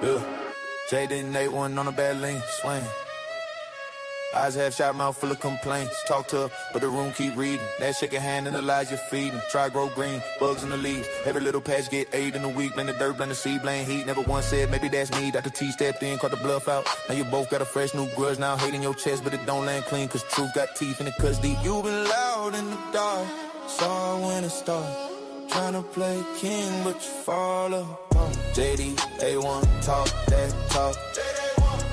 Yeah. Jay didn't Nate one on a bad lane, swing. Eyes half shot, mouth full of complaints. Talk to her, but the room keep reading. That shaking hand and the lies you're feeding. Try grow green, bugs in the leaves. Every little patch get 8 in a week. Blend the dirt, blend the seed, blame heat. Never once said, maybe that's me. Dr. T stepped in, caught the bluff out. Now you both got a fresh new grudge. Now hate in your chest, but it don't land clean. Cause truth got teeth and it cuts deep. You been loud in the dark, saw when it started. Tryna play king, but you fall apart. JD, A1, talk that talk.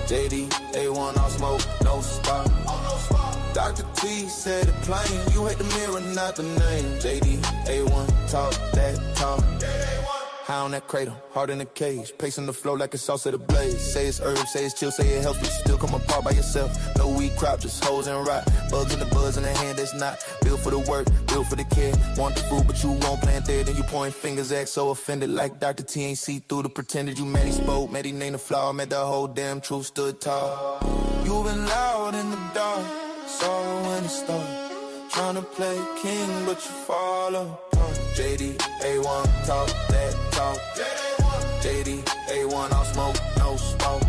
JD, A1, all smoke, no spot. Dr. T said it plain, you hate the mirror, not the name. JD, A1, talk that talk. High on that cradle, heart in the cage. Pacing the flow like a sauce at a blaze. Say it's herbs, say it's chill, say it helps, but you still come apart by yourself. No weed crop, just hoes and rot. Bugs in the buzz in the hand that's not. Built for the work, built for the care. Want the fruit, but you won't plant there. Then you point fingers, act so offended. Like Dr. T ain't see through the pretended. You mad he spoke, mad he named the flaw. Mad the whole damn truth stood tall. You been loud in the dark, saw when it started. Tryna play king, but you fall apart. JD, A1, talk that talk. JD, A1, all smoke, no smoke.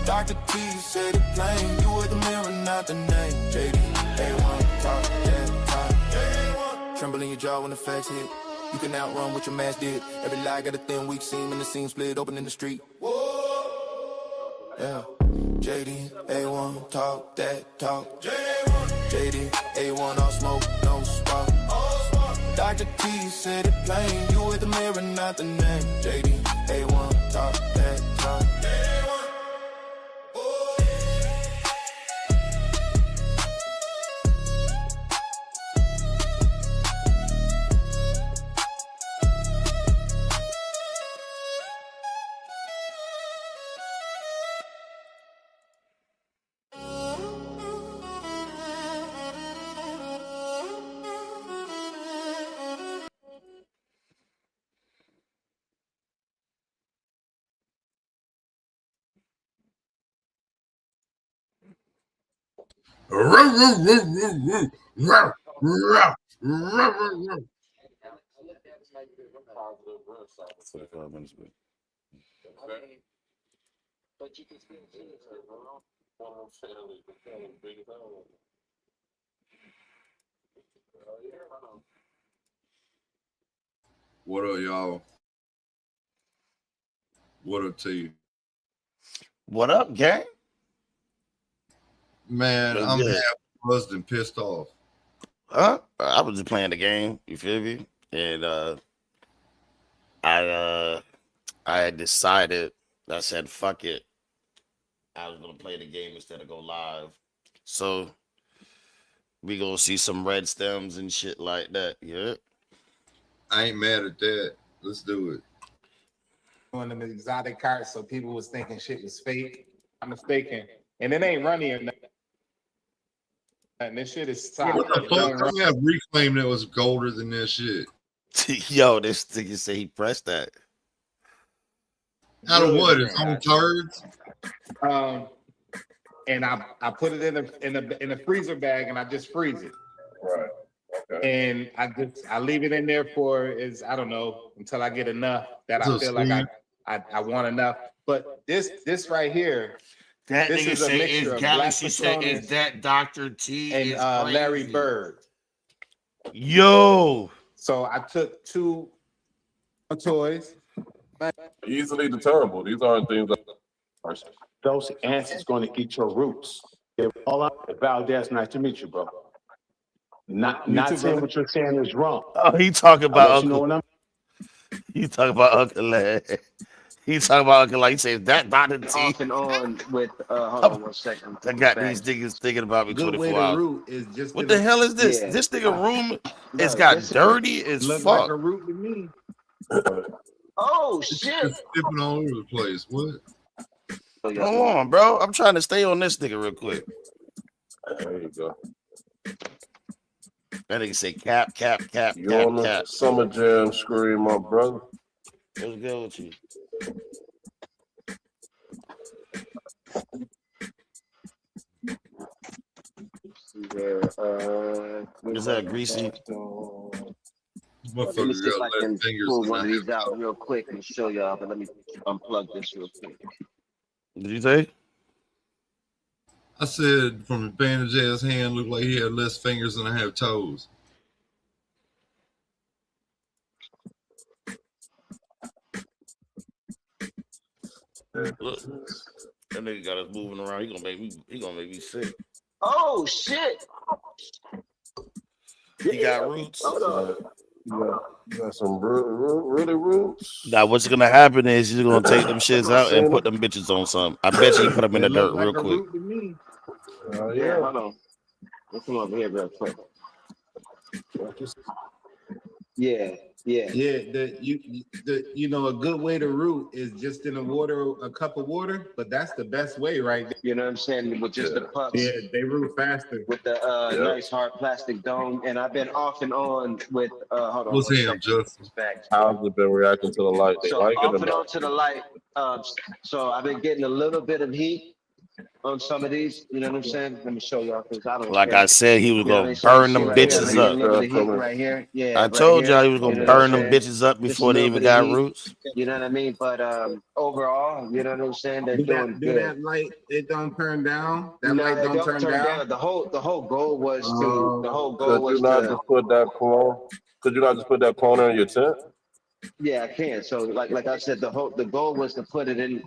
Dr. T said it plain, you with the mirror, not the name. JD, A1, talk that talk. Tremble in your jaw when the facts hit. You can outrun what your mask did. Every lie got a thin, weak seam, and the seam split open in the street. Yeah. JD, A1, talk that talk. JD, A1, all smoke, no spark. Dr. T said it plain, you with the mirror, not the name. JD, A1, talk that talk. What up, y'all? What up to you? What up, gang? Man, What's I'm good? half buzzed and pissed off. Huh? I was just playing the game. You feel me? And I had decided. I said, "Fuck it." I was gonna play the game instead of go live. So we gonna see some red stems and shit like that. Yeah. I ain't mad at that. Let's do it. On them exotic carts, so people was thinking shit was fake. I'm mistaken, and it ain't runny or nothing. This shit is solid. What the fuck? I have Reclaim that was colder than that shit. Yo, this nigga say he pressed that. Out of what? His own turds? And I put it in a freezer bag, and I just freeze it. Right. Okay. And I leave it in there for I don't know until I get enough that I feel like I want enough. But this right here, That this nigga is a say mixture is of Galaxy Black said Patronus is that Dr. T and is Larry crazy. Bird. Yo. So I took 2 toys. Easily deterrable. These aren't things that Those answers going to eat your roots. All up, Valdez, nice to meet you, bro. Not saying what you're saying is wrong. Oh, he talking about Unless Uncle. you know what I'm. He talking about Uncle Lad. He talking about Uncle Lad. He said that Dr. T. Off and on with hold on 1 second. I got these niggas thinking about me Good 24 way to hours. root is just What the hell is this? Yeah. This nigga room No, it's got this is- dirty as look fuck. like a root to me. Oh It's shit! just dipping all over the place. What? Hold on, bro. I'm trying to stay on this nigga real quick. there you go. That nigga say cap. You on the Summer Jam screen, my brother? What's good with you? Yeah, Is that greasy? Let me see if I can fingers pull than one I of these have out toes. real quick and show y'all. But let me unplug this real quick. Did you say? I said from the bandage ass hand looked like he had less fingers than I have toes. Look, that nigga got us moving around. He gonna make me sick. Oh shit! He got roots. Hold on. You got some really roots. Now what's gonna happen is he's gonna take them shits out and put them bitches on something. I bet you he put them in the dirt real quick. To me. Yeah, hold on. Let's come over here real quick. Yeah. Yeah, you know, a good way to root is just in a cup of water, but that's the best way right there. You know what I'm saying? With just the pucks. Yeah, they root faster. With the nice hard plastic dome. And I've been off and on with hold on. What's him, Justin? How's it been reacting to the light? They So like off it or and on not? to the light. So I've been getting a little bit of heat on some of these. You know what I'm saying? Let me show y'all because I don't. Like I said, he was gonna So burn them right here, bitches I get a up. little bit of heat right here. Yeah. I told y'all he was gonna burn them bitches bitches up before they even got roots. You know what I mean? But overall, you know what I'm saying? They're doing Do good. that light, it don't turn down. That No, light it don't turn down. The whole goal was Could you not just put that clone? Could you not just put that cloner in your tent? Yeah, I can. So like I said, the goal was to put it in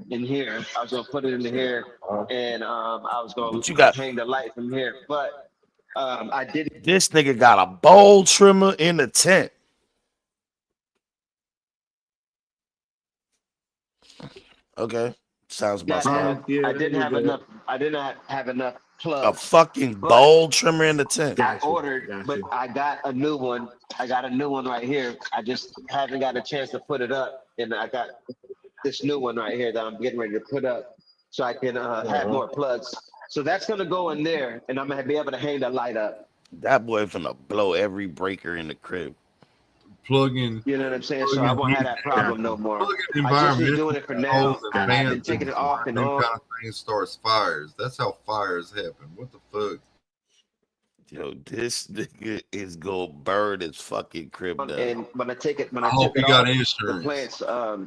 here. I was gonna put it in here, and I was gonna hang the light from here. But I didn't. This nigga got a bowl trimmer in the tent. Okay, sounds about right. I didn't have enough. I did not have enough plugs. A fucking bowl trimmer in the tent. I ordered, but I got a new one. I got a new one right here. I just haven't got a chance to put it up, and I got this new one right here that I'm getting ready to put up, so I can have more plugs. So that's gonna go in there, and I'm gonna be able to hang the light up. That boy finna blow every breaker in the crib. Plug-in. You know what I'm saying? So I won't have that problem no more. I just be doing it for now. I've been taking it off and on. Kind of thing starts fires. That's how fires happen. What the fuck? Yo, this nigga is gonna burn his fucking crib down. And when I took it hope he got insurance. The plants,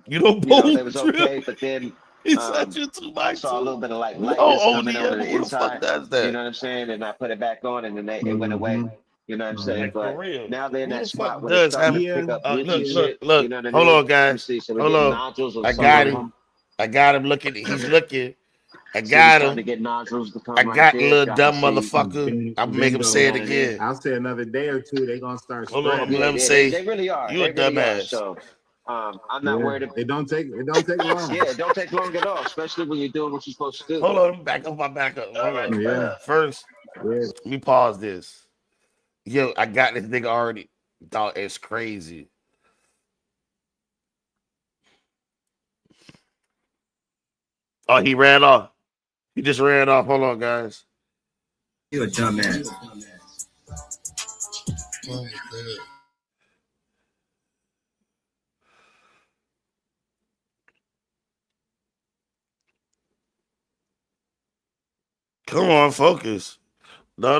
you know, it was okay, but then I saw a little bit of like lightness coming on the inside. You know what I'm saying? And I put it back on, and then it went away. You know what I'm saying? But now they're in that spot where it's starting to pick up shit. Look, you know what I mean? Hold on, guys. So hold on. I got him. I got him looking. He's looking. I got him. To get nodules to come I got little dumb motherfucker. I'm make him say it again. I'll say another day or two. They're gonna start. Hold on. Let him say. They really are. You a dumbass. So I'm not worried about it. Don't take long. Yeah, it don't take long at all, especially when you're doing what you're supposed to do. Hold on. Back up. All right. Yeah. First, let me pause this. Yo, I got this nigga already. Dog, it's crazy. Oh, he ran off. He just ran off. Hold on, guys. You a dumbass. Come on, focus. No.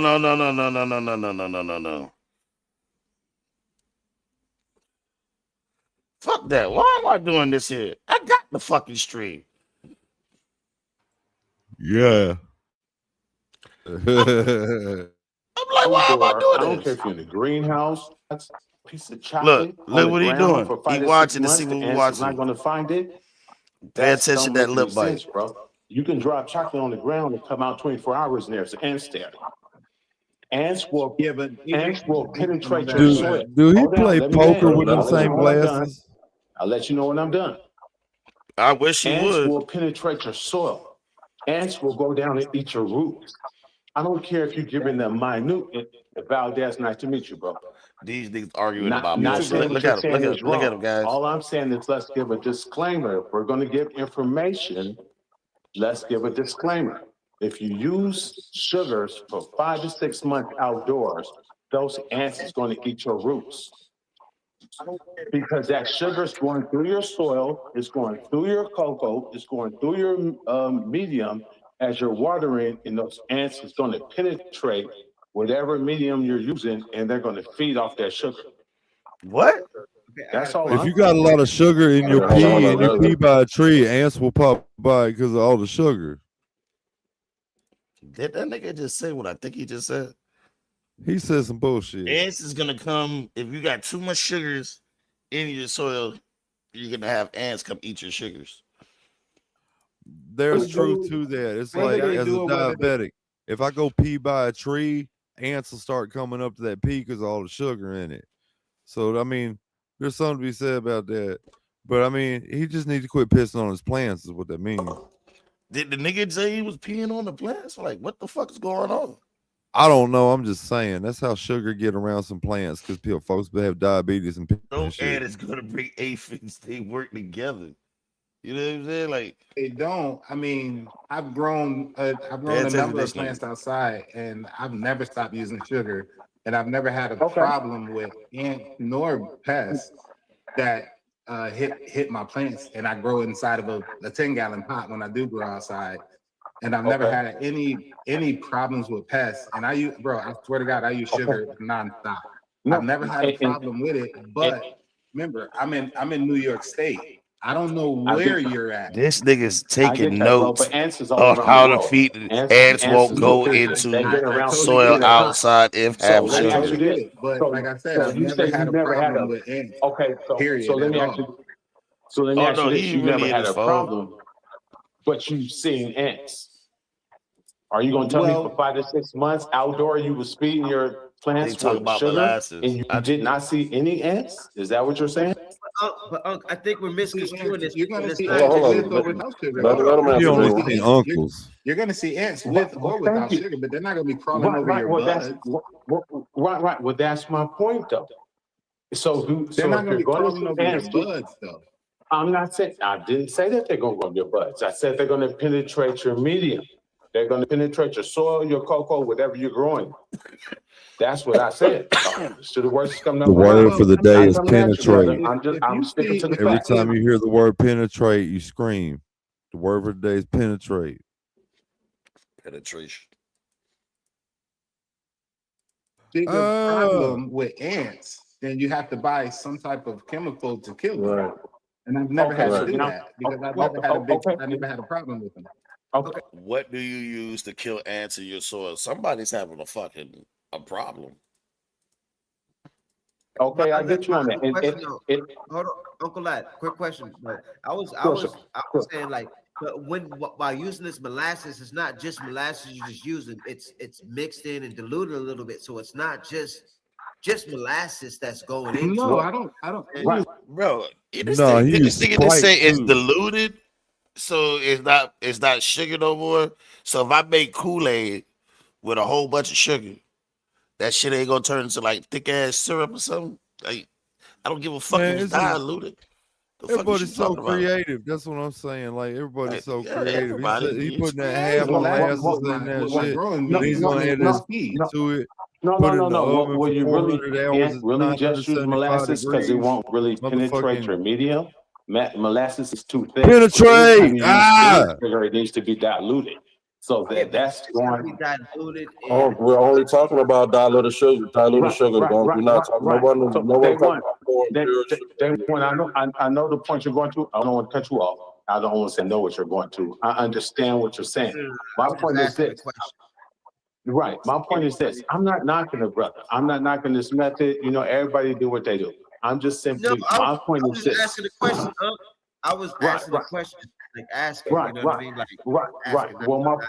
Fuck that. Why am I doing this here? I got the fucking stream. Yeah. I'm like, why am I doing this? I don't care if you're in the greenhouse. That's a piece of chocolate. Look what he doing. He watching to see what we watching. Not going to find it. Pay attention to that lip bite, bro. You can drop chocolate on the ground and come out 24 hours and there's ants there. Ants will penetrate your soil. Do he play poker with them same glasses? I'll let you know when I'm done. I wish he would. Ants will penetrate your soil. Ants will go down and eat your roots. I don't care if you're giving them minute. Valdez, nice to meet you, bro. These niggas arguing about bullshit. Look at him, guys. All I'm saying is let's give a disclaimer. If we're going to give information, let's give a disclaimer. If you use sugars for 5 to 6 months outdoors, those ants is going to eat your roots. Because that sugar is going through your soil, it's going through your cocoa, it's going through your medium as you're watering, and those ants is going to penetrate whatever medium you're using, and they're going to feed off that sugar. What? That's all. If you got a lot of sugar in your pee and you pee by a tree, ants will pop by because of all the sugar. Did that nigga just say what I think he just said? He said some bullshit. Ants is gonna come if you got too much sugars in your soil. You're gonna have ants come eat your sugars. There's truth to that. It's like as a diabetic, if I go pee by a tree, ants will start coming up to that pee because of all the sugar in it. So I mean, there's something to be said about that. But I mean, he just needs to quit pissing on his plants, is what that means. Did the nigga say he was peeing on the plants? Like, what the fuck is going on? I don't know. I'm just saying that's how sugar get around some plants because people folks have diabetes and No shit. ant is gonna bring aphids. They work together. You know what I'm saying? Like they don't. I mean, I've grown a number of plants outside, and I've never stopped using sugar, and I've never had a problem with ant nor pests that hit my plants, and I grow inside of a 10-gallon pot when I do grow outside, and I've never had any problems with pests. And I swear to God, I use sugar nonstop. I've never had a problem with it. But remember, I'm in New York State. I don't know where you're at. this nigga's taking notes of how to feed ants won't go into soil outside if have sugar. But like I said, I've never had a problem with ants. Okay, so let me ask you. So let me ask you this: you never had a problem, but you've seen ants. Are you going to tell me for 5 to 6 months outdoor you was feeding your plants with sugar and you did not see any ants? Is that what you're saying? But I think we're misconstruing this. You're going to see uncles. You're going to see ants with or without sugar, but they're not going to be crawling over your buds. Right. Well, that's my point, though. So they're not going to be crawling over your buds, though. I'm not saying. I didn't say that they're going to go over your buds. I said they're going to penetrate your medium. They're going to penetrate your soil, your cocoa, whatever you're growing. That's what I said. So the words coming up. The word for the day is penetrate. I'm sticking to the Every fact. time you hear the word penetrate, you scream. The word for the day is penetrate. Penetration. Bigger problem with ants, then you have to buy some type of chemical to kill them. Right. And I've never had to do that because I never had a problem with them. Okay. What do you use to kill ants in your soil? Somebody's having a problem. Okay, I get you on that. Hold on, Uncle Lad, quick question. But I was saying, like, but by using this molasses, it's not just molasses you're just using. It's mixed in and diluted a little bit, so it's not just molasses that's going into. No, I don't. Right, bro. This No, nigga Sprite say it's too. diluted, so it's not sugar no more. So if I make Kool-Aid with a whole bunch of sugar, that shit ain't gonna turn into like thick ass syrup or something. Like I don't give a fuck Man, if it's it's diluted. Everybody's so creative. That's what I'm saying. Like everybody's so creative. He putting that half molasses in that shit. He's gonna add this to it. No. Well, you really just use molasses because it won't really penetrate your medium. Molasses is too thick. Penetrate. It needs to be diluted. So that's going. Diluted. Oh, we're only talking about diluted sugar. Diluted sugar. We're not talking. No one talking about I know the point you're going to. I don't want to cut you off. I don't want to say know what you're going to. I understand what you're saying. My point is this. Right. My point is this. I'm not knocking the brother. I'm not knocking this method. You know, everybody do what they do. I'm just simply. My point is this. Asking the question. I was asking the question. Like asking, you know what I mean? Like, right. Well,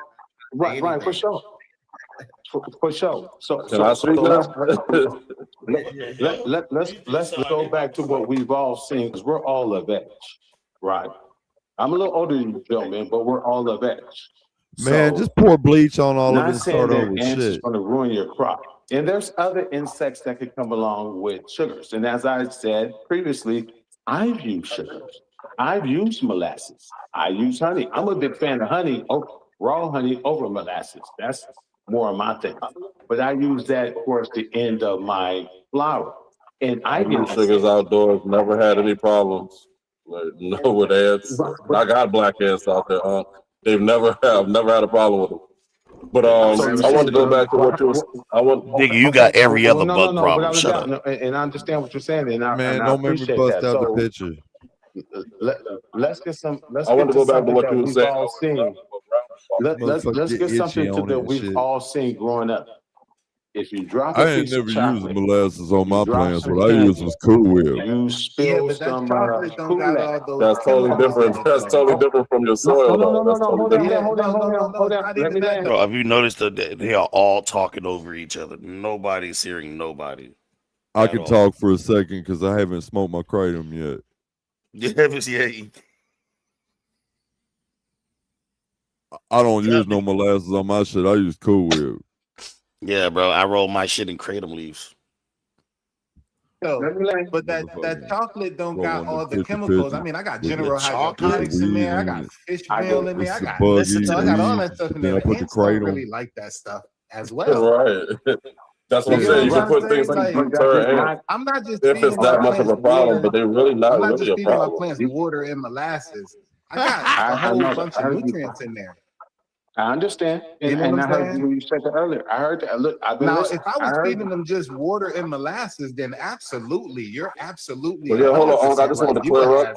right, for sure. For sure. So let's go back to what we've all seen, because we're all of age, right? I'm a little older than you, Joe, man, but we're all of age. Man, just pour bleach on all of it and start over with ants is shit. going to ruin your crop. And there's other insects that could come along with sugars. And as I said previously, I've used sugars. I've used molasses. I use honey. I'm a big fan of honey, raw honey over molasses. That's more of my thing. But I use that towards the end of my flour. And I get sugars outdoors. Never had any problems. Like, no, with ants. I got black ants out there. I've never had a problem with them. But I want to go back to what you was. Nigga, you got every other bug problem. Shut up. And I understand what you're saying, and I don't make me appreciate bust that. out the So picture. let's get some. Let's I want get to go back to something what that you were we've saying. all seen. Let's Motherfucker get get something itchy on that it and we've shit. all seen growing up. If you drop I a ain't piece never of used chocolate, molasses on my drop plants. some What I used candy, was Cool Whip. you spill but that some chocolate don't got Kool-Aid. all those That's totally chemicals in different. it, That's though. totally different from your soil, though. That's totally different. Hold on. Not Let even me that, land. Bro, have you noticed that they are all talking over each other? Nobody's hearing nobody. I at can all. talk for a second because I haven't smoked my kratom yet. I don't use no molasses on my shit. I use Cool Whip. Yeah, bro. I roll my shit in kratom leaves. But that chocolate don't got all the chemicals. I mean, I got with General the Hydroponics in there. I weed got in it. fish meal in there. I It's a got bug so I eating got all weed, that stuff in then there. I The put the ants don't kratom. really like that stuff as well. Right. That's what I'm You know saying. You what can put I'm things saying? to Like, deter ants I'm not just if it's feeding my that much of plants a problem, water. but they're really not I'm not really just a feeding my problem. plants water and molasses. I got a whole know that. bunch I of heard you. nutrients in there. I understand, You know and what I I'm heard saying? you when you said that earlier. I heard that. Look, I've been Now, listening. if I I was heard feeding them just water and molasses, then absolutely, you're absolutely But yeah, hold on, 100% I just right. wanted to clear up.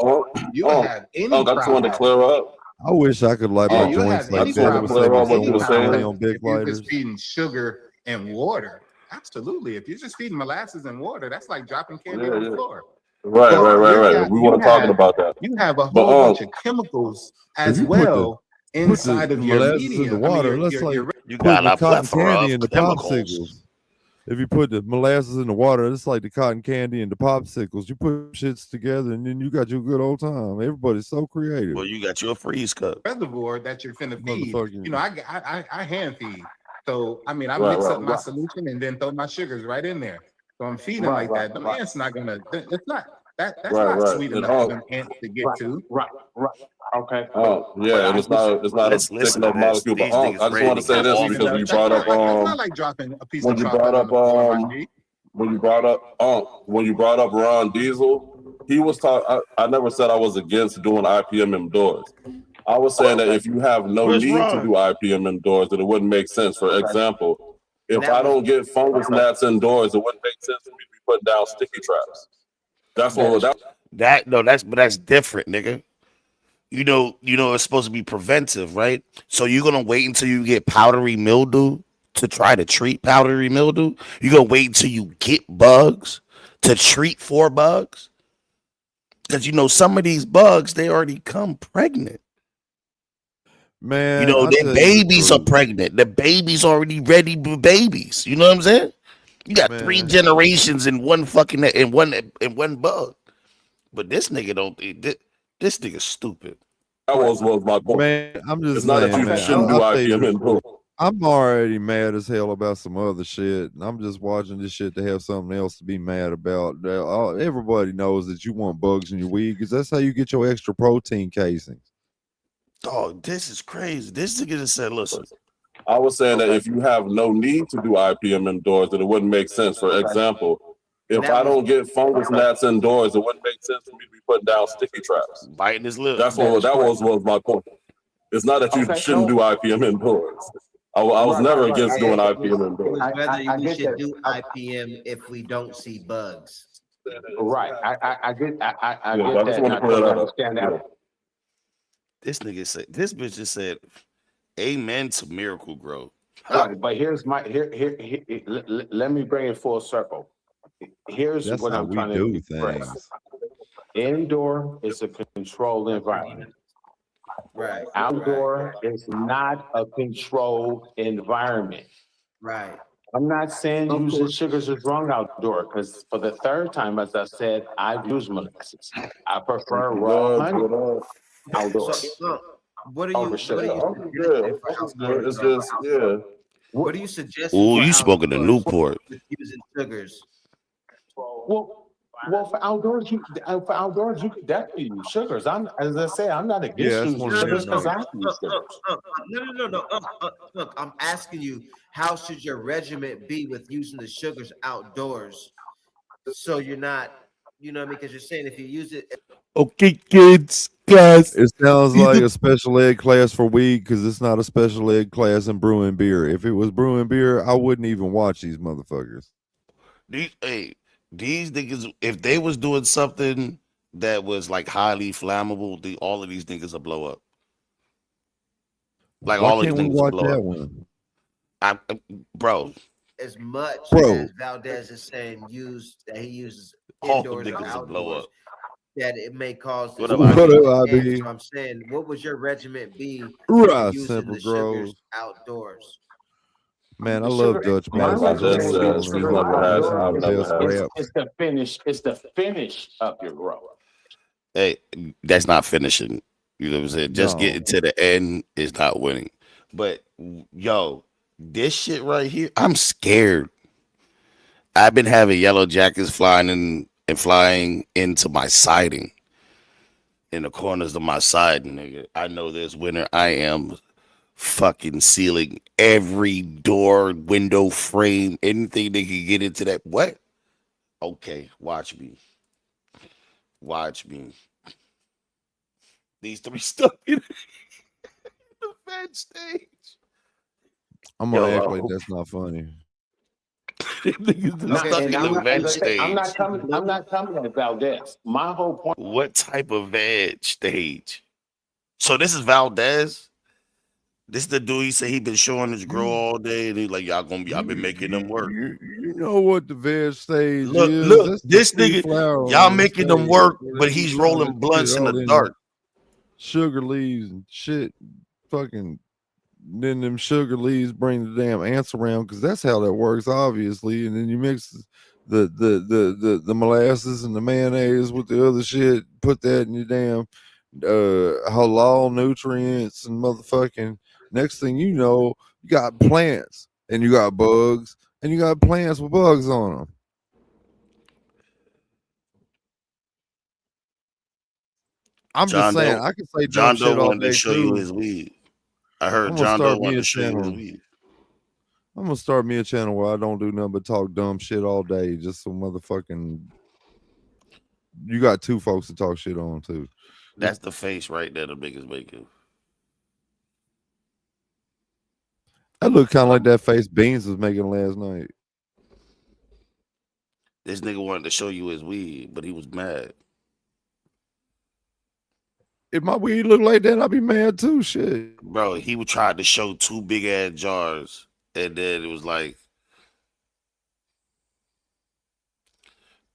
You would have any I just wanted to problem. clear up. I wish I could light Yeah, my you'll joints have like any just wanted to that. problem. clear up what Any you were problem saying. On big if you're just lighters. feeding sugar and water. Absolutely. If you're just feeding molasses and water, that's like dropping candy on the floor. Right. We weren't talking about that. You have a But whole bunch of chemicals as you well put inside of your molasses in the medium. I mean, water, that's like You putting got the a cotton plethora candy of in the chemicals. popsicles. If you put the molasses in the water, it's like the cotton candy and the popsicles. You put shits together and then you got your good old time. Everybody's so creative. Well, you got your freeze cup. reservoir that you're finna feed. Motherfucking- You know, I hand feed. So I mean, I Right, mix right, up my right. solution and then throw my sugars right in there. So I'm feeding Right, like that. The right. ants not gonna. It's not that's Right, not right. sweet And, enough for them ants to get to. Right. Okay. Yeah, and it's not a Let's thick listen enough to this. molecule. But These I niggas just ready want to to say get this off because the you That's brought not up like it's not like dropping a piece when of you chocolate brought on up the floor, my G. when you brought up Ron Diesel, he was talking. I never said I was against doing IPM indoors. I was saying that if you have no Where's need to Ron? do IPM indoors, then it wouldn't make sense. For example, if I don't get fungus gnats indoors, it wouldn't make sense for me to be putting down sticky traps. That's That's different, nigga. You know, it's supposed to be preventive, right? So you're gonna wait until you get powdery mildew to try to treat powdery mildew. You're gonna wait until you get bugs to treat for bugs. Because you know some of these bugs, they already come pregnant. Man, You know, I their tell you the babies are truth. pregnant. The babies already ready with babies. You know what I'm saying? You got 3 Man. generations in one fucking in one bug. But this nigga don't. This nigga's stupid. That was my point. Man, I'm just It's not saying, that you man. shouldn't do I'll tell you IPM the indoors. truth. I'm already mad as hell about some other shit. And I'm just watching this shit to have something else to be mad about. Everybody knows that you want bugs in your weed because that's how you get your extra protein casings. Dog, this is crazy. This nigga just said, listen. I was saying that if you have no need to do IPM indoors, then it wouldn't make sense. For example, if I don't get fungus gnats indoors, it wouldn't make sense for me to be putting down sticky traps. Biting his lip. That was my point. It's not that you shouldn't do IPM indoors. I was never against doing IPM indoors. Whether we should do IPM if we don't see bugs. Right. I get I that. just And want I to clear totally that up. understand that. This nigga said, this bitch just said, amen to Miracle Grow. Right, but here's my let me bring it full circle. Here's That's what how I'm we trying do to express. things. Indoor is a controlled environment. Right. Outdoor is not a controlled environment. Right. I'm not saying using sugars is wrong outdoor, because for the third time, as I said, I've used molasses. I prefer raw honey outdoors. So, what are you? Over sugar. It's just What do you suggest? Ooh, for you smoking a outdoors Newport. with using sugars? Well, for outdoors, you could definitely use sugars. As I say, I'm not against Yeah, that's using one of sugars them, because I use sugars. No. Look, I'm asking you, how should your regimen be with using the sugars outdoors? So you're not, you know what I mean? Because you're saying if you use it. Okay, kids, guys. It sounds like a special ed class for weed because it's not a special ed class in brewing beer. If it was brewing beer, I wouldn't even watch these motherfuckers. These niggas, if they was doing something that was like highly flammable, all of these niggas will blow up. Like Why all of these can't we niggas will watch blow that up. one? Bro, As much Bro. as Valdez is saying that he uses all the indoors or niggas will blow outdoors, up. that it may cause What this up, What IB? up, and IB? so I'm saying, what would your regiment be Right, using Simple the Grove. sugars outdoors? Man, I The love sugar- Dutch my Masters. I just recommendation said is she's sugar never had. outdoors I've is never Best had. rap. It's the finish of your grow. Hey, that's not finishing. You know what I'm saying? Just No. getting to the end is not winning. But yo, this shit right here, I'm scared. I've been having yellow jackets flying into my siding, in the corners of my siding, nigga. I know this winter I am fucking sealing every door, window frame, anything that can get into that. What? Okay, watch me. Watch me. These three stuck in the vent stage. I'm gonna act like that's not funny. Niggas Not- stuck and in I'm the not- vent as I say, I'm stage. not coming at Valdez. My whole point. What type of veg stage? So this is Valdez. This is the dude he said he been showing his grow all day, and he's like, y'all been making them work. You know what the veg stage Look, is? look, That's the this free nigga, flower y'all on the making them stage, work, where but they he's be trying to rolling blunts shit in all the them dark. Sugar leaves and shit. Fucking then them sugar leaves bring the damn ants around because that's how that works, obviously. And then you mix the molasses and the mayonnaise with the other shit, put that in your damn halal nutrients and motherfucking next thing you know, you got plants and you got bugs and you got plants with bugs on them. I'm John just saying, Doe, I can say dumb John Doe shit all wanted to day show you too. his weed. I heard I'm gonna John Doe start me wanted a to show you his channel. weed. I'm gonna start me a channel where I don't do nothing but talk dumb shit all day. Just so motherfucking. You got two folks to talk shit on too. That's the face right there, the biggest maker. That looked kind of like that face Beans was making last night. This nigga wanted to show you his weed, but he was mad. If my weed looked like that, I'd be mad too. Shit. Bro, he would try to show two big ass jars, and then it was like,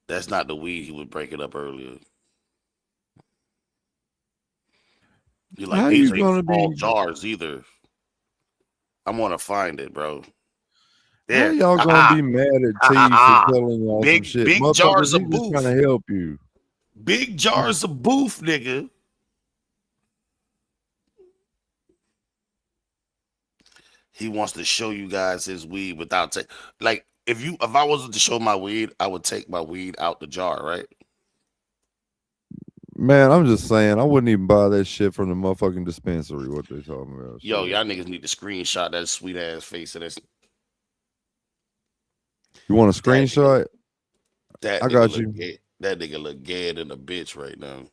that's not the weed. He would break it up earlier. You're like, How these you ain't gonna small be? jars either. I'm gonna find it, bro. How There. y'all gonna be mad at T for telling y'all some Big shit? big Motherfuckers, jars he of just trying boof. to help you. Big jars of boof, nigga. He wants to show you guys his weed without like if I wasn't to show my weed, I would take my weed out the jar, right? Man, I'm just saying, I wouldn't even buy that shit from the motherfucking dispensary. What they talking about? Yo, shit. y'all niggas need to screenshot that sweet ass face of this. You want a screenshot? That I nigga got look you. gay. That nigga look gayer than a bitch right now.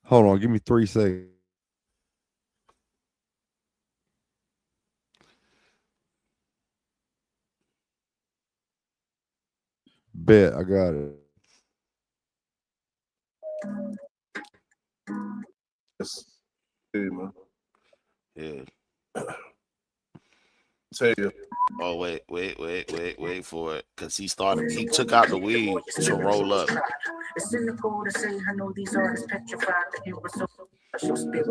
Hold on, give me 3 seconds. Bet I got it. Hey, man. Yeah. Tell you. Oh wait for it. Cause he took out the weed to roll up.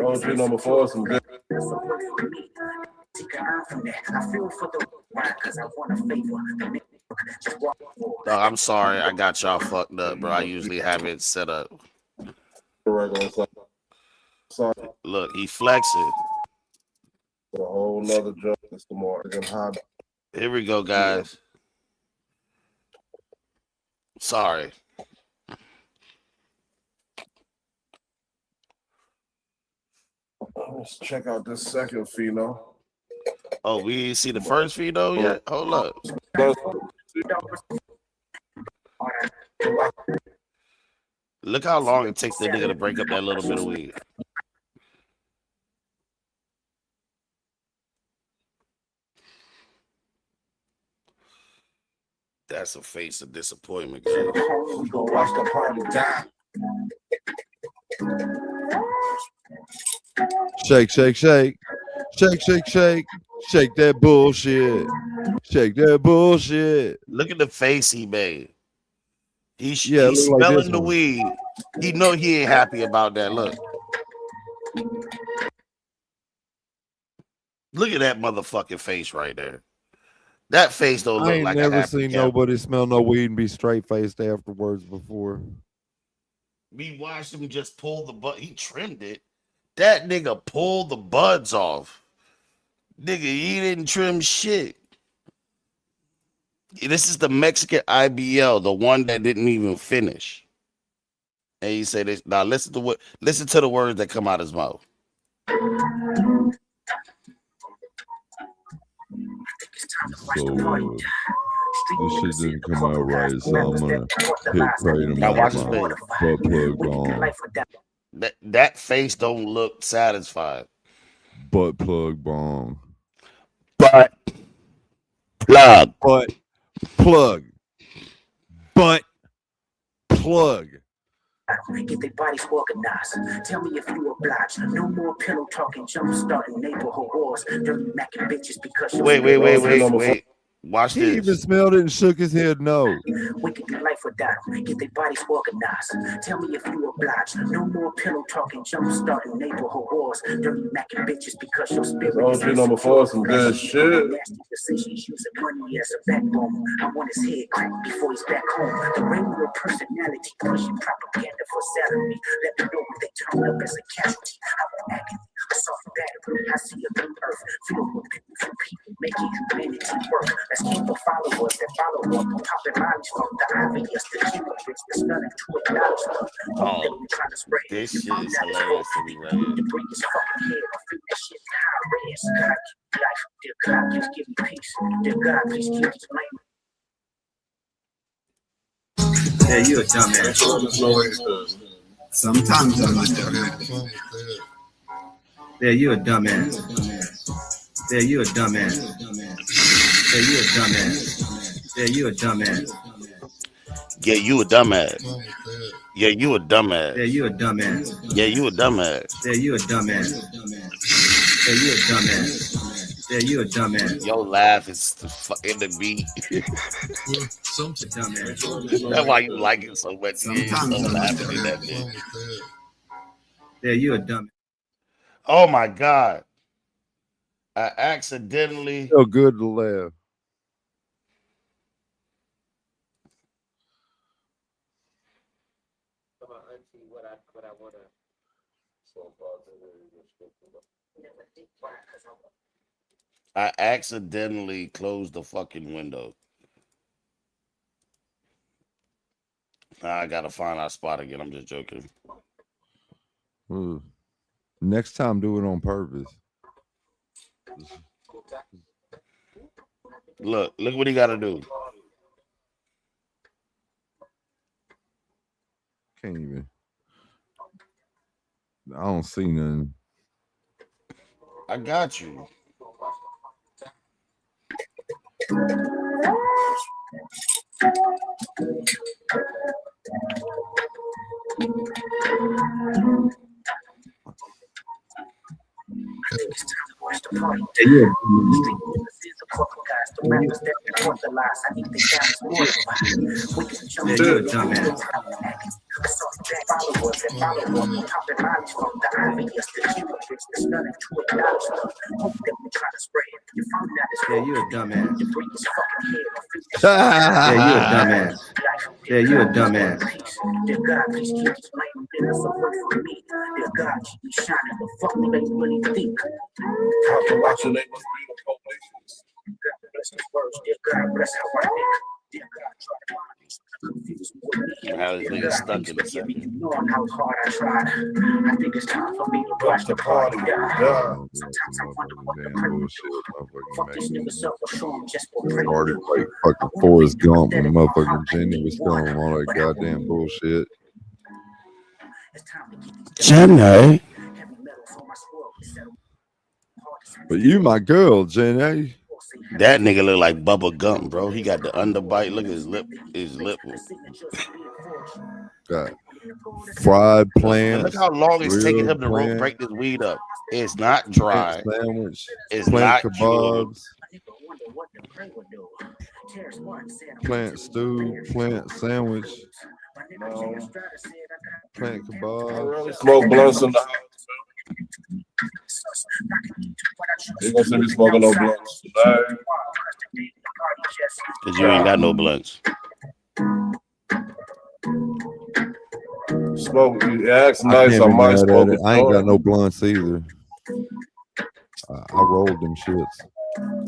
OG number 4, some good. Dog, I'm sorry, I got y'all fucked up, bro. I usually have it set up. Sorry. Look, he flexing. A whole nother joke. It's the more hot. Here we go, guys. Sorry. Let's check out this second pheno. Oh, we see the first pheno yet? Hold up. Look how long it takes the nigga to break up that little bit of weed. That's a face of disappointment. Kid. We gon' watch the party die. Shake, shake, shake. Shake, shake, shake. Shake that bullshit. Shake that bullshit. Look at the face he made. He's like smelling the weed. He know he ain't happy about that. Look at that motherfucking face right there. That face don't look like I ain't a never happy seen camper. nobody smell no weed and be straight faced afterwards before. We watched him just pull the bud. He trimmed it. That nigga pulled the buds off. Nigga, he didn't trim shit. This is the Mexican IBL, the one that didn't even finish. And he said this. Now listen to the words that come out his mouth. So this shit didn't come out right, so I'm gonna hit Kratom Now watch out his my face. butt plug on. That face don't look satisfied. Butt plug bong. Butt plug. Butt plug. Butt plug. Get their bodies organized. Tell me if you oblige. No more pillow talking, jump starting neighborhood wars. Dirty macking bitches because Wait. Watch He this. even smelled it and shook his head no. We can do life or die. Get their bodies organized. Tell me if you oblige. No more pillow talking, jump starting neighborhood wars. Dirty macking bitches because your spirit is number 4, some good shit. nasty decisions using money as a backbone. I want his head cracked before he's back home. The radio personality pushing propaganda for salary. Let me know if they turn up as a casualty. I want agony. A soft battery. I see a new earth filled with beautiful people making humanity work. Let's keep the followers that follow up. Popping minds from the obvious, the killer bricks, the stunning to acknowledge them. Oh, Trying to spray. this shit is hilarious to me right here. To bring his fucking head or flip that shit to high res. God keep life. Dear God, please give me peace. Dear God, please keep this lane. Yeah, you a dumbass. Sometimes I'm a dumbass. Yeah, you a dumbass. Yeah, you a dumbass. Yeah, you a dumbass. Yeah, you a dumbass. Yeah, you a dumbass. Yeah, you a dumbass. Yeah, you a dumbass. Yeah, you a dumbass. Yeah, you a dumbass. Yeah, you a dumbass. Yeah, you a dumbass. Your laugh is in the beat. That's why you like it so much. You so laughing in that bitch. Yeah, you a dumbass. Oh my God. I accidentally. So good to laugh. I accidentally closed the fucking window. I gotta find our spot again. I'm just joking. Ooh. Next time, do it on purpose. Look what he gotta do. Can't even. I don't see nothing. I got you. Yeah, you a dumbass. Yeah, you a dumbass. Yeah, you a dumbass. Dear God, please keep this lane business away from me. Dear God, keep me shining. The fuck do they really think? After watching they must be the police. God bless the words. Dear God, bless how I think. Dear God, try to find these confused with me. How this nigga stuck in the second. Knowing how hard I tried. I think it's time for me to watch the party down. Sometimes I wonder what the fuck this nigga self will show him just for praise. Started like fucking Forrest Gump when motherfucking Jenny was telling him all that goddamn bullshit. Jenny. But you my girl, Jenny. That nigga look like Bubba Gump, bro. He got the underbite. Look at his lip. Got fried plants. Look how long it's taking grilled him to plant, break this weed up. It's not dry. plant sandwich, It's plant not cured. kebabs, plant stew, plant sandwich, plant kebab. Smoke blunts in the house. You gonna see me smoking no blunts tonight? Cause you ain't got no blunts. Smoke. You ask I nice. can't I be might mad smoke at it. it. I ain't got no blunts either. I rolled them shits.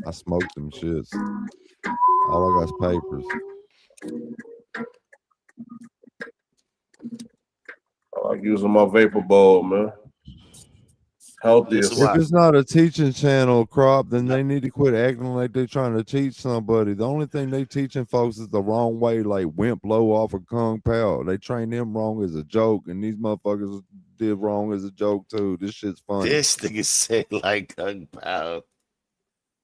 I smoked them shits. All I got is papers. I like using my vapor bowl, man. Healthiest. If it's not a teaching channel, Crop, then they need to quit acting like they're trying to teach somebody. The only thing they teaching folks is the wrong way, like Wimp Low off of Kung Pao. They trained them wrong as a joke, and these motherfuckers did wrong as a joke too. This shit's funny. This nigga said like Kung Pao.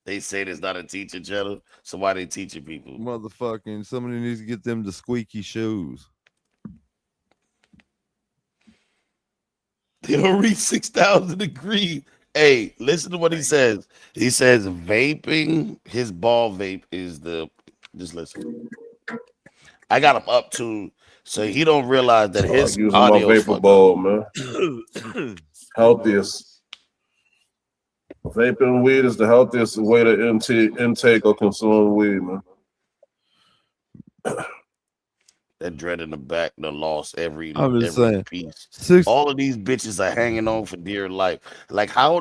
They say it's not a teaching channel, so why they teaching people? Motherfucking somebody needs to get them the squeaky shoes. They don't reach 6,000 degrees. Hey, listen to what he says. He says vaping, his ball vape is the, just listen. I got him up to, so he don't realize that his using audio my vapor bowl, man. Healthiest. Vaping weed is the healthiest way to intake or consume weed, man. That dread in the back done lost every saying, piece. All of these bitches are hanging on for dear life. Like, how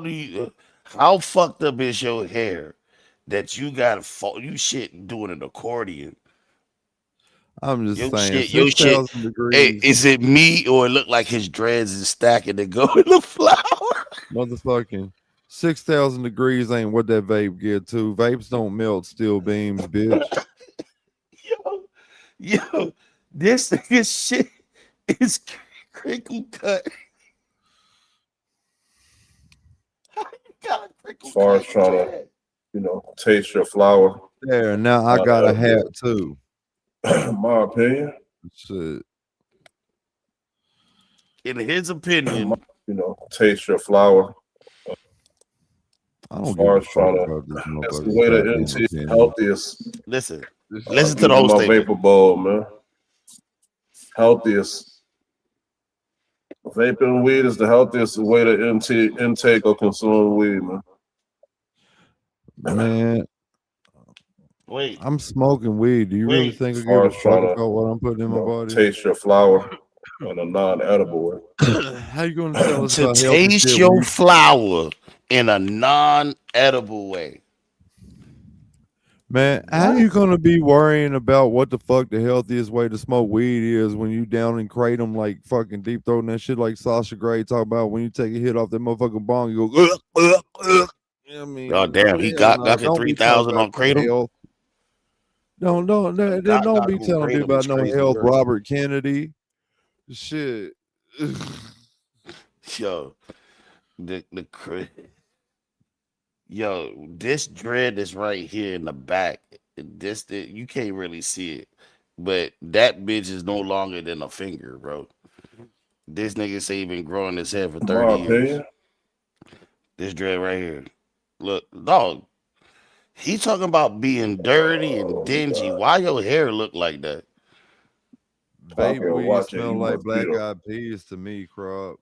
fucked up is your hair that you got you shit doing an accordion? I'm just Your saying, shit, your shit. 6,000 degrees. Hey, is it me or it look like his dreads is stacking to go in the flower? Motherfucking 6,000 degrees ain't what that vape get to. Vapes don't melt steel beams, bitch. Yo, this nigga shit is crinkle cut. As far as trying to, taste your flower. There, now I got a hat too. My opinion. Shit. In his opinion, taste your flower. I don't as far as trying to, that's the way to intake healthiest. Listen to the whole my statement. vapor bowl, man. Healthiest. Vaping weed is the healthiest way to intake or consume weed, man. Man, wait, I'm smoking weed. Do you really think I give a fuck about what I'm putting in my body? Taste your flower in a non-edible way. How you gonna tell us to about healthy taste shit your when you- flower in a non-edible way? Man, how you gonna be worrying about what the fuck the healthiest way to smoke weed is when you down and kratom like fucking deep throating that shit like Sasha Grey talk about when you take a hit off that motherfucking bong, you go, You know what I mean? Oh damn, he got the Don't be 3,000 talking on about kratom. health. Don't be telling me about no health, Robert Kennedy. Shit. Yo, yo, this dread is right here in the back. This you can't really see it, but that bitch is no longer than a finger, bro. This nigga say he been growing his hair for 30 years. This dread right here. Look, dog. He talking about being dirty and dingy. Why your hair look like that? Baby, weed smell like black eyed peas to me, Crop.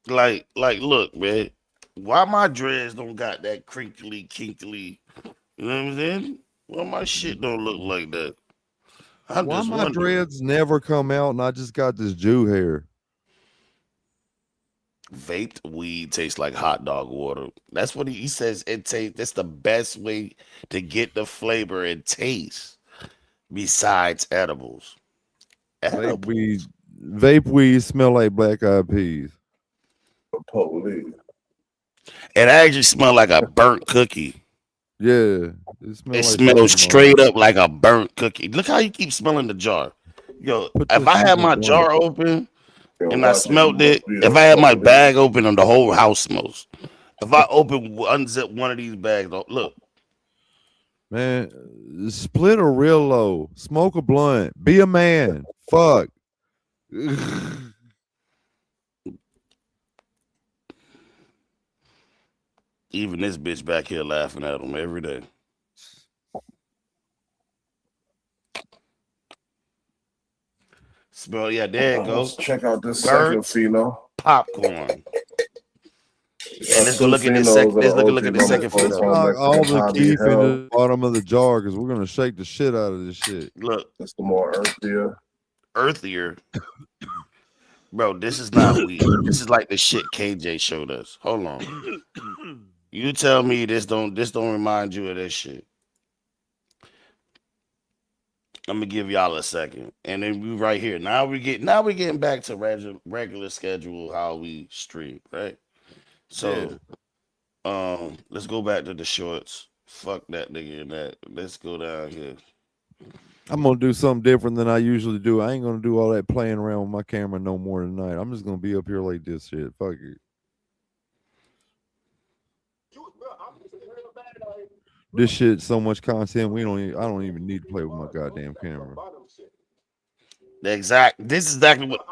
Like, look, man. Why my dreads don't got that crinkly, kinkly? You know what I'm saying? Why my shit don't look like that? Why my dreads never come out and I just got this Jew hair? Vaped weed tastes like hot dog water. That's what he says. It tastes. That's the best way to get the flavor and taste besides edibles. Vape weed smell like black eyed peas. Police. It actually smells like a burnt cookie. Yeah, it smells straight up like a burnt cookie. Look how you keep smelling the jar. Yo, if I had my jar open, and I smelled it. If I had my bag open, and the whole house smells. If I unzip one of these bags, look. Man, split a real low, smoke a blunt, be a man. Fuck. Even this bitch back here laughing at him every day. Smell, yeah, there it goes. Check out this Birds, second pheno. popcorn. And let's go look at this second. Let's look at the second Let's photo. knock all the keef in the bottom of the jar because we're gonna shake the shit out of this shit. Look, that's the more earthier. Bro, this is not weed. This is like the shit KJ showed us. Hold on. You tell me this don't remind you of this shit. I'm gonna give y'all a second, and then we right here. Now we're getting back to regular schedule how we stream, right? So, let's go back to the shorts. Fuck that nigga and that. Let's go down here. I'm gonna do something different than I usually do. I ain't gonna do all that playing around with my camera no more tonight. I'm just gonna be up here like this shit. Fuck it. This shit so much content. I don't even need to play with my goddamn camera. This is exactly what.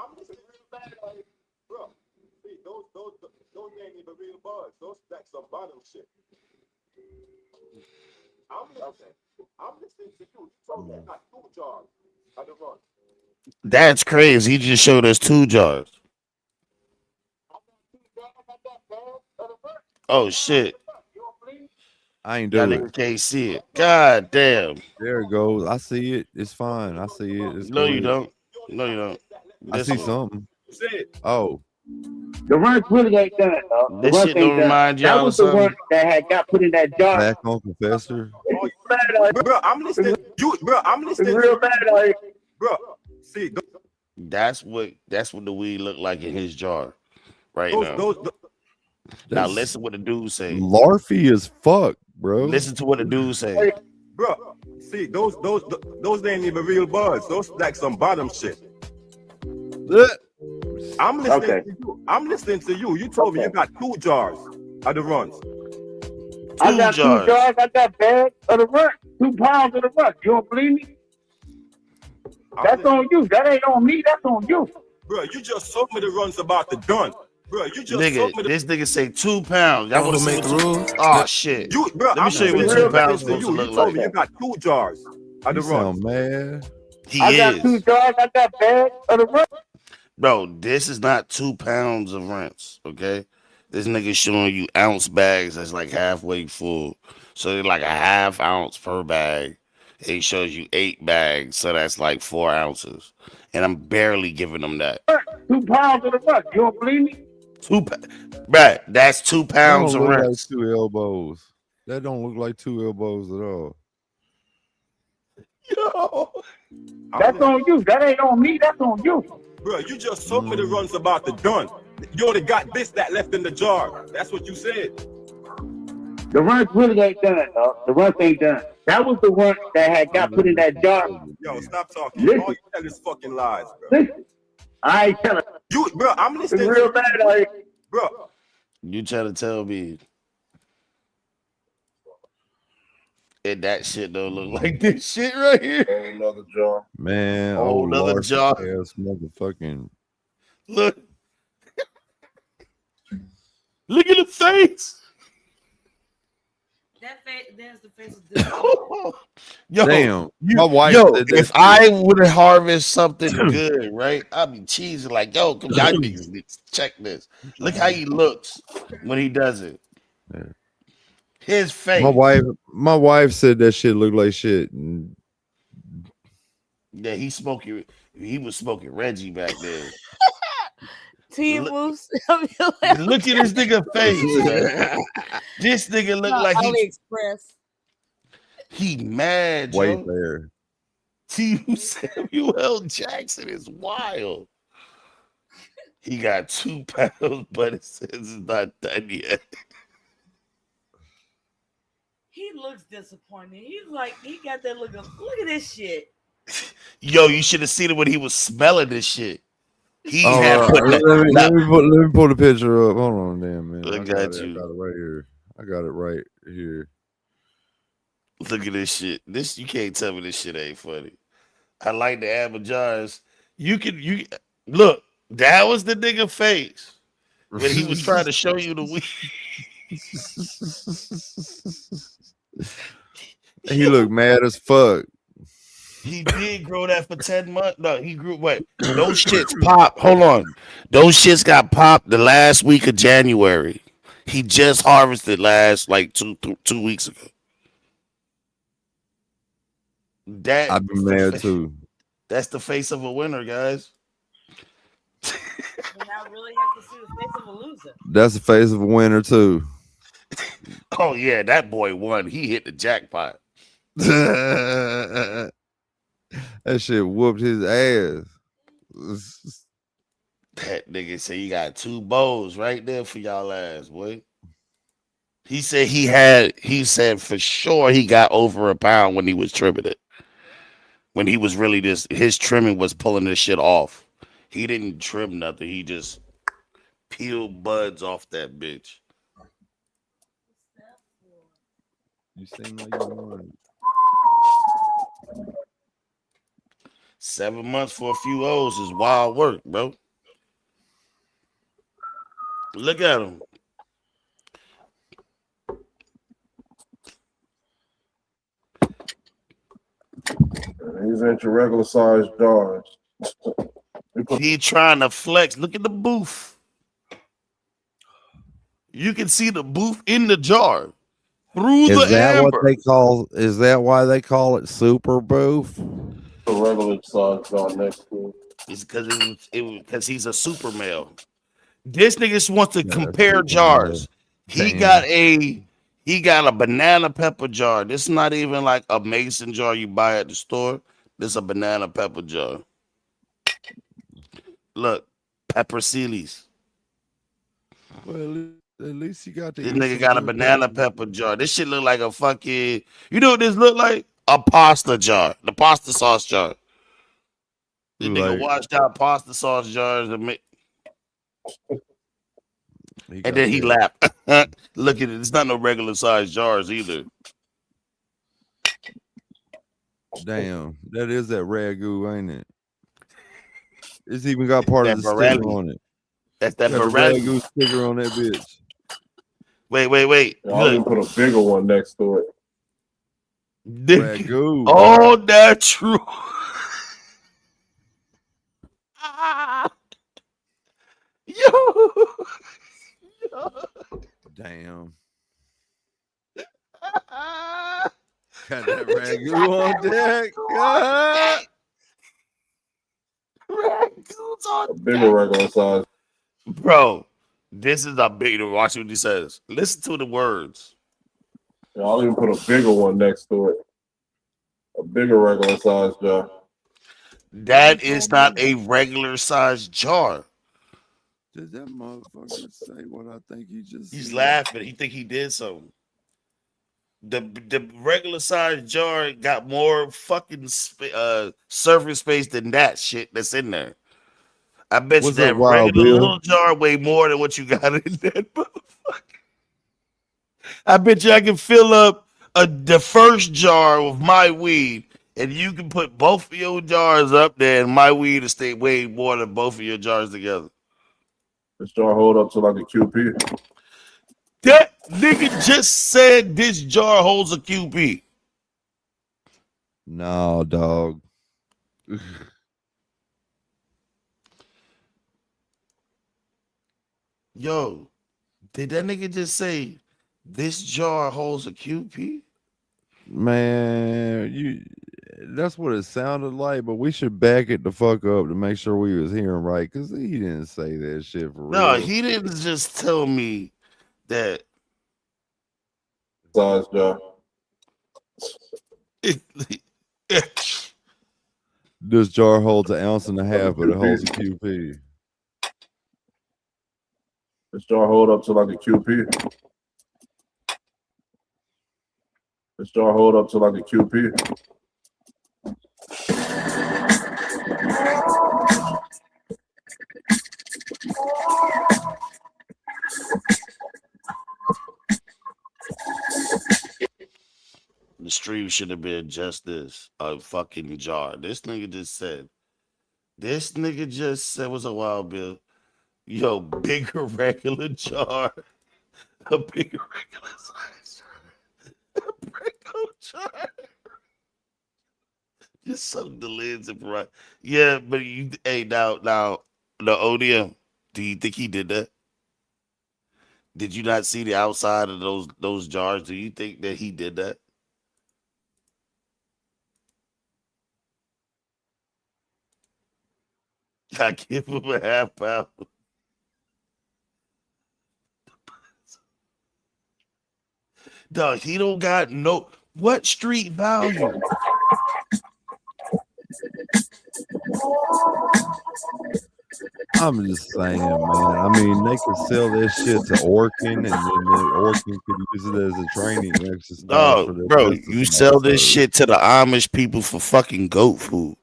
That's crazy. He just showed us 2 jars. Oh shit. I ain't That doing nigga can't see it. God damn. There it goes. I see it. It's fine. I see it. It's No, good. you don't. No, you don't. I see something. Oh. The runs really ain't done, dog. This shit don't remind y'all That was of the one something? that had got put in that jar. Back on Confessor. Bro, I'm listening. I'm listening. It's real bad out here. Bro, see, That's what the weed look like in his jar right now. Now That's listen what the dude say. Larfy as fuck, bro. Listen to what the dude say. bro, see, those ain't even real buds. Those like some bottom shit. I'm listening to you. I'm listening to you. You told me you got 2 jars of the runs. I got 2 jars. I got bags of the run. 2 pounds of the run. You don't believe me? That's on you. That ain't on me. That's on you. Bro, you just told me the runs about the done. Bro, you just told me Nigga, this nigga say 2 pounds. Y'all want to make the rules? Oh shit! You, bro, Let me show you what 2 pounds supposed to you look told like. me you got 2 jars of the You runs. sound mad. I got 2 jars. I got bags of the run. Bro, this is not 2 pounds of rinse, okay? This nigga showing you ounce bags that's like halfway full. So they're like a half ounce per bag. He shows you 8 bags, so that's like 4 ounces. And I'm barely giving them that. 2 pounds of the run. You don't believe me? Bruh, that's 2 pounds That of don't look like rinse. 2 elbows. That don't look like 2 elbows at all. Yo, that's on you. That ain't on me. That's on you. Bro, you just told me the runs about the done. You only got this that left in the jar. That's what you said. The runs really ain't done, dog. The runs ain't done. That was the one that had got put in that jar. Yo, stop talking. Listen. All you tell is fucking lies, bro. Listen, I ain't telling you, bro. I'm listening. It's real bad out here. Bro. You try to tell me and that shit don't look like this shit right here. Another jar. Man, Oh, another Larfy jar. ass motherfucking. Look. Look at the face. That face, there's the face of Yo, Damn, my wife said that if shit. I would harvest something good, right? I'd be cheesing like, yo, come y'all niggas need to check this. Look how he looks when he does it. His face. My wife said that shit looked like shit. And Yeah, he was smoking Reggie back then. team moves. Look at this nigga face, man. This nigga look like AliExpress. he mad, Wait yo. there. T. Samuel L. Jackson is wild. He got 2 pounds, but it says it's not done yet. He looks disappointed. He's like, he got that look at this shit. Yo, you should have seen it when he was smelling this shit. He had put that. let me pull the picture up. Hold on, damn man. I got you. I got it right here. I got it right here. Look at this shit. This you can't tell me this shit ain't funny. I like the apple jars. You look. That was the nigga face when he was trying to show you the weed. He looked mad as fuck. He did grow that for 10 months. No, he grew what? Those shits popped. Hold on. Those shits got popped the last week of January. He just harvested last like 2 weeks ago. I've been mad too. That's the face of a winner, guys. And I really have to see the face of a loser. That's the face of a winner too. Oh yeah, that boy won. He hit the jackpot. That shit whooped his ass. That nigga said you got 2 bows right there for y'all ass, boy. He said for sure he got over a pound when he was trimming it. When he was really his trimming was pulling this shit off. He didn't trim nothing. He just peeled buds off that bitch. You seem like you won. 7 months for a few O's is wild work, bro. Look at him. These ain't your regular size jars. He trying to flex. Look at the booth. You can see the booth in the jar through the amber. Is that why they call it super booth? The regular size jar next to it. It's because he's a super male. This nigga just wants to compare jars. He got a banana pepper jar. This is not even like a mason jar you buy at the store. This is a banana pepper jar. Look, pepper sealies. Well, at least you got This nigga got a banana pepper jar. This shit look like a fucking. You know what this look like? A pasta jar. The pasta sauce jar. This nigga washed out pasta sauce jars and make. And then he laughed. Look at it. It's not no regular size jars either. Damn, that is that ragu, ain't it? It's even got part That of the sticker Pirelli. on it. That's that Got the Pirelli. ragu sticker on that bitch. Wait. I'll even put a bigger one next to it. Ragu. Oh, that's true. Yo. Damn. Got that ragu on deck. Ragu's on A bigger regular size. Bro, this is a big. Watch what he says. Listen to the words. I'll even put a bigger one next to it. A bigger regular size jar. That is not a regular size jar. Did that motherfucker say what I think he just He's said? laughing. He think he did something. The regular size jar got more fucking surface space than that shit that's in there. I bet What's you that up, Wild regular Bill? little jar weigh more than what you got in that motherfucker. I bet you I can fill up the first jar with my weed, and you can put both of your jars up there, and my weed will stay way more than both of your jars together. This jar hold up to like a QP. That nigga just said this jar holds a QP. No, dog. Yo, did that nigga just say this jar holds a QP? Man, that's what it sounded like, but we should back it the fuck up to make sure we was hearing right, because he didn't say that shit for real. No, he didn't just tell me that. Size jar. This jar holds 1.5 ounces, but it holds a QP. This jar hold up to like a QP. This jar hold up to like a QP. should have been just this, a fucking jar. This nigga just said, what's a wild bill? Yo, bigger regular jar. A bigger regular size jar. A Prego jar. Just soak the lids up right. Yeah, but now, the ODM, do you think he did that? Did you not see the outside of those jars? Do you think that he did that? I give him a half pound. Dog, he don't got what street value? I'm just saying, man. I mean, they could sell that shit to Orkin, and then Orkin could use it as a training exercise. Dog, bro, you sell this shit to the Amish people for fucking goat food.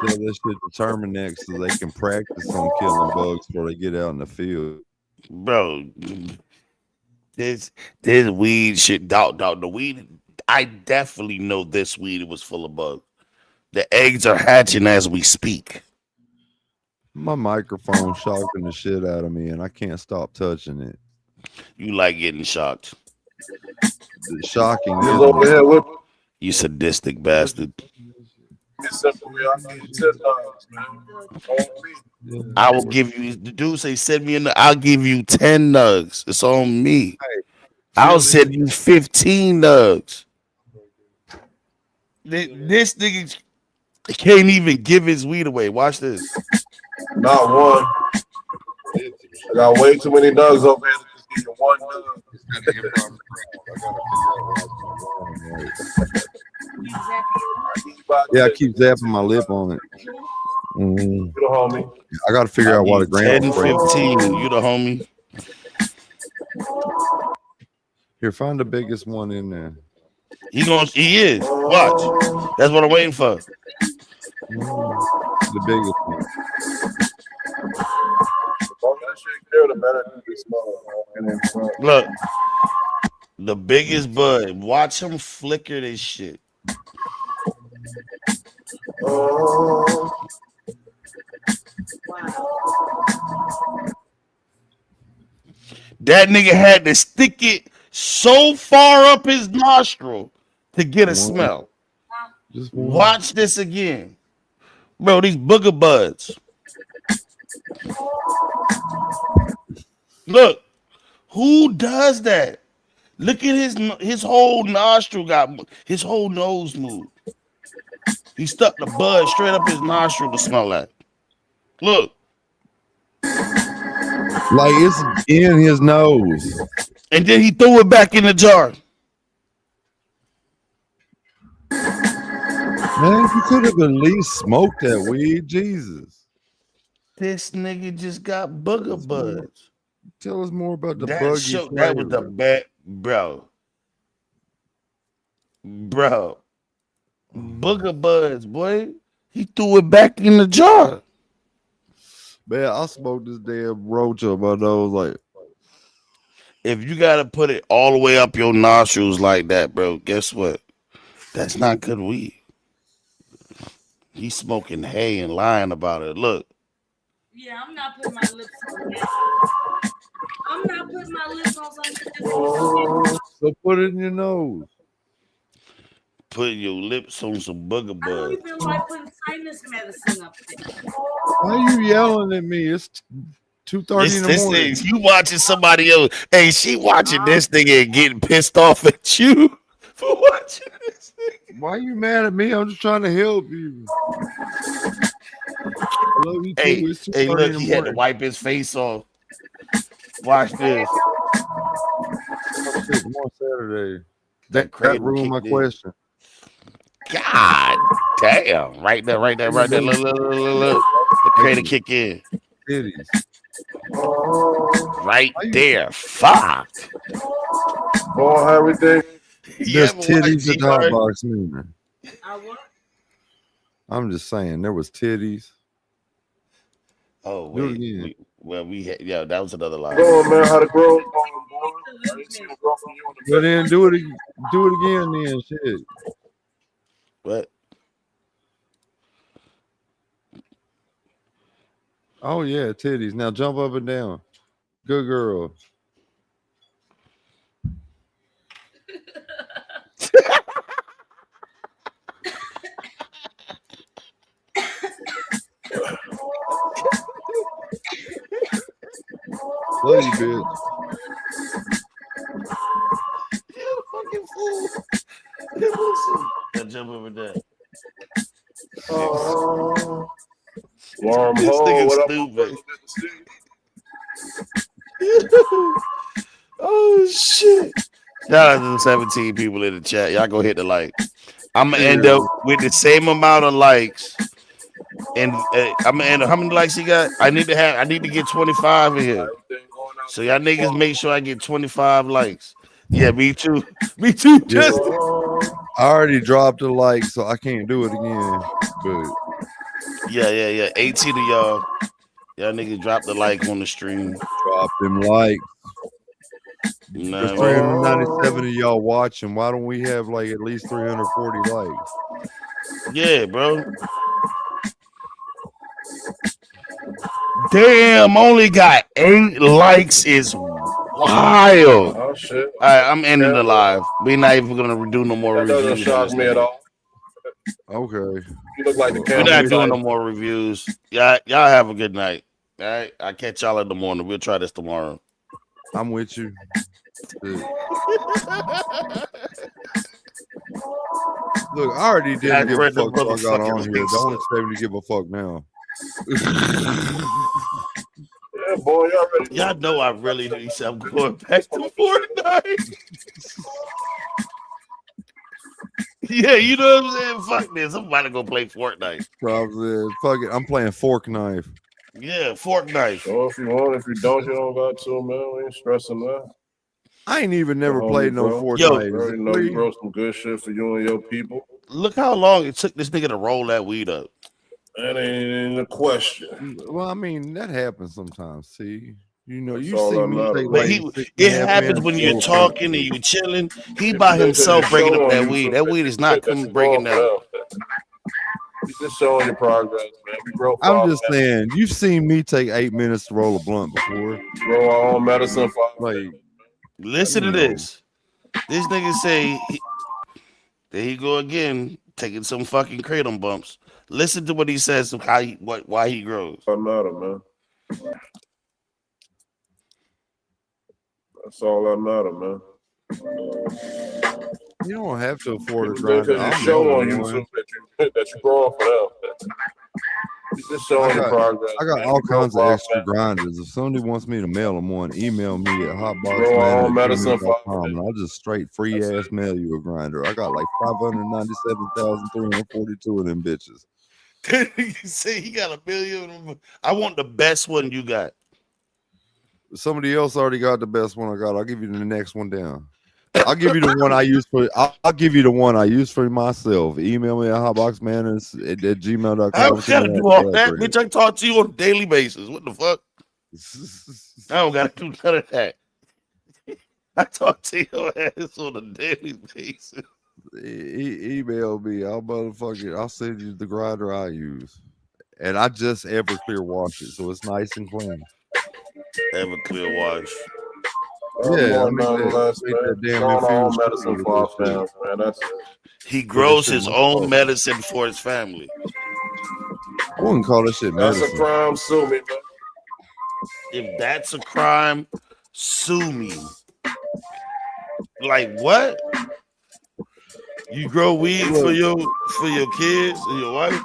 Sell this shit to Terminex so they can practice on killing bugs before they get out in the field. Bro, this weed shit, dog, the weed, I definitely know this weed was full of bugs. The eggs are hatching as we speak. My microphone shocking the shit out of me, and I can't stop touching it. You like getting shocked. It's shocking. You sadistic bastard. I will give you, the dude say, send me I'll give you 10 nugs. It's on me. I'll send you 15 nugs. This nigga can't even give his weed away. Watch this. Not one. I got way too many nugs over here to just give you one nug. Yeah, I keep zapping my lip on it. You the homie. I got to figure out what a gram. 10, 15. You the homie. Here, find the biggest one in there. He is. Watch. That's what I'm waiting for. The biggest one. Look, the biggest bud. Watch him flicker this shit. That nigga had to stick it so far up his nostril to get a smell. Watch this again. Bro, these booger buds. Look, who does that? Look at his whole nostril his whole nose moved. He stuck the bud straight up his nostril to smell that. Look. Like it's in his nose. And then he threw it back in the jar. Man, you could have at least smoked that weed. Jesus. This nigga just got booger buds. Tell us more about the that buggy. That was the bad, bro. Booger buds, boy. He threw it back in the jar. Man, I smoked this damn roach up my nose like. If you gotta put it all the way up your nostrils like that, bro, guess what? That's not good weed. He's smoking hay and lying about it. Look. Yeah, I'm not putting my lips on that. I'm not putting my lips on something. So put it in your nose. Put your lips on some booger buds. I don't even like putting sinus medicine up there. Why are you yelling at me? It's 2:30 in the morning. You watching somebody else. Hey, she watching this nigga and getting pissed off at you for watching this thing. Why are you mad at me? I'm just trying to help you. I love you too. Hey, look, he had to wipe his face off. Watch this. More Saturday. That ruined my question. God damn. Right there. Look. The crater kick in. Titties. Right there. Fuck. Boy, everything. There's titties in the hot box, man. I what? I'm just saying, there was titties. Oh, wait. Well, that was another lie. Go on, man. How to grow going, boy. Well, then do it again. Then shit. What? Oh yeah, titties. Now jump up and down. Good girl. Love you, bitch. You fucking fool. Now jump over there. This nigga stupid. Oh shit. Shout out to the 17 people in the chat. Y'all go hit the like. I'm gonna end up with the same amount of likes. And I'm gonna end up, how many likes you got? I need to get 25 in here. So y'all niggas make sure I get 25 likes. Yeah, me too. Me too, Justin. I already dropped a like, so I can't do it again. But Yeah. 18 of y'all niggas drop the like on the stream. Drop them likes. Nah, There's 397 of y'all watching. Why don't we have like at least 340 likes? Yeah, bro. Damn, only got 8 likes is wild. Oh shit. All right, I'm ending the live. We're not even gonna do no more That reviews. doesn't shock me at all. Okay. You look like the We're camera. not doing no more reviews. Y'all have a good night. All right, I'll catch y'all in the morning. We'll try this tomorrow. I'm with you. Look, I already didn't give a fuck till I got on here. Don't expect me to give a fuck now. Yeah, boy, y'all know I really need I'm going back to Fortnite. Yeah, you know what I'm saying? Fuck this. I'm about to go play Fortnite. Probably. Fuck it. I'm playing Fork Knife. Yeah, Fork Knife. So if you want, if you don't, you don't got to, man. We ain't stressing that. I ain't even never played no Fortnite. Bro, you know, you grow some good shit for you and your people. Look how long it took this nigga to roll that weed up. That ain't a question. Well, I mean, that happens sometimes. See, you know, That's you all see that me matters. take But like it happens when you're talking and you chilling. He by himself breaking up that weed. That weed is not coming breaking down. You just showing your progress, man. We grow. I'm just saying, you've seen me take 8 minutes to roll a blunt before. Grow our own medicine. Like, listen to this. This nigga say, there he go again, taking some fucking kratom bumps. Listen to what he says of why he grows. Doesn't matter, man. That's all that matter, man. You don't have to afford a Because grinder. you show on YouTube that you grow off of them. You just showing your progress. I got man. all We grow kinds of far, extra man. grinders. If somebody wants me to mail them one, email me at Grow our own medicine hotboxman@gmail.com and I'll just straight free ass mail you a grinder. I got like 597,342 of them bitches. You say he got 1 million. I want the best one you got. Somebody else already got the best one I got. I'll give you the next one down. I'll give you the one I use for. I'll give you the one I use for myself. Email me at hotboxman@gmail.com. I don't gotta do all that, bitch. I talk to you on a daily basis. What the fuck? I don't gotta do none of that. I talk to your ass on a daily basis. Email me. I'll send you the grinder I use, and I just Everclear wash it, so it's nice and clean. Everclear wash. Yeah, medicine for our fans, man. That's it. He grows his own medicine for his family. I wouldn't call that shit medicine. That's a crime. Sue me, man. If that's a crime, sue me. Like what? You grow weed for your kids and your wife?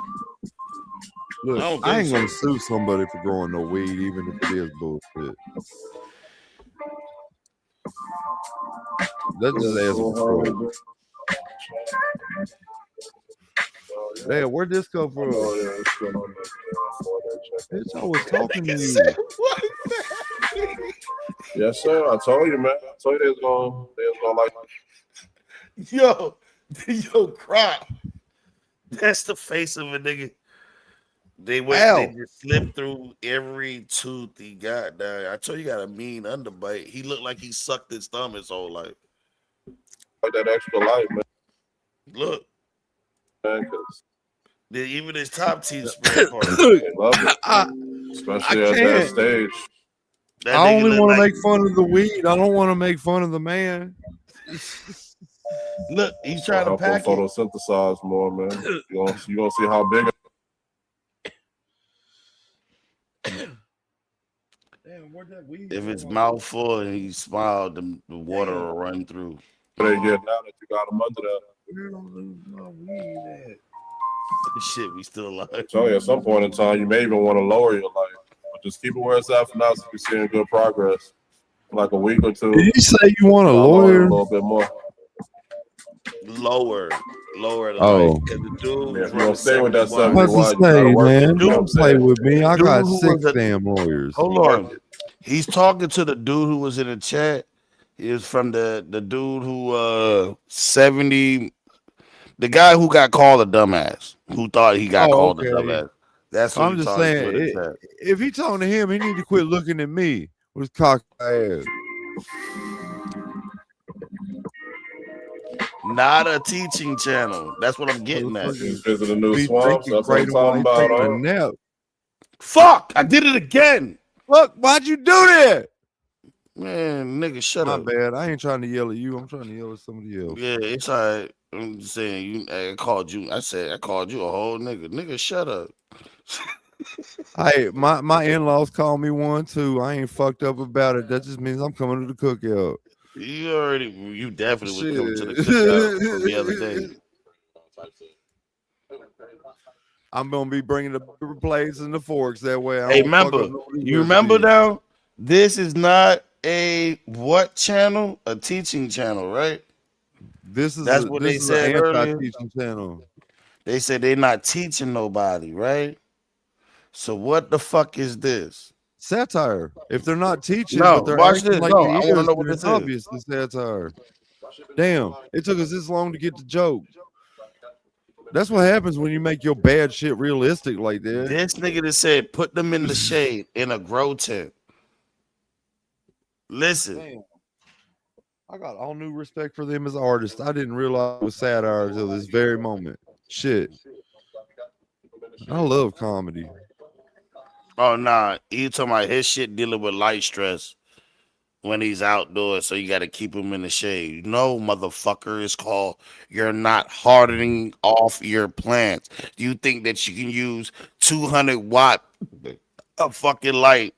Look, I ain't gonna sue somebody for growing no weed, even if it is bullshit. That's just asking for it. Damn, where'd this come from? Bitch, I was talking to you. Yes, sir. I told you, man. I told you they was gonna like. Yo, crop. That's the face of a nigga. They went. Ow. They just slipped through every tooth he got. There, I told you, he got a mean underbite. He looked like he sucked his thumb his whole life. Like that extra life, man. Look, Man, 'cause even his top teeth spread apart. they love it, especially at that can't. stage. That I nigga only look want to like- make fun of the weed. I don't want to make fun of the man. Look, he's trying to Help them pack it. photosynthesize more, man. You gonna see how big. Damn, where'd that weed If go? it's mouth full and he smiled, the water will run through. They get now that you got them under that. Where don't lose my weed at? Shit, we still alive. So at some point in time, you may even want to lower your life, but just keep it where it's at for now, so you're seeing good progress. Like a week or two. Did you say you want a I'll lower it lawyer? a little bit more. Lower the Oh. light. 'Cause the dude Yeah, if you from don't stay with that 71 I was 71, to you gotta say, work it. man, You know what I'm don't play saying? with me. I Dude got who 6 was a- damn lawyers. Hold on. He's talking to the dude who was in the chat. He was from the dude who 70, the guy who got called a dumbass, who thought he got called okay. a dumbass. That's what I'm he's just talking saying, to in the chat. if he talking to him, he need to quit looking at me with his cock ass. Not a teaching channel. That's what I'm getting at. Just visit a new Be swamp. thinking That's what I'm great talking while about. taking a Huh? nap. Fuck! I did it again. Look, why'd you do that? Man, nigga, shut My up. bad. I ain't trying to yell at you. I'm trying to yell at somebody else. Yeah, it's all right. I'm just saying, I called you. I said I called you a whole nigga. Nigga, shut up. Hey, my in-laws called me one too. I ain't fucked up about it. That just means I'm coming to the cookout. You definitely would come to the Shit. cookout from the other day. I'm gonna be bringing the plates and the forks that way. I Hey, don't fuck remember? up nobody You else's remember shit. now? This is not a what channel? A teaching channel, right? This is That's a, what this they is said an earlier. anti-teaching channel. They said they're not teaching nobody, right? So what the fuck is this? Satire. If they're not teaching, No, but they're watch acting this. like No, it I is, want to know what then this it's is. obviously satire. Damn, it took us this long to get the joke. That's what happens when you make your bad shit realistic like that. This nigga that said put them in the shade in a grow tent. Listen, Damn. I got all new respect for them as artists. I didn't realize it was satire until this very moment. Shit. I love comedy. oh nah, he talking about his shit dealing with light stress when he's outdoors, so you got to keep him in the shade. No, motherfucker, it's called you're not hardening off your plants. You think that you can use 200-watt of fucking light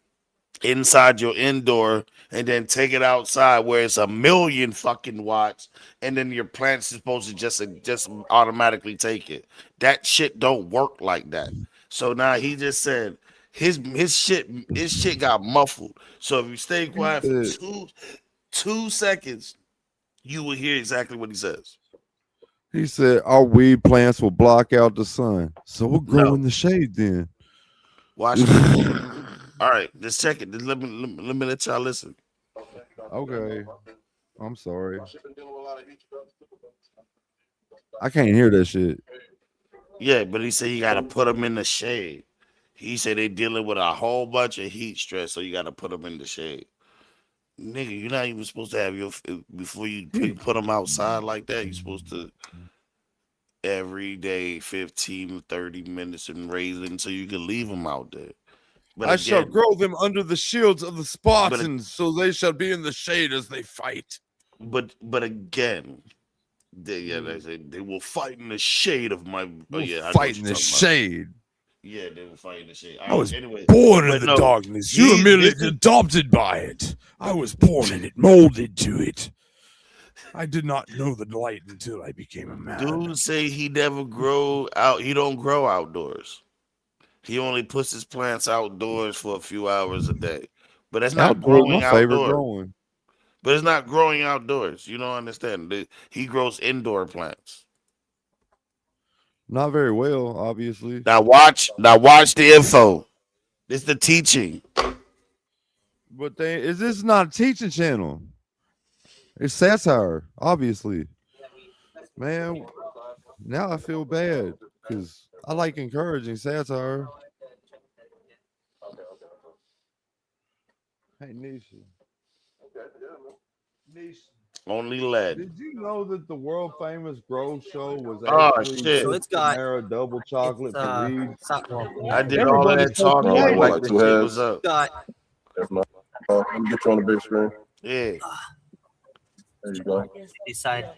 inside your indoor and then take it outside where it's 1,000,000 fucking watts, and then your plant's supposed to just automatically take it. That shit don't work like that. So now he just said his shit got muffled. So if you stay quiet for two seconds, you will hear exactly what he says. He said our weed plants will block out the sun. So we'll grow No. in the shade then. Watch this. All right, just check it. Just let me let y'all listen. Okay. I'm sorry. I can't hear that shit. Yeah, but he said you got to put them in the shade. He said they dealing with a whole bunch of heat stress, so you got to put them in the shade. Nigga, you're not even supposed to have your before you put them outside like that. You're supposed to every day 15 to 30 minutes and raise it until you can leave them out there. But I shall again, grow them under the shields of the Spartans, so they shall be in the shade as they fight. but again, they say they will fight in the shade of my. We'll I know what fight in you're the talking about. shade. Yeah, they will fight in the shade. I was anyway, born in but the no, darkness. You were merely this is- adopted by it. I was born in it, molded to it. I did not know the light until I became a man. Dude say he never grow out. He don't grow outdoors. He only puts his plants outdoors for a few hours a day. But that's not Outdoors, growing my favorite outdoors. growing. But it's not growing outdoors. You don't understand. He grows indoor plants. Not very well, obviously. Now watch the info. It's the teaching. But is this not a teaching channel? It's satire, obviously. Man, now I feel bad because I like encouraging satire. Hey, Nisha. Nisha. Only lead. Did you know that the world famous Grove Show was Oh actually shit! So it's got Panera double chocolate for weed? I did all of that talking Like what, like like the two shit heads? was up. Got If not, let me get you on the big screen. Yeah. There you go. decide.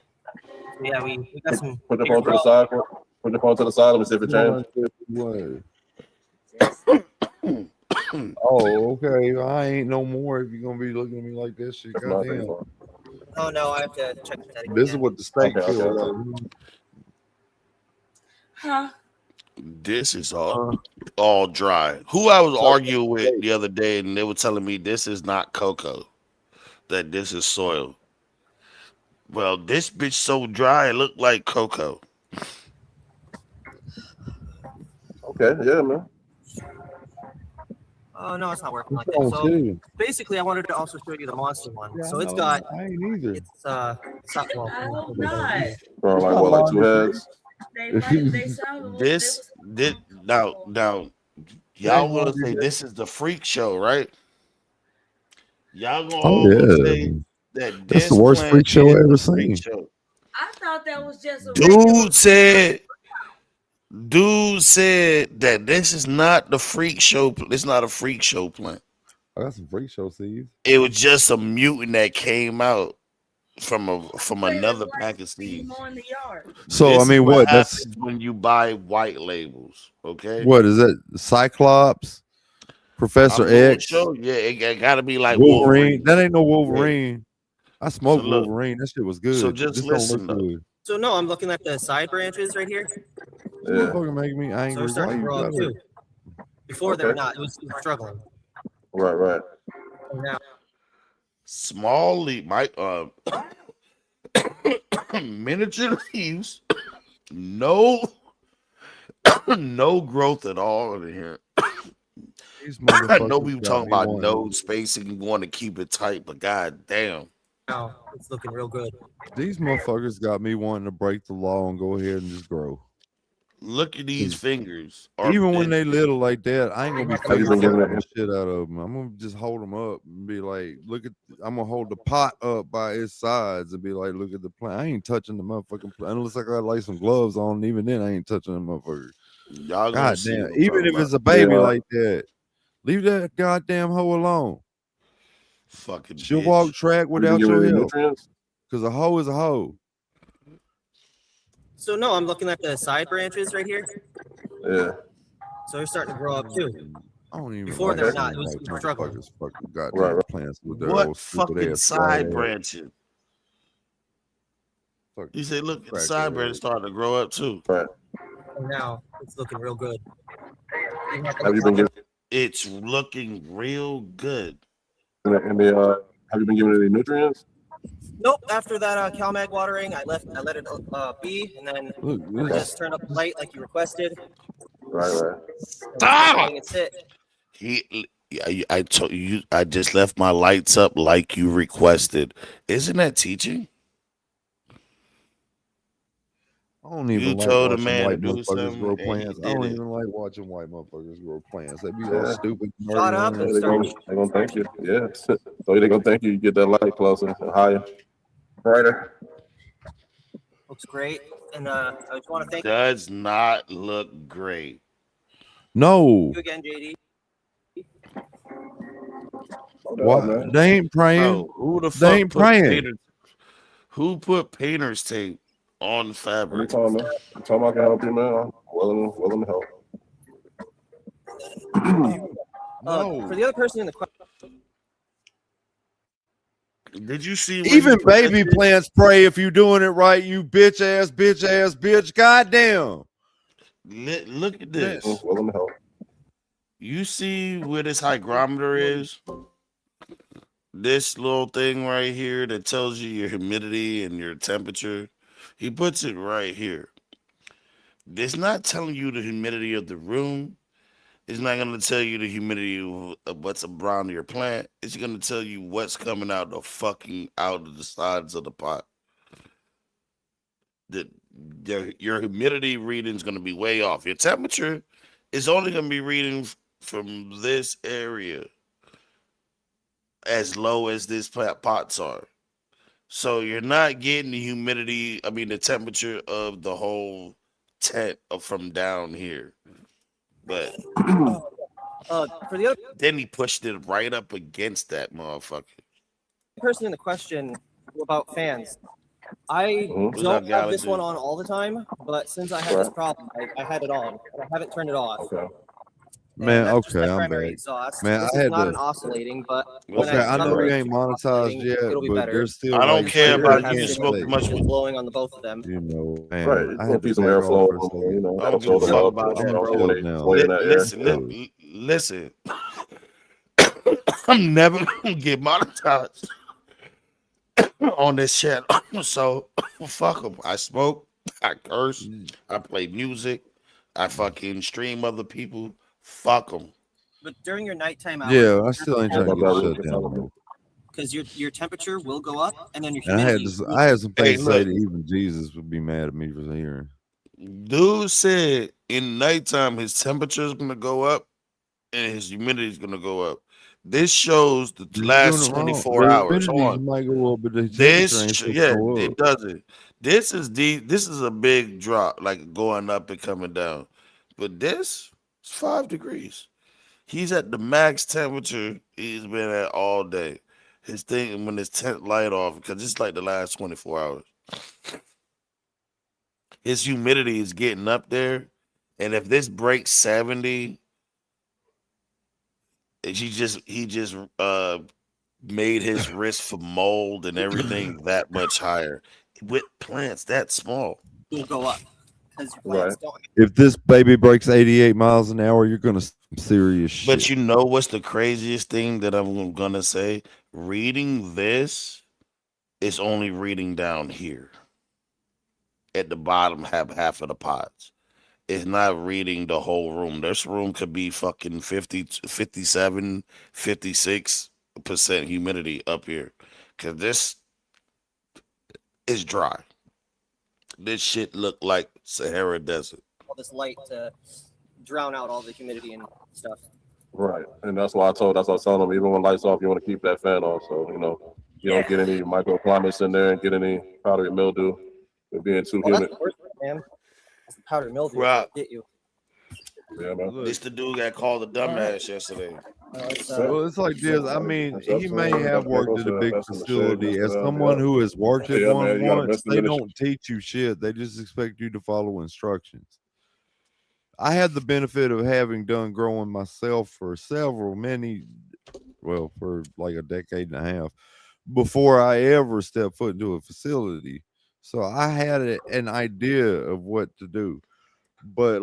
Yeah, we got some. Put the phone to the side. Put the phone to the side. Let me see if it changed. Oh, okay. I ain't no more if you're gonna be looking at me like that shit. Goddamn. Oh no, I have to check that again. This is what the steak Okay, feel okay. like. Huh? This is all dry. Who I was arguing with the other day, and they were telling me this is not cocoa, that this is soil. Well, this bitch so dry it looked like cocoa. Okay, yeah, man. Oh no, it's not working like wrong that. So too? basically, I wanted to also show you the monster one. Yeah, So I it's know. got. I ain't either. It's well, I hope not. Bro, like what, like two heads? They sound This now y'all gonna say this is the freak show, right? Y'all gonna Oh all yeah. say that That's this the worst plant freak show is I the ever freak seen. show. I thought that was just a Dude said that this is not the freak show. It's not a freak show plant. I got some freak show seeds. It was just a mutant that came out from another pack of seeds. in the yard. So This I is mean, what? That's happens when you buy white labels. Okay. what is that? Cyclops, Professor I'm gonna X, show you. It gotta be like Wolverine. Wolverine. That ain't no Wolverine. I smoked So look, Wolverine. That shit was good. so just This don't look listen, though. good. So no, I'm looking at the side branches right here. Yeah. Motherfucker make me So angry. we're Why starting to you grow up gotta? too. Before they were Okay. not. It was struggling. Right. Now Small leaf, miniature leaves, no growth at all in here. These I know motherfuckers we were got talking me about wanting- node spacing and want to keep it tight, but god damn. now it's looking real good. These motherfuckers got me wanting to break the law and go ahead and just grow. Look at these fingers. Are Even when bent. they little like that, I ain't gonna be Have you finger been giving fucking that? the shit out of them. I'm gonna just hold them up and be like, look at. I'm gonna hold the pot up by its sides and be like, look at the plant. I ain't touching the motherfucking plant unless I got like some gloves on. And even then, I ain't touching the motherfucker. Y'all gonna God see damn. what I'm Even talking if it's about. a baby Yeah. like that, leave that goddamn hoe alone. Fucking She'll bitch. walk track You been without giving your it any help. nutrients? Cause a hoe is a hoe. So no, I'm looking at the side branches right here. Yeah. So they're starting to grow up too. I don't even Before like they were seeing not. It was like struggling. motherfuckers fucking goddamn Right. plants with their What old stupid fucking ass side ass. branching? Fucking You say, look, the crack side ass. branch starting to grow up too. Right. And now it's looking real good. Even at the Have you been top. giving It's looking real good. have you been giving it any nutrients? Nope. After that CalMag watering, I let it be, and then Look, I this, just turned up the light like you requested. Right. Stop! It's it. I told you I just left my lights up like you requested. Isn't that teaching? I don't even You like told a watching man to white do motherfuckers grow something and he plants. I did don't it. even like watching white motherfuckers grow plants. They be all Yeah. stupid. Shut up nerdy and on They're it. gonna thank you. Yeah. So they're gonna thank you. You get that light closer and higher. Brighter. Looks great. And I just want to thank Does not look great. No, you again, JD. what? They ain't praying. Bro, who the They fuck ain't put praying. painter, who put painter's tape on fabric? Anytime, man. Anytime I can help you, man, I'm willing to help. No. For the other person in the question, Did you see Even put that baby shit? plants pray if you doing it right, you bitch ass, bitch. Goddamn. Look at this. Willing to help. You see where this hygrometer is? This little thing right here that tells you your humidity and your temperature. He puts it right here. It's not telling you the humidity of the room. It's not going to tell you the humidity of what's around your plant. It's going to tell you what's coming out the fucking out of the sides of the pot. Your humidity reading is going to be way off. Your temperature is only going to be reading from this area. as low as these pots are. So you're not getting the humidity, the temperature of the whole tent from down here. But for the other then he pushed it right up against that motherfucker. person in the question about fans, I What's don't up, have Galaxy? this one on all the time, but since I had this problem, I had it on. I haven't turned it off. Man, That's just okay, my I'm primary back. exhaust. Man, this I is had not to. an oscillating, but when Okay, I know turn we it ain't to monetized oscillating, yet, it'll be but better. there's still I don't like care shit about I you can't smoke say. much. Blowing on the both of them. You know, man, Right, it's I gonna had to be some back airflow, off for a second. you know, I don't that'll give a throw fuck them about up, that, you know, bro. when they now. play in that air. Listen. I'm never gonna get monetized on this shit. So fuck them. I smoke, I curse, I play music, I fucking stream other people. Fuck them. But during your nighttime hours, Yeah, I still ain't trying to get shut down. because your temperature will go up, and then your And humidity. I had some things to say look. that even Jesus would be mad at me for hearing. Dude said in nighttime his temperature is gonna go up and his humidity is gonna go up. This shows the You're last doing it wrong. 24 The hours. Hold humidity on. might go up, but the temperature This, ain't supposed yeah, to go it up. doesn't. This is a big drop, like going up and coming down. But this is 5 degrees. He's at the max temperature he's been at all day. His thing when his tent light off, because it's like the last 24 hours. His humidity is getting up there. And if this breaks 70, he just made his risk for mold and everything that much higher. With plants that small, will go up because your plants don't. If this baby breaks 88 miles an hour, you're gonna see some serious shit. But you know what's the craziest thing that I'm gonna say? Reading this is only reading down here at the bottom half of the pots. It's not reading the whole room. This room could be fucking 50, 57, 56% humidity up here. Cause this is dry. This shit look like Sahara Desert. All this light to drown out all the humidity and stuff. Right, and that's why I was telling them, even when lights off, you want to keep that fan on, so you don't get any microclimates in there and get any powdery mildew with being too humid. That's the worst, man. Powder mildew Right. get you. Yeah, man. This the dude got called a dumbass yesterday. Well, it's like this. I mean, he may have worked at a big facility. As someone who has worked at Yeah, one man, you gotta once, invest in they the don't teach you shit. They just expect you to follow instructions. I had the benefit of having done growing myself for for like a decade and a half before I ever stepped foot into a facility. So I had an idea of what to do. But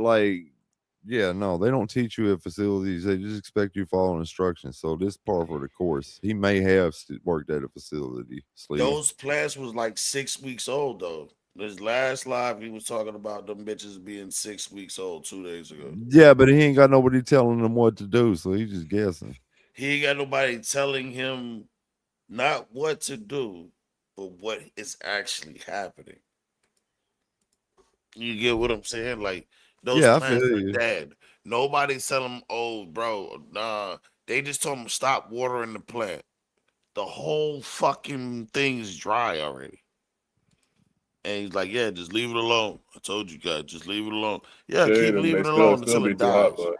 yeah, no, they don't teach you at facilities. They just expect you to follow instructions. So this part for the course, he may have worked at a facility. Those plants was like 6 weeks old though. His last live, he was talking about them bitches being 6 weeks old 2 days ago. Yeah, but he ain't got nobody telling him what to do, so he's just guessing. He ain't got nobody telling him not what to do, but what is actually happening. You get what I'm saying? Like those Yeah, I plants feel are you. dead. Nobody's telling him, oh, bro, nah. They just told him stop watering the plant. The whole fucking thing's dry already. And he's like, yeah, just leave it alone. I told you guys, just leave it alone. Yeah, Shade, keep and leaving it they alone still until be it too hot, dies. but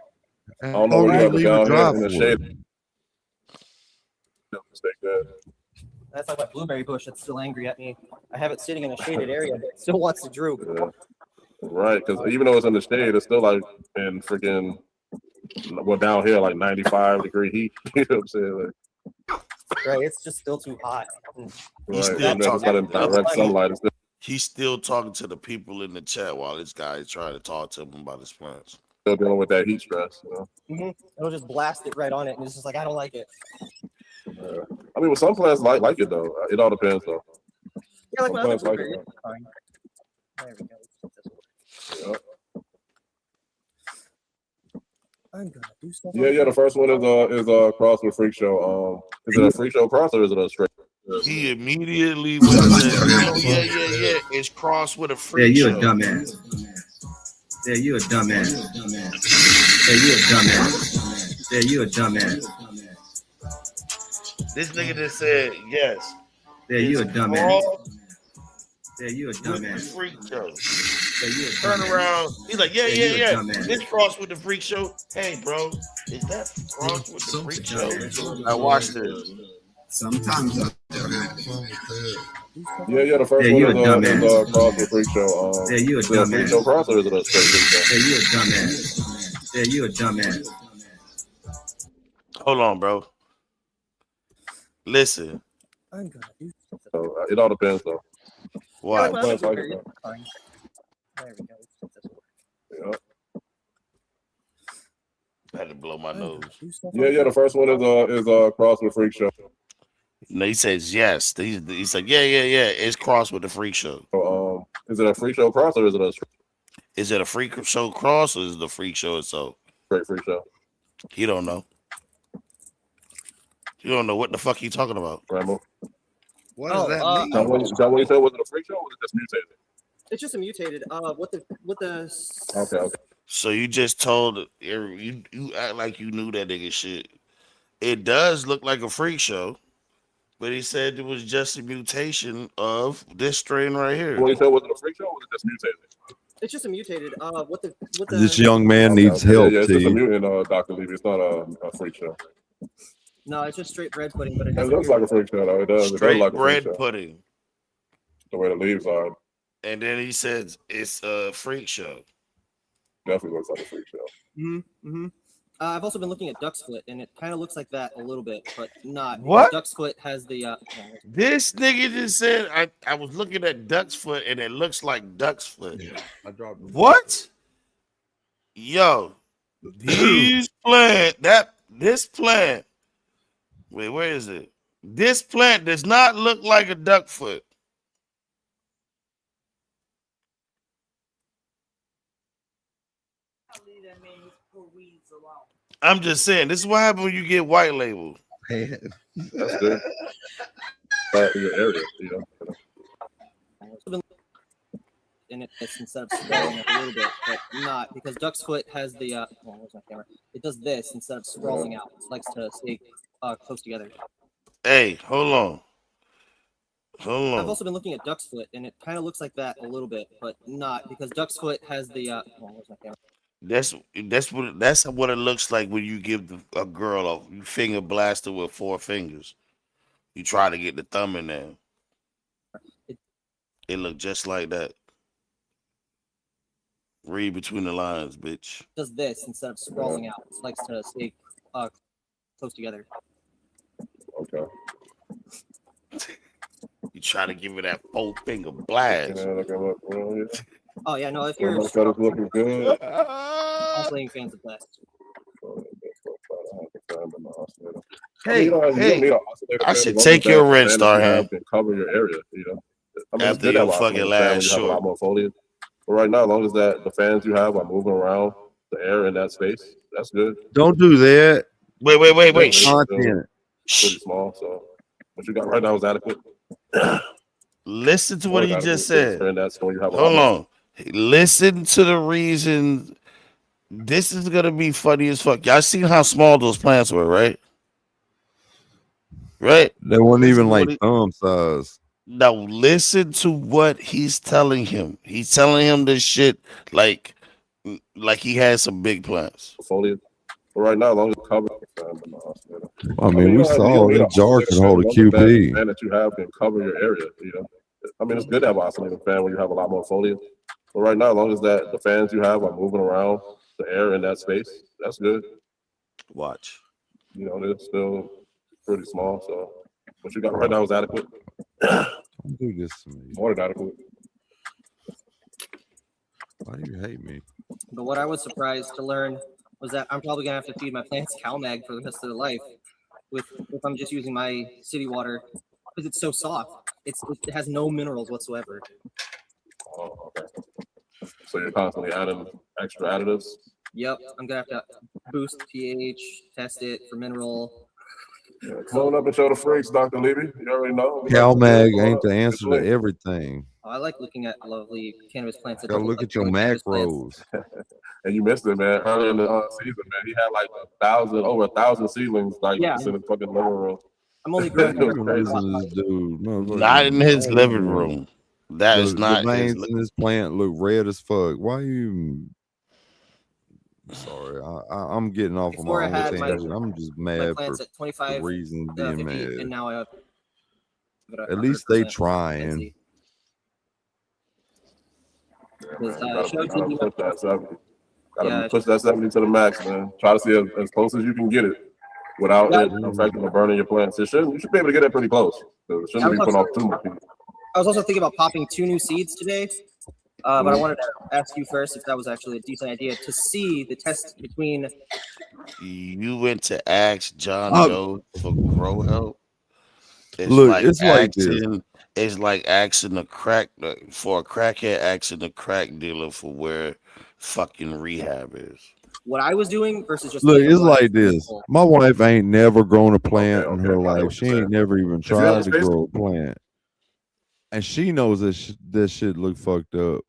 I don't know what you have it down here in the shade. That's like my blueberry bush that's still angry at me. I have it sitting in a shaded area, but it still wants to droop. Right, because even though it's in the shade, it's still like in freaking down here like 95-degree heat. You know what I'm saying? Right, it's just still too hot. He's Right, still even if it's talking not in direct sunlight, it's still He's still talking to the people in the chat while this guy is trying to talk to him about his plans. dealing with that heat stress. It'll just blast it right on it, and it's just like I don't like it. I mean, with some plants like it though. It all depends though. Yeah, like Some my other plants like blueberry. it. It's fine. There we go. Yep. I'm gonna do stuff. Yeah. The first one is cross with Freak Show. Is it a Freak Show cross or is it a straight? He immediately went and said, yeah. It's crossed with a freak Yeah, you show. a dumbass. Yeah, you a dumbass. Yeah, you a dumbass. Yeah, you a dumbass. This nigga just said yes. Yeah, you a It's dumbass. crossed Yeah, you a with the dumbass. freak show. Yeah, you a Turn dumbass. around. He's like, yeah, Yeah, yeah, you a yeah. dumbass. It's crossed with the freak show. Hey, bro, is that crossed with the freak show? I watched this. Sometimes I Yeah, the first Yeah, one you a is dumbass. cross with freak show. Yeah, you a is it a freak show dumbass. cross or is it a straight freak show? Yeah, you a dumbass. Yeah, you a dumbass. Hold on, bro. Listen. So, it all depends though. Why? It depends, like, There we go. yeah. I had to blow my nose. Yeah, the first one is cross with freak show. No, he says yes. He's like, yeah. It's crossed with the freak show. So, is it a freak show cross or is it a Is it a freak show cross or is it the freak show itself? straight freak show? You don't know. You don't know what the fuck you talking about. Rambo. What does that mean? Is that what you said? Was it a freak show or was it just mutated? It's just a mutated. What the Okay. So you just told you act like you knew that nigga shit. It does look like a freak show, but he said it was just a mutation of this strain right here. What you said, was it a freak show or was it just mutated? It's just a mutated. What the This young man needs help, Yeah, it's just a T. mutant, Dr. Levy. It's not a freak show. No, it's just straight bread pudding, but it It has looks like a freak show though. It does. It does Straight like a freak bread show. pudding. The way the leaves are, And then he says it's a freak show. definitely looks like a freak show. Mm-hmm. I've also been looking at Duck's Foot, and it kind of looks like that a little bit, but not. What? Duck's Foot has the. This nigga just said I was looking at Duck's Foot and it looks like Duck's Foot. I dropped it. What? Yo, this plant. Wait, where is it? This plant does not look like a duck foot. I'm just saying, this is what happens when you get white label. That's good. But in your area, And it's instead of scrolling it a little bit, but not because Duck's Foot has the. Where's my camera? It does this instead of sprawling out. It likes to stay close together. Hey, hold on. Hold on. I've also been looking at Duck's Foot, and it kind of looks like that a little bit, but not because Duck's Foot has the. Where's my camera? That's what it looks like when you give a girl you finger blaster with 4 fingers. You try to get the thumb in there. It look just like that. Read between the lines, bitch. Does this instead of sprawling out. It likes to stay close together. Okay. You try to give it that 4-finger blast. Oh yeah, no. If you're looking good. I'm playing fans of that. Hey, I should take your Red Star hand. Cover your area, After your fucking last show. A lot more foliage. But right now, as long as the fans you have are moving around the air in that space, that's good. Don't do that. Wait. It's Content. pretty small, so what you got right now is adequate. Listen to what he just said. And that's when you have a Hold lot on. Listen to the reason. This is gonna be funny as fuck. Y'all seen how small those plants were, right? Right? They weren't even like thumb size. Now listen to what he's telling him. He's telling him this shit like he has some big plants. foliage. But right now, as long as it's covered, I mean, we saw that jar can hold a QP. fan that you have can cover your area. I mean, it's good to have an oscillating fan when you have a lot more foliage. But right now, as long as the fans you have are moving around the air in that space, that's good. Watch. They're still pretty small, so what you got right now is adequate. Don't do this to me. More than adequate. Why do you hate me? But what I was surprised to learn was that I'm probably gonna have to feed my plants CalMag for the rest of their life, if I'm just using my city water because it's so soft. It has no minerals whatsoever. Oh, okay. So you're constantly adding extra additives. Yep, I'm gonna have to boost pH, test it for mineral. Yeah, come on up and show the freaks, Dr. Levy. You already know. CalMag ain't the answer to everything. I like looking at lovely cannabis plants. Gotta look at your macros. And you missed it, man. Earlier in the season, man, he had like over 1,000 seedlings, like in the fucking living room. I'm only growing. Listen to this dude. Not in his living room. That is not the his. veins in this plant look red as fuck. Why you? Sorry, I'm getting off of Before my I own had tangent. I'm just mad for plants at 25, the reasons 50, being mad. and now I have At least they 100%. trying. Gotta push that 70. Gotta push that 70 to the max, man. Try to see as close as you can get it without it affecting or burning your plants. You should be able to get it pretty close. It shouldn't be putting off too much heat. I was also thinking about popping 2 new seeds today, but I wanted to ask you first if that was actually a decent idea to see the test between. You went to ask John Doe for grow help. It's like this. It's like asking a crackhead asking a crack dealer for where fucking rehab is. What I was doing versus just Look, it's like this. My wife ain't never grown a plant in her life. what She you're ain't never even you tried have to space- grow a plant, and she knows that shit look fucked up.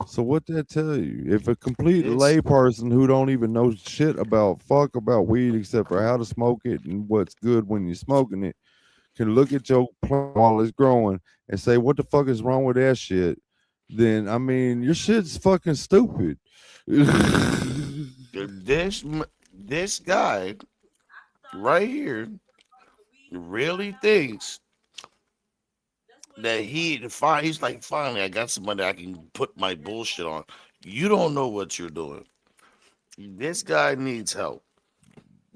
So what that tell you? If a complete layperson who don't even know shit about weed except for how to smoke it and what's good when you're smoking it, can look at your plant while it's growing and say, what the fuck is wrong with that shit? Then, I mean, your shit's fucking stupid. This guy right here really thinks that he's like, finally, I got somebody I can put my bullshit on. You don't know what you're doing. This guy needs help.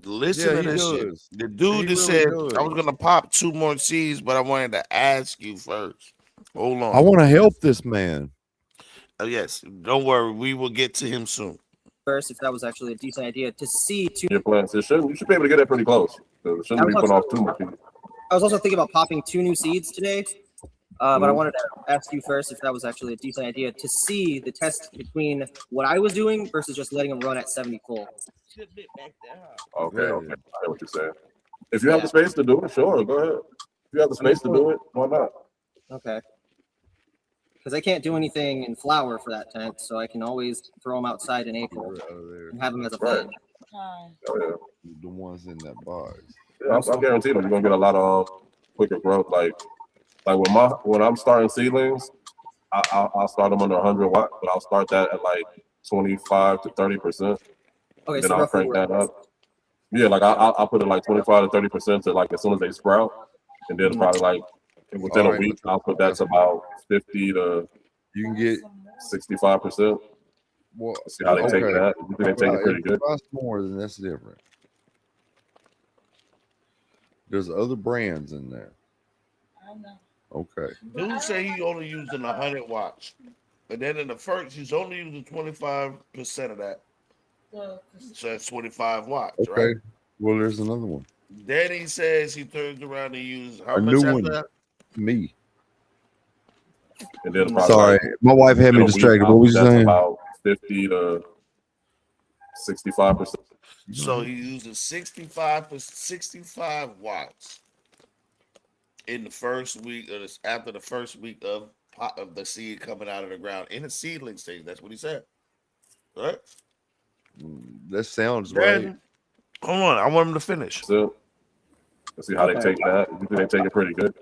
Listen to this shit. The dude that said I was gonna pop 2 more seeds, but I wanted to ask you first. Hold on. I want to help this man. Yes, don't worry. We will get to him soon. First, if that was actually a decent idea to see 2. Your plants. You should be able to get it pretty close. It shouldn't be putting off too much heat. I was also thinking about popping 2 new seeds today, but I wanted to ask you first if that was actually a decent idea to see the test between what I was doing versus just letting them run at 70 full. Okay. I know what you're saying. If you have the space to do it, sure, go ahead. If you have the space to do it, why not? Okay. Because I can't do anything in flower for that tent, so I can always throw them outside in April and have them as a plant. Oh, yeah. The ones in that box. Yeah, I'm guaranteed you're gonna get a lot of quicker growth. Like when I'm starting seedlings, I'll start them under 100 watt, but I'll start that at like 25 to 30%. Okay, then so I'll crank that up. Yeah, like I'll put it like 25 to 30% to like as soon as they sprout, and then probably like within a week I'll put that to about 50 to you can get 65%. Well, see how they take that. You think they take it pretty good? If it costs more, then that's different. There's other brands in there. I know. Okay. Dude say he only using 100 watts, and then in the first he's only using 25% of that. So that's 25 watts, Okay. right? Well, there's another one. Then he says he turns around and uses how A much new after one. that? Me. And then Sorry, my wife had me distracted. What was you saying? About 50 to 65%. So he uses 65 watts in the first week of this, after the first week of the seed coming out of the ground in a seedling stage. That's what he said. Right? That sounds Then, right. Hold on, I want him to finish. So let's see how they take that. You think they take it pretty good?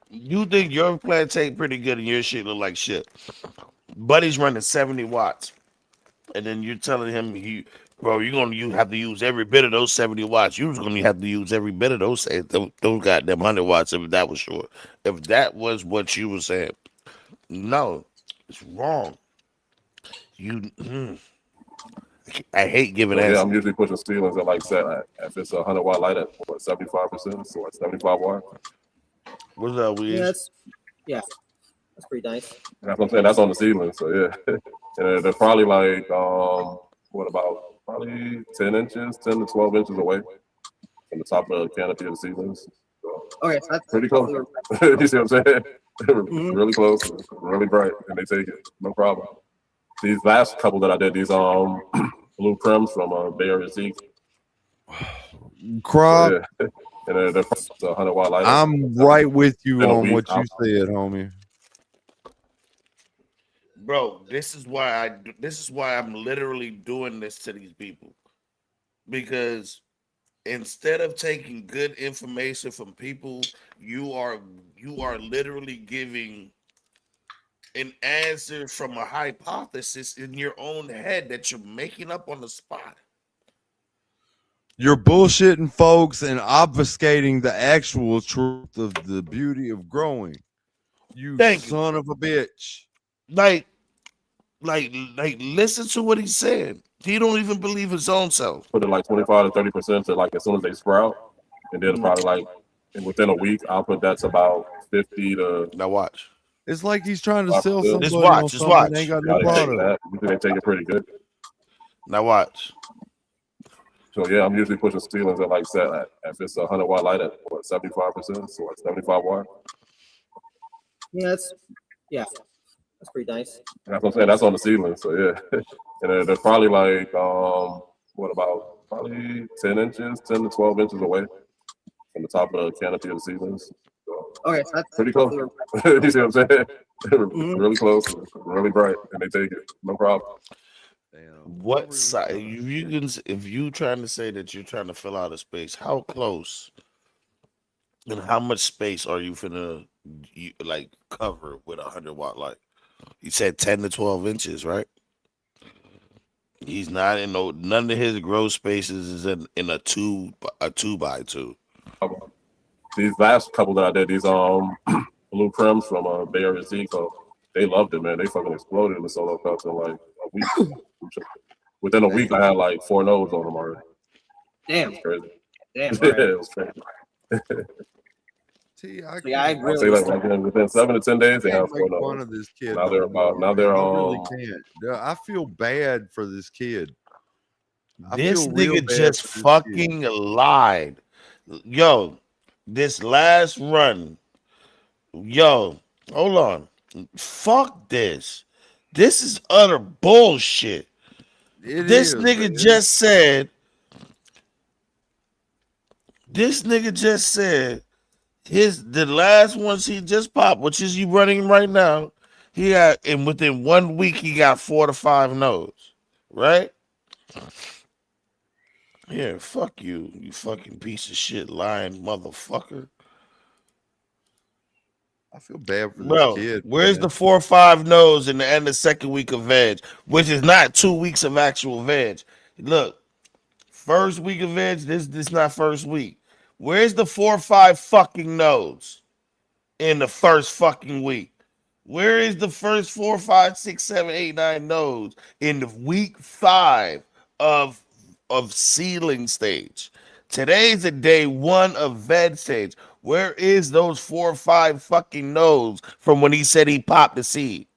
You think your plant take pretty good and your shit look like shit. Buddy's running 70 watts. And then you're telling him, you have to use every bit of those 70 watts. You was gonna have to use every bit of those goddamn 100 watts if that was short. If that was what you were saying. No, it's wrong. I hate giving answers. Yeah, I'm usually pushing ceilings at like if it's a 100 watt light at 75%, so at 75 watts. What's up, Weez? Yeah, that's pretty nice. That's what I'm saying. That's on the ceiling. So yeah, and they're probably like probably 10 inches, 10 to 12 inches away from the top of the canopy of the ceilings. So okay, so that's pretty close. You see what I'm saying? Really close, really bright, and they take it, no problem. These last couple that I did, these blue crims from Bay Area Seeds. Crop. So, yeah. And they're 100 watt light. I'm right with you on what you said, homie. Bro, this is why I'm literally doing this to these people. Because instead of taking good information from people, you are literally giving an answer from a hypothesis in your own head that you're making up on the spot. You're bullshitting folks and obfuscating the actual truth of the beauty of growing. You son of a bitch. Like, listen to what he's saying. He don't even believe his own self. Put it like 25 to 30% to like as soon as they sprout, and then probably like within a week, I'll put that to about 50 to. Now watch. It's like he's trying to sell somebody Just watch. on Just something watch. that ain't got no product. You think they take it pretty good? Now watch. So yeah, I'm usually pushing ceilings at like set if it's a 100 watt light at what 75%, so like 75 watt. Yeah, that's pretty nice. That's what I'm saying. That's on the ceiling. So yeah, and then they're probably like what about probably 10 inches, 10 to 12 inches away from the top of the canopy of the ceilings. So Okay, so that's pretty close. You see what I'm saying? Really close, really bright, and they take it, no problem. What size? If you trying to say that you're trying to fill out a space, how close and how much space are you finna like cover with a 100 watt light? You said 10 to 12 inches, right? He's not in none of his grow spaces is in a 2x2. These last couple that I did, these blue prims from Bay Area Zico, they loved it, man. They fucking exploded in the solo cups in like a week. Within a week, I had like 4 nodes on them already. Damn. It was crazy. Damn. Yeah, it was crazy. I I'd say like within 7 to 10 days, they have 4 make nodes. fun of this kid. Now they're I really can't. I feel bad for this kid. This nigga just fucking lied. Yo, this last run. Yo, hold on. Fuck this. This is utter bullshit. This nigga just said the last ones he just popped, which is you running right now. He had, and within 1 week he got 4 to 5 nodes, right? Yeah, fuck you, you fucking piece of shit lying motherfucker. I feel bad for Bro, this kid. where's man. the 4 or 5 nodes in the end of the second week of veg, which is not 2 weeks of actual veg? Look, first week of veg, this not first week. Where's the 4 or 5 fucking nodes in the first fucking week? Where is the first 4, 5, 6, 7, 8, 9 nodes in the week 5 of seedling stage? Today's the day 1 of veg stage. Where is those 4 or 5 fucking nodes from when he said he popped the seed?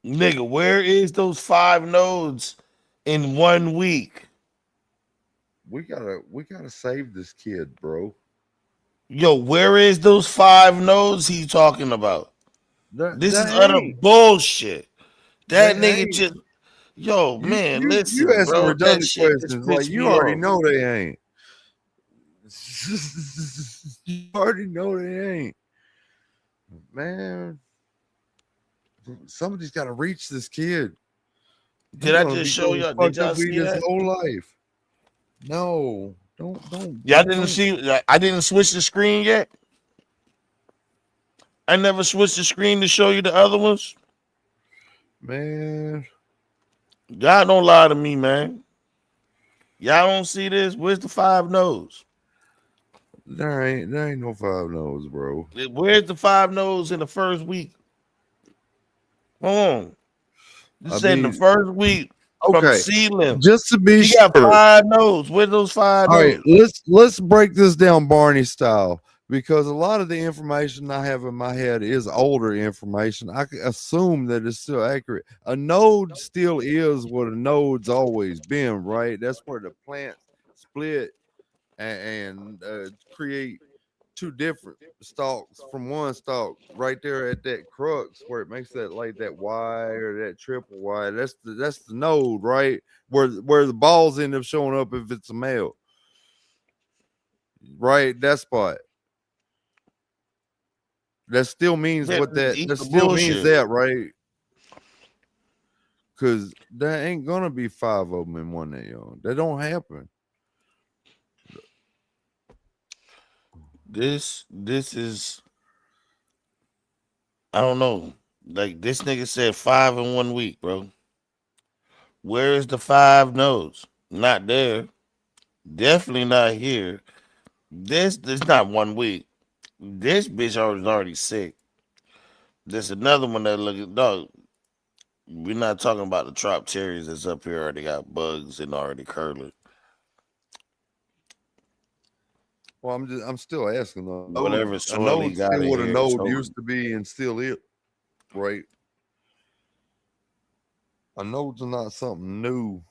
Nigga, where is those 5 nodes in 1 week? We gotta save this kid, bro. Yo, where is those 5 nodes he talking about? This is utter bullshit. That nigga just, yo, man, listen, You asking bro. That redundant shit just questions like pissed you me already off. know they ain't. You already know they ain't. Man, somebody's got to reach this kid. Did I just show y'all? Did y'all see his that? whole life? No, don't. Y'all didn't see. I didn't switch the screen yet. I never switched the screen to show you the other ones. Man, y'all don't lie to me, man. Y'all don't see this. Where's the 5 nodes? There ain't no 5 nodes, bro. Where's the 5 nodes in the first week? Hold on. This in the first week from seedling. Just to be he sure. got 5 nodes. Where's those 5 All nodes? right, let's break this down Barney style, because a lot of the information I have in my head is older information. I can assume that it's still accurate. A node still is what a node's always been, right? That's where the plants split and create 2 different stalks from one stalk right there at that crux where it makes that like that Y or that triple Y. That's the node, right? Where the balls end up showing up if it's a male. Right, that spot. That still means what that still means that, right? because there ain't gonna be 5 of them in one day young. That don't happen. This is, I don't know. Like this nigga said 5 in 1 week, bro. Where is the 5 nodes? Not there. Definitely not here. This not 1 week. This bitch was already sick. There's another one that look dog. We're not talking about the trop cherries that's up here already got bugs and already curling. Well, I'm still asking though. Whatever A soil he node got still in what a here, node so- used to be and still is, right? A node's not something new.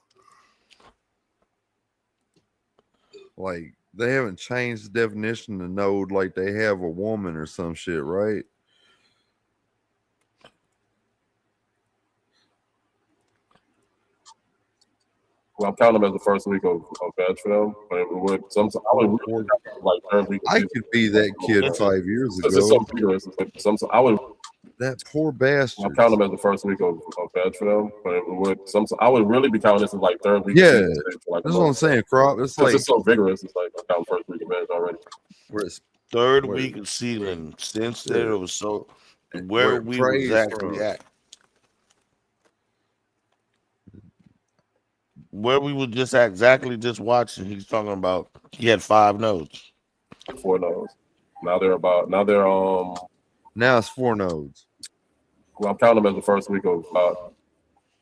Like they haven't changed the definition of node like they have a woman or some shit, right? Well, I'm counting them as the first week of veg for them, but it would some I would really like third week. I could be that kid 5 years Because it's so ago. vigorous. It's like I would. That poor bastard. I'm counting them as the first week of veg for them, but it would I would really be counting this as like third week. Yeah, of season, like that's what I'm saying, Crop. It's 'cause like it's so vigorous. It's like I'm counting first week of veg already. where it's Third where- week of season. Since Yeah. there was so where where it we was prays actually from. at. Where we were just exactly just watching. He's talking about he had 5 nodes. 4 nodes. Now they're Now it's 4 nodes. Well, I'm counting them as the first week of.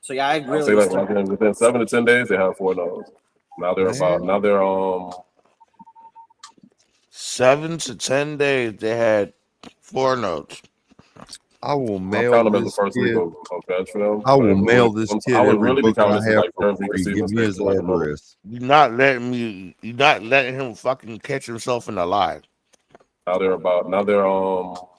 So yeah, I I'll really say like within 7 to 10 days they have 4 nodes. Now they're Man. 7 to 10 days they had 4 nodes. I will I'm mail counting them as the this first week kid. of veg for them. I but will it mail would- this I kid would every really be book I counting this as have like for third week of free. season Give me his stage, like another- address. You're not letting me. You're not letting him fucking catch himself in a lie. Now they're well,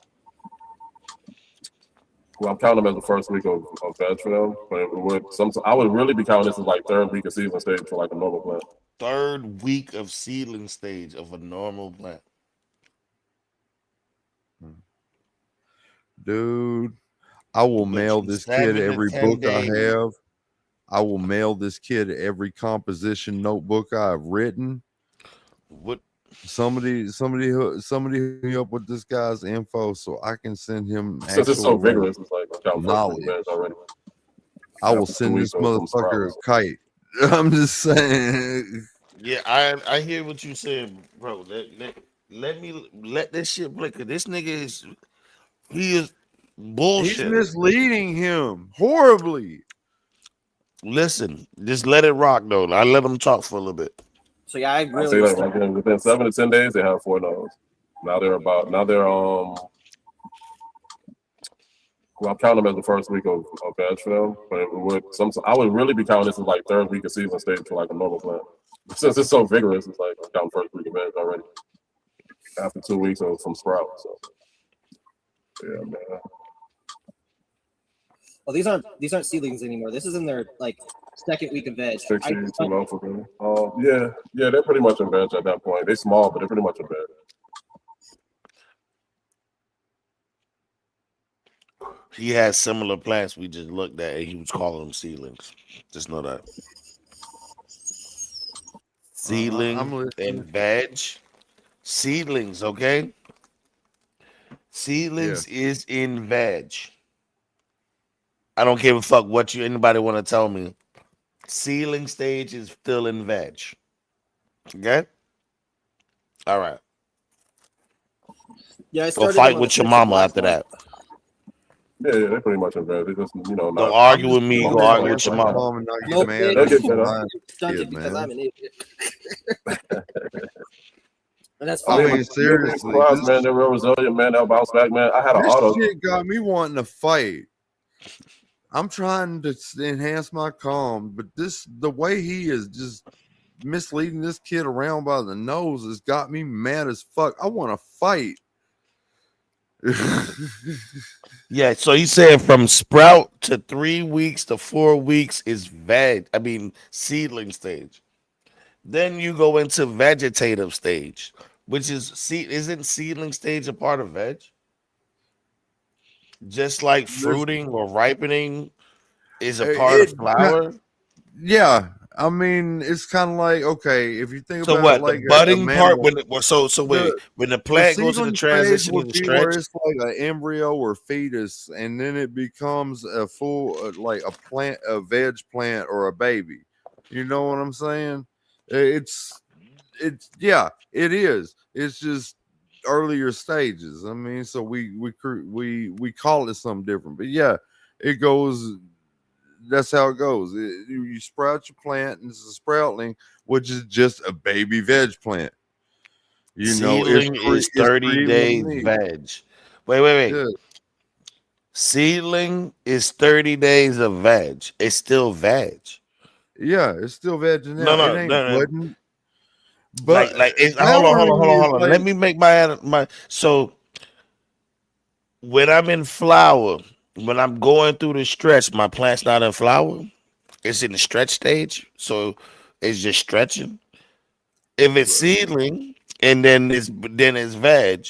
I'm counting them as the first week of veg for them, but it would I would really be counting this as like third week of season stage for like a normal plant. Third week of seedling stage of a normal plant. Dude, I will mail you this 7 kid to every 10 book I days. have. I will mail this kid every composition notebook I've written. What? Somebody hook me up with this guy's info so I can send him Since it's so actual vigorous, it's like I'm counting first knowledge. week of veg already. I will After 2 send weeks this of some motherfucker a sprouts. kite. I'm just saying. Yeah, I hear what you saying, bro. Let me let this shit play. 'Cause this nigga is He's bullshit. misleading him horribly. Listen, just let it rock though. I let him talk for a little bit. So yeah, I I really say like within 7 to 10 days they have 4 nodes. Now they're well, I'm counting them as the first week of veg for them, but it would I would really be counting this as like third week of season stage for like a normal plant. Since it's so vigorous, it's like I'm counting first week of veg already. After 2 weeks of some sprouts. So yeah, man. well, these aren't seedlings anymore. This is in their like second week of veg. 16 too low for them. Yeah, they're pretty much in veg at that point. They're small, but they're pretty much in veg. He has similar plants we just looked at, and he was calling them seedlings. Just know that. Seedling I'm listening. and veg. Seedlings, okay? Seedlings is in veg. I don't give a fuck what anybody want to tell me. Seedling stage is still in veg. Okay? All right. Yeah, I Go started fight them on with the your 6th of mama last after month. that. Yeah, they're pretty much in veg. They just Don't not argue with me. I'm Go just argue waiting with your for my mama. mom and not No get mad big at me get for that. lying stunted shit, because man. I'm an idiot. And that's I fine. mean, seriously, Surprised, man. They're real resilient, man. They'll bounce back, man. I had an this auto. shit got me wanting to fight. I'm trying to enhance my calm, but the way he is just misleading this kid around by the nose has got me mad as fuck. I want to fight. Yeah, so he said from sprout to 3 weeks to 4 weeks is seedling stage. Then you go into vegetative stage, which is isn't seedling stage a part of veg? Just like fruiting or ripening. is a part of flower. Yeah, I mean, it's kind of like, okay, if you think So about it what? The like a budding part mammal, when it, so wait, when the the plant goes into seedling stage transition would into be where stretch. it's like an embryo or fetus, and then it becomes a full, like a plant, a veg plant, or a baby. You know what I'm saying? It's, yeah, it is. It's just earlier stages. I mean, so we call it something different, but yeah, it goes. That's how it goes. You sprout your plant, and it's a sproutling, which is just a baby veg plant. You know, Seedling is it's 30 creating what it days needs. veg. Wait. Yeah, Seedling is 30 days of veg. It's still veg. yeah, it's still veg No, now. It no, ain't no, no. budding, but Like it's, flowering hold is on. like, Let me make my so when I'm in flower, when I'm going through the stretch, my plant's not in flower. It's in the stretch stage, so it's just stretching. If it's seedling and then it's veg,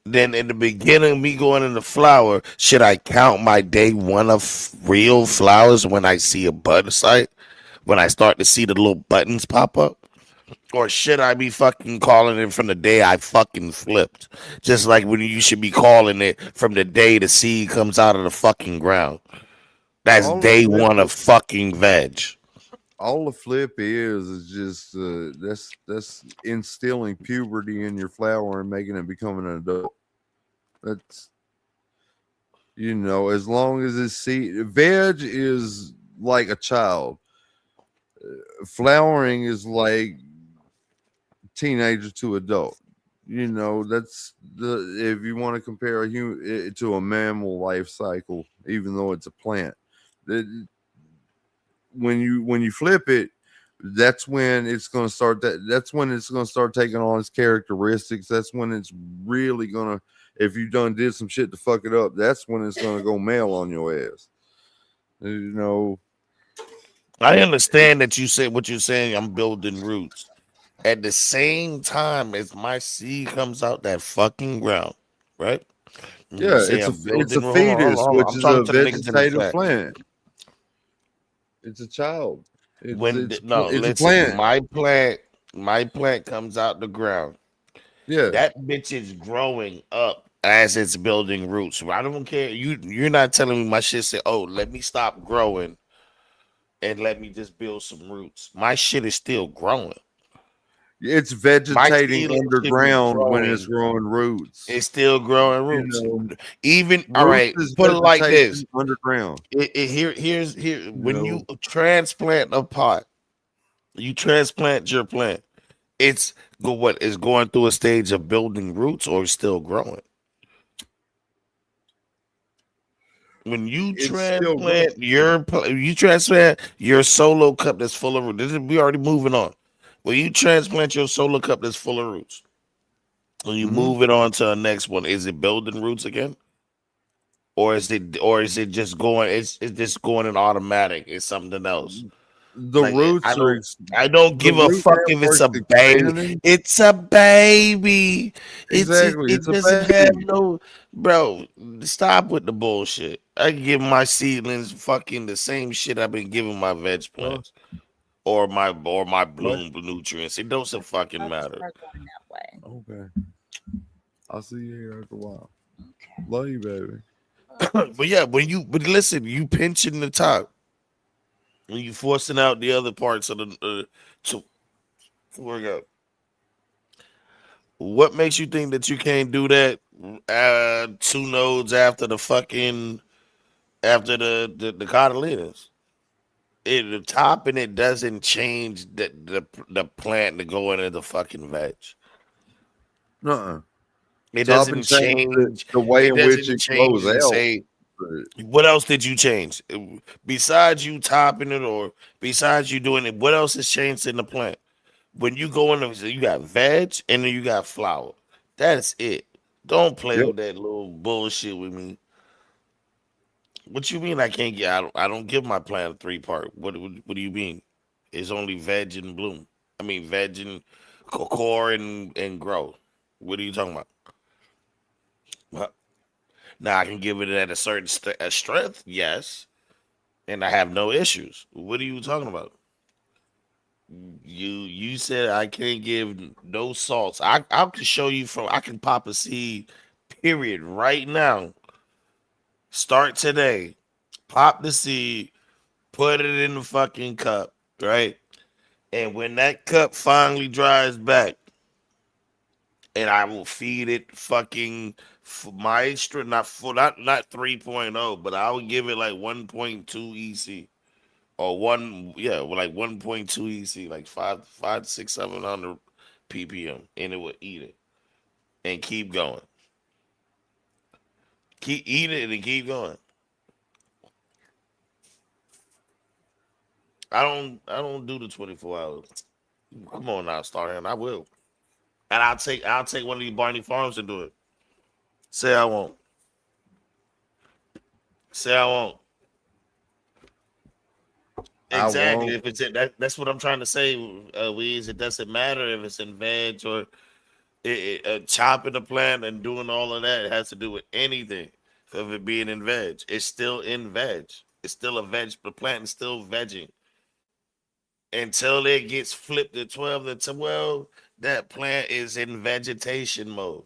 then in the beginning, me going into flower, should I count my day one of real flowers when I see a bud site? When I start to see the little buttons pop up? Or should I be fucking calling it from the day I fucking flipped? Just like when you should be calling it from the day the seed comes out of the fucking ground. That's all the day flip one of fucking veg. all the flip is just that's instilling puberty in your flower and making it become an adult. That's, you know, as long as it's seed, veg is like a child. Flowering is like teenager to adult. You know, that's the, if you want to compare a human to a mammal life cycle, even though it's a plant. That when you flip it, that's when it's going to start that's when it's going to start taking on its characteristics. That's when it's really going to, if you done did some shit to fuck it up, that's when it's going to go male on your ass. You know, I understand that you say what you're saying. I'm building roots. At the same time as my seed comes out that fucking ground, right? You yeah, say I'm it's a building. fetus, Hold on. which I'm is a talking to the niggas in the vegetative chat. plant. It's a child. No, It's a listen. plant. My plant comes out the ground. Yeah. That bitch is growing up as it's building roots. I don't care. You're not telling me my shit say, oh, let me stop growing and let me just build some roots. My shit is still growing. It's My vegetating seedling should be underground when it's growing. growing roots. It's still growing You roots. know, Even all roots right, is put it like this. vegetation underground. Here's You when you know, transplant a pot, you transplant your plant. It's what is going through a stage of building roots or still growing. When you it's still growing. transplant your solo cup that's full of roots. We already moving on. When you transplant your solo cup that's full of roots, when you Mhm. move it on to the next one, is it building roots again? Or is it just going, it's just going in automatic? It's something else. The Like roots are I don't the give a root fuck if it's network's a baby. expanding. It's a baby. Exactly, It it's a doesn't have baby. no, bro. Stop with the bullshit. I give my seedlings fucking the same shit I've been giving my veg plants or my bloom nutrients. It doesn't fucking matter. Okay. I'll see you here after a while. Love you, baby. But yeah, but listen, you pinching the top and you forcing out the other parts of the to work out. What makes you think that you can't do that 2 nodes after the cotyledons? The top and it doesn't change the plant to go into the fucking veg. Uh-uh. It Top and doesn't change change. the way It in which doesn't it grows change and out. say what else did you change besides you topping it or besides you doing it? What else has changed in the plant? When you go in, you got veg and then you got flower. That's it. Don't play Yep. with that little bullshit with me. What you mean I can't get? I don't give my plant a 3-part. What do you mean? It's only veg and bloom. I mean veg and core and grow. What are you talking about? Now I can give it at a certain strength. Yes. and I have no issues. What are you talking about? You said I can't give no salts. I can show you I can pop a seed, period, right now. Start today. Pop the seed, put it in the fucking cup, right? And when that cup finally dries back, and I will feed it fucking Maestro, not 3.0, but I would give it like 1.2 EC. Or like 1.2 EC, like 5, 6, 700 ppm, and it would eat it and keep going. Keep eating it and keep going. I don't do the 24 hours. Come on now, Starhand. I will. And I'll take one of these Barney Farms and do it. Say I won't. Say I won't. Exactly. If it's that's what I'm trying to say, Weez. It doesn't matter if it's in veg or chopping the plant and doing all of that. It has to do with anything of it being in veg. It's still in veg. It's still a veg. The plant is still vegging until it gets flipped to 12 to 12. That plant is in vegetation mode.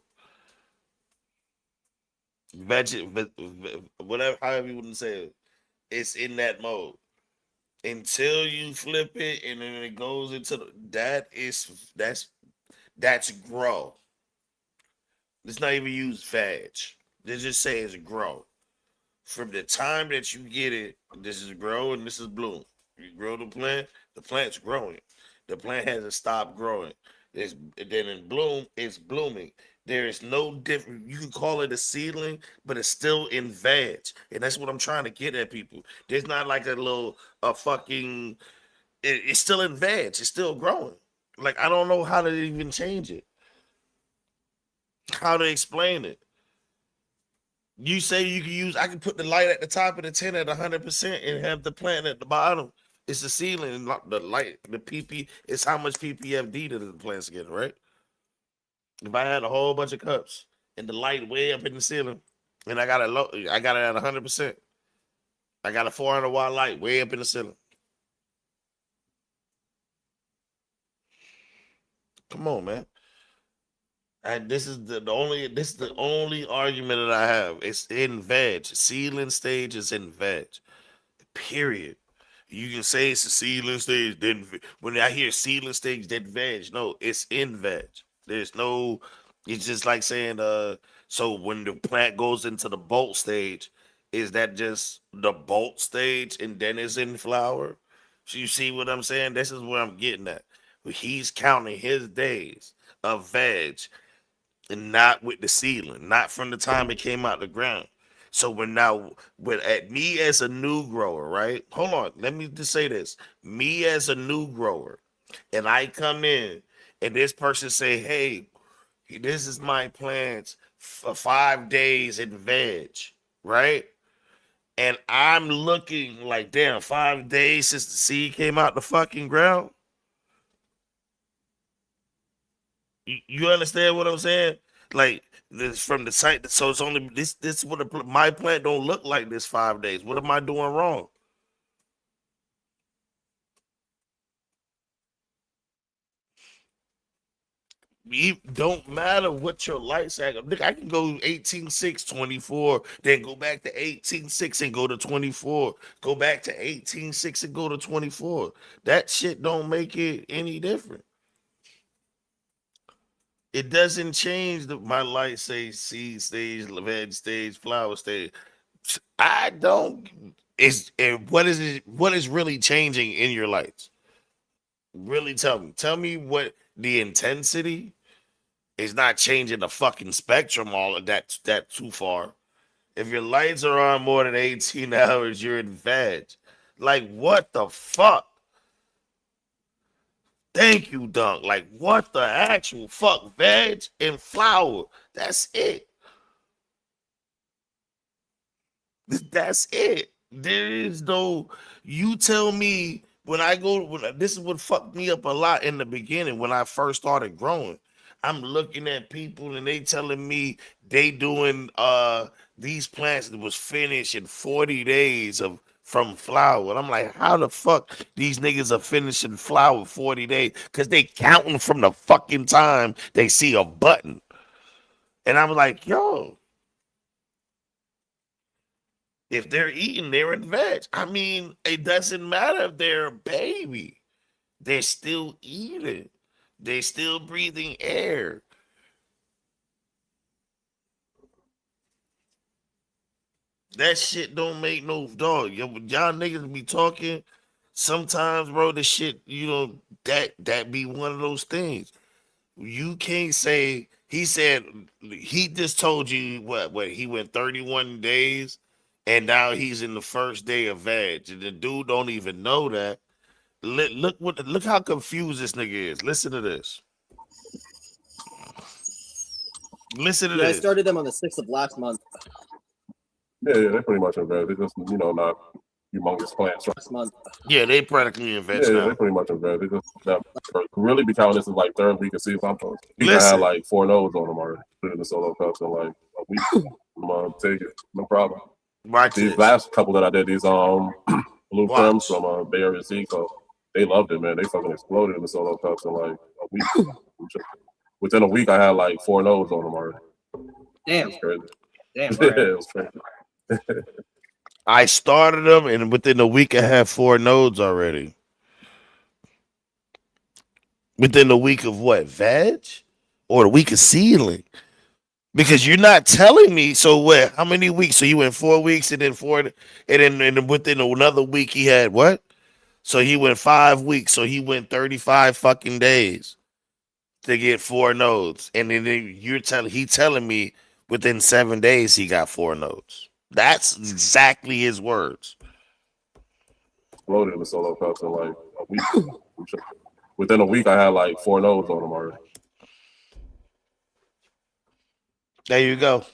Whatever, however you wouldn't say it, it's in that mode. Until you flip it and then it goes into that's grow. Let's not even use veg. They just say it's grow. From the time that you get it, this is grow and this is bloom. You grow the plant's growing. The plant hasn't stopped growing. Then in bloom, it's blooming. There is no different. You can call it a seedling, but it's still in veg. And that's what I'm trying to get at people. There's not like it's still in veg. It's still growing. Like, I don't know how to even change it. How to explain it. You say you can I can put the light at the top of the tin at 100% and have the plant at the bottom. It's the seedling, the light, the PP. It's how much PPFD that the plant's getting, right? If I had a whole bunch of cups and the light way up in the ceiling, and I got it at 100%. I got a 400 watt light way up in the ceiling. Come on, man. And this is the only argument that I have. It's in veg. Seedling stage is in veg. Period. You can say it's a seedling stage. Then when I hear seedling stage, then veg. No, it's in veg. There's no. It's just like saying so when the plant goes into the bolt stage, is that just the bolt stage and then it's in flower? So you see what I'm saying? This is where I'm getting at. He's counting his days of veg and not with the seedling, not from the time it came out the ground. So at me as a new grower, right? Hold on, let me just say this. Me as a new grower, and I come in and this person say, hey, this is my plants for 5 days in veg, right? And I'm looking like, damn, 5 days since the seed came out the fucking ground. You understand what I'm saying? Like this from the site. So it's only this what my plant don't look like this 5 days. What am I doing wrong? It don't matter what your lights at. I can go 18.6, 24, then go back to 18.6 and go to 24. Go back to 18.6 and go to 24. That shit don't make it any different. It doesn't change my light say seed stage, veg stage, flower stage. I don't. What is really changing in your lights? Really tell me. Tell me what the intensity is not changing the fucking spectrum all of that too far. If your lights are on more than 18 hours, you're in veg. Like, what the fuck? Thank you, Dunk. Like, what the actual fuck? Veg and flower. That's it. That's it. There is no. You tell me when this is what fucked me up a lot in the beginning when I first started growing. I'm looking at people and they telling me they doing these plants that was finished in 40 days of from flower. And I'm like, how the fuck these niggas are finishing flower 40 days? Because they counting from the fucking time they see a button. And I'm like, yo, if they're eating, they're in veg. I mean, it doesn't matter if they're a baby. They're still eating. They're still breathing air. That shit don't make no dog. Y'all niggas be talking. Sometimes, bro, the shit, that be one of those things. You can't say, he said, he just told you what he went 31 days and now he's in the first day of veg. And the dude don't even know that. Look how confused this nigga is. Listen to this. Listen to I this. started them on the 6th of last month. Yeah, they're pretty much in veg. They're just, not humongous plants. Last month. Yeah, they practically in veg Yeah, now. they're pretty much in veg. They just really be counting this as like third week of season. You can Listen. have like 4 nodes on them already. Put it in the solo cups in like a week. I'm gonna take it, no problem. Watch These this. last couple that I did, these blue Watch. crims from Bay Area Seco, they loved it, man. They fucking exploded in the solo cups in like a week. Within a week, I had like 4 nodes on them already. Damn. It's crazy. Damn. Yeah, it was crazy. I started them, and within a week, I had 4 nodes already. Within the week of what? Veg? Or the week of seedling? Because you're not telling me. So what? How many weeks? So you went 4 weeks, and then 4, and then within another week, he had what? So he went 5 weeks. So he went 35 fucking days to get 4 nodes. And then he telling me within 7 days he got 4 nodes. That's exactly his words. Exploded in the solo cups in like a week. Within a week, I had like 4 nodes on them already. There you go.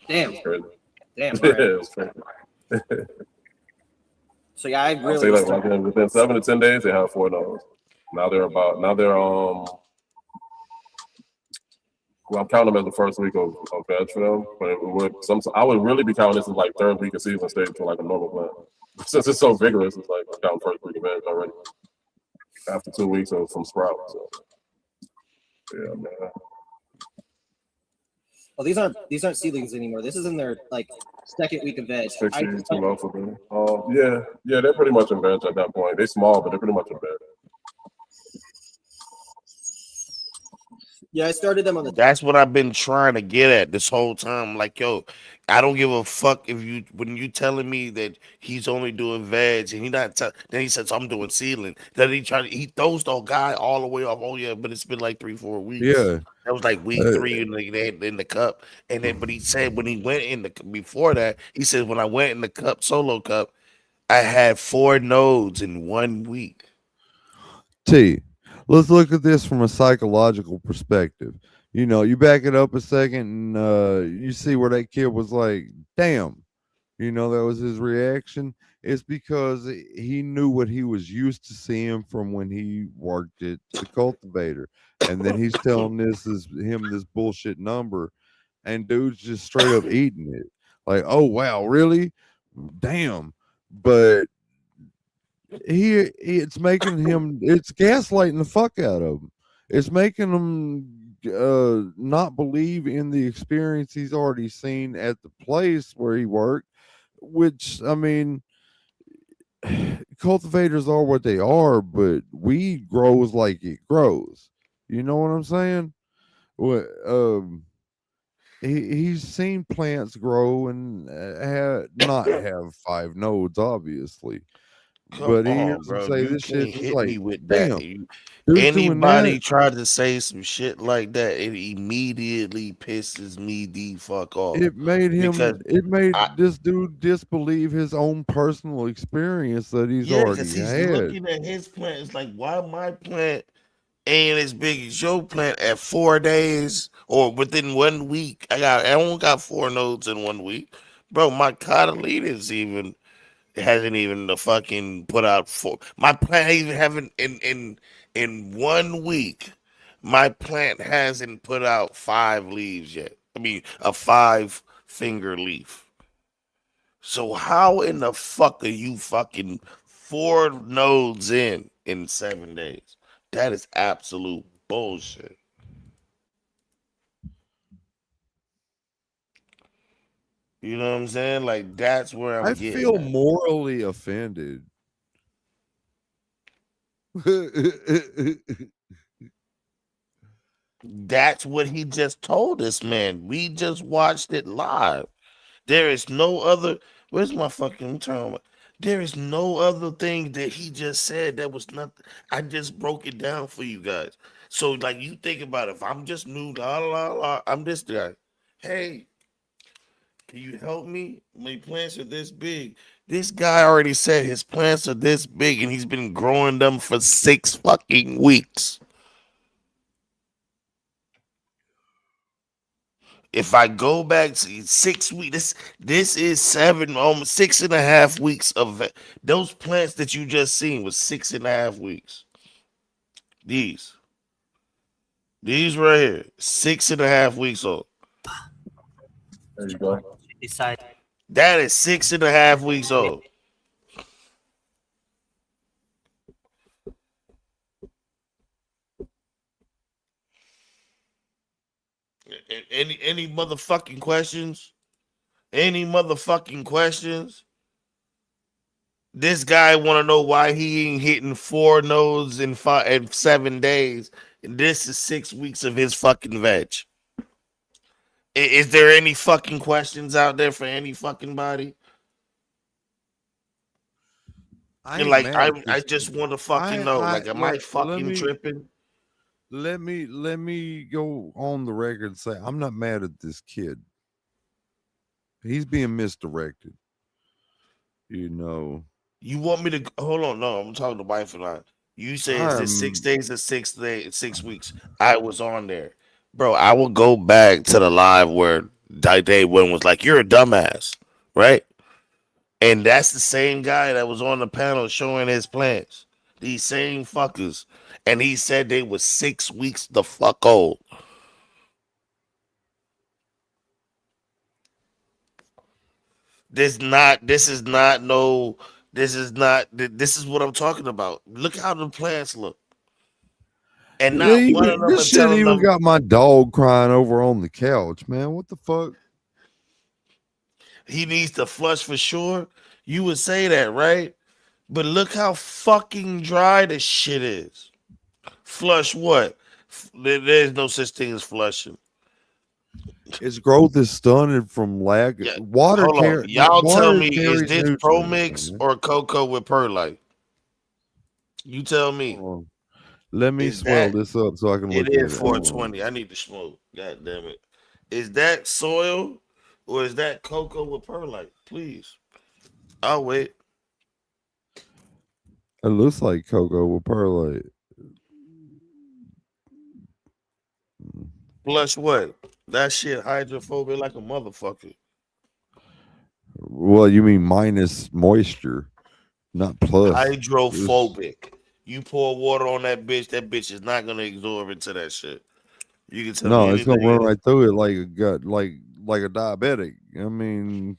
Damn. Crazy. Damn. Yeah, it was crazy. So yeah, I I'll really say like within 7 to 10 days, they have 4 nodes. Now they're well, I'm counting them as the first week of veg for them, but I would really be counting this as like third week of season stage for like a normal plant. Since it's so vigorous, it's like I'm counting first week of veg already. After 2 weeks from sprout. So yeah, man. Oh, these aren't seedlings anymore. This is in their like second week of veg. 16 too low for them. Yeah, they're pretty much in veg at that point. They're small, but they're pretty much in veg. Yeah, I started them on the. That's what I've been trying to get at this whole time. Like, yo, I don't give a fuck when you telling me that he's only doing veg and then he says I'm doing seedling. Then he throws the guy all the way off. Oh yeah, but it's been like 3-4 weeks. Yeah. That was like week 3 in the cup. And then, but he said when he went in before that, he said when I went in the cup solo cup, I had 4 nodes in 1 week. Let's look at this from a psychological perspective. You back it up a second and you see where that kid was like, damn, that was his reaction. It's because he knew what he was used to seeing from when he worked at the cultivator. And then he's telling this bullshit number, and dude's just straight up eating it. Like, oh wow, really? Damn. But it's gaslighting the fuck out of him. It's making him not believe in the experience he's already seen at the place where he worked, which, I mean, cultivators are what they are, but weed grows like it grows. You know what I'm saying? He's seen plants grow and not have 5 nodes, obviously. But he hears them say this shit, it's like, with damn. that. Anybody tried to say some shit like that, it immediately pisses me the fuck off. It made this dude disbelieve his own personal experience that he's already he's had. looking at his plant. It's like, why my plant ain't as big as your plant at 4 days or within 1 week? I only got 4 nodes in 1 week, bro. My cotyledons hasn't even the fucking put out 4. My plant even haven't in 1 week. My plant hasn't put out 5 leaves yet. I mean, a 5 finger leaf. So how in the fuck are you fucking 4 nodes in 7 days? That is absolute bullshit. You know what I'm saying? Like that's where I'm I getting feel at. morally offended. That's what he just told us, man. We just watched it live. There is no other. Where's my fucking turn? There is no other thing that he just said that was nothing. I just broke it down for you guys. So, like, you think about it. If I'm just new, la la la, I'm this guy. Hey, can you help me? My plants are this big. This guy already said his plants are this big, and he's been growing them for 6 fucking weeks. If I go back to 6 weeks, this is 7, almost 6.5 weeks of those plants that you just seen was 6.5 weeks. These right here, 6.5 weeks old. There you go. That is 6.5 weeks old. Any motherfucking questions? Any motherfucking questions? This guy want to know why he ain't hitting 4 nodes in 7 days. And this is 6 weeks of his fucking veg. Is there any fucking questions out there for any fucking body? I just want to fucking know. Like, am I fucking tripping? Let me go on the record and say I'm not mad at this kid. He's being misdirected. You know. You want me to hold on? No, I'm talking to wife and I. You say is this 6 days or 6 weeks? I was on there, bro. I will go back to the live where day one was like, "You're a dumbass," right? And that's the same guy that was on the panel showing his plants. These same fuckers, and he said they were 6 weeks the fuck old. This is what I'm talking about. Look how the plants look. And not one of them this shit even got my dog crying over on the couch, man. What the fuck? He needs to flush for sure. You would say that, right? But look how fucking dry this shit is. Flush what? There's no such thing as flushing. Its growth is stunted from lack water. Hold on. Y'all tell me, is this Pro Mix or cocoa with perlite? You tell me. Let me swell this up so I can look It at is 420. I need to smoke. God damn it. Is that soil or is that cocoa with perlite? Please. I'll wait. It looks like cocoa with perlite. Plus what? That shit hydrophobic like a motherfucker. Well, you mean minus moisture, not plus. Hydrophobic. You pour water on that bitch is not gonna absorb into that shit. You can tell me No, it's gonna anything. run right through it like a gut, like a diabetic. I mean,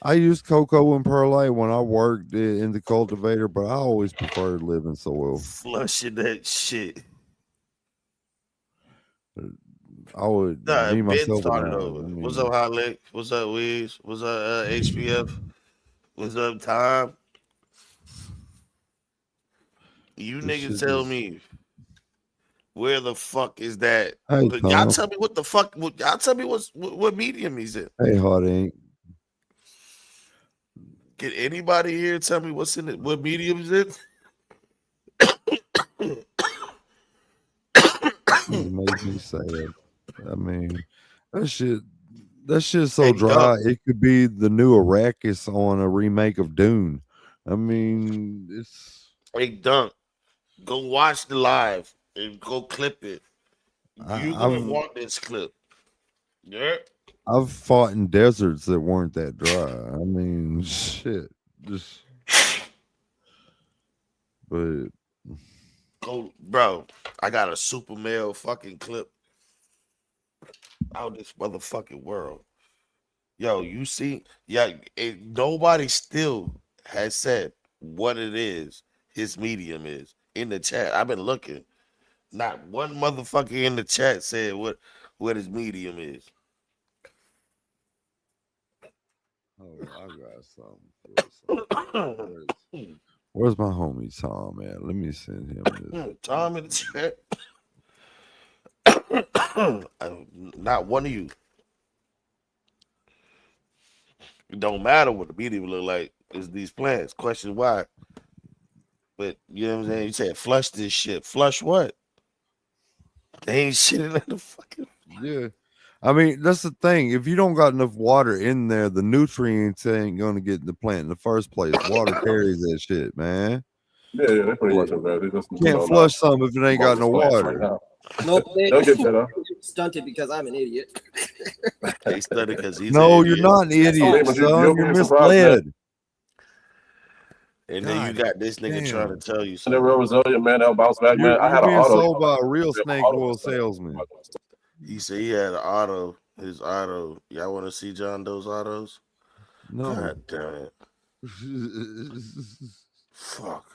I used cocoa and perlite when I worked in the cultivator, but I always preferred living soil. Flushing that shit. I would Nah, me Ben myself. started over. What's up, Hot Lick? What's up, Weez? What's up, HPF? What's up, Tom? You niggas tell me where the fuck is that? Hey, Y'all Tom. tell me what the fuck. Y'all tell me what medium he's in. Hey, Hot Ink. Can anybody here tell me what's in it? What medium is it? It made me sad. I mean, that shit's so dry. It could be the new Arrakis on a remake of Dune. I mean, it's. Hey, Dunk, go watch the live and go clip it. You're gonna want this clip. Yeah. I've fought in deserts that weren't that dry. I mean, shit. Just. But. Go, bro. I got a super male fucking clip out this motherfucking world. Yo, you see, yeah, nobody still has said what it is his medium is in the chat. I've been looking. Not one motherfucker in the chat said what his medium is. Oh, I got something. Where's my homie Tom at? Let me send him this. Tom in the chat. Not one of you. It don't matter what the medium look like. It's these plants. Question why. But you know what I'm saying? You said flush this shit. Flush what? They ain't shitting in the fucking. Yeah. I mean, that's the thing. If you don't got enough water in there, the nutrients ain't gonna get in the plant in the first place. Water carries that shit, man. Yeah, they pretty much bad. They just Can't flush something if it ain't got no water. Nope, They'll get that up. stunted because I'm an idiot. They studied because he's No, an you're idiot. not an idiot, son. You're misled. And then you got this nigga trying to tell you And something. they're real resilient, man. They'll bounce back, man. I You're had an being auto. sold by a real snake oil salesman. He said he had an auto. His auto. Y'all want to see John Doe's autos? No. God damn it. Fuck.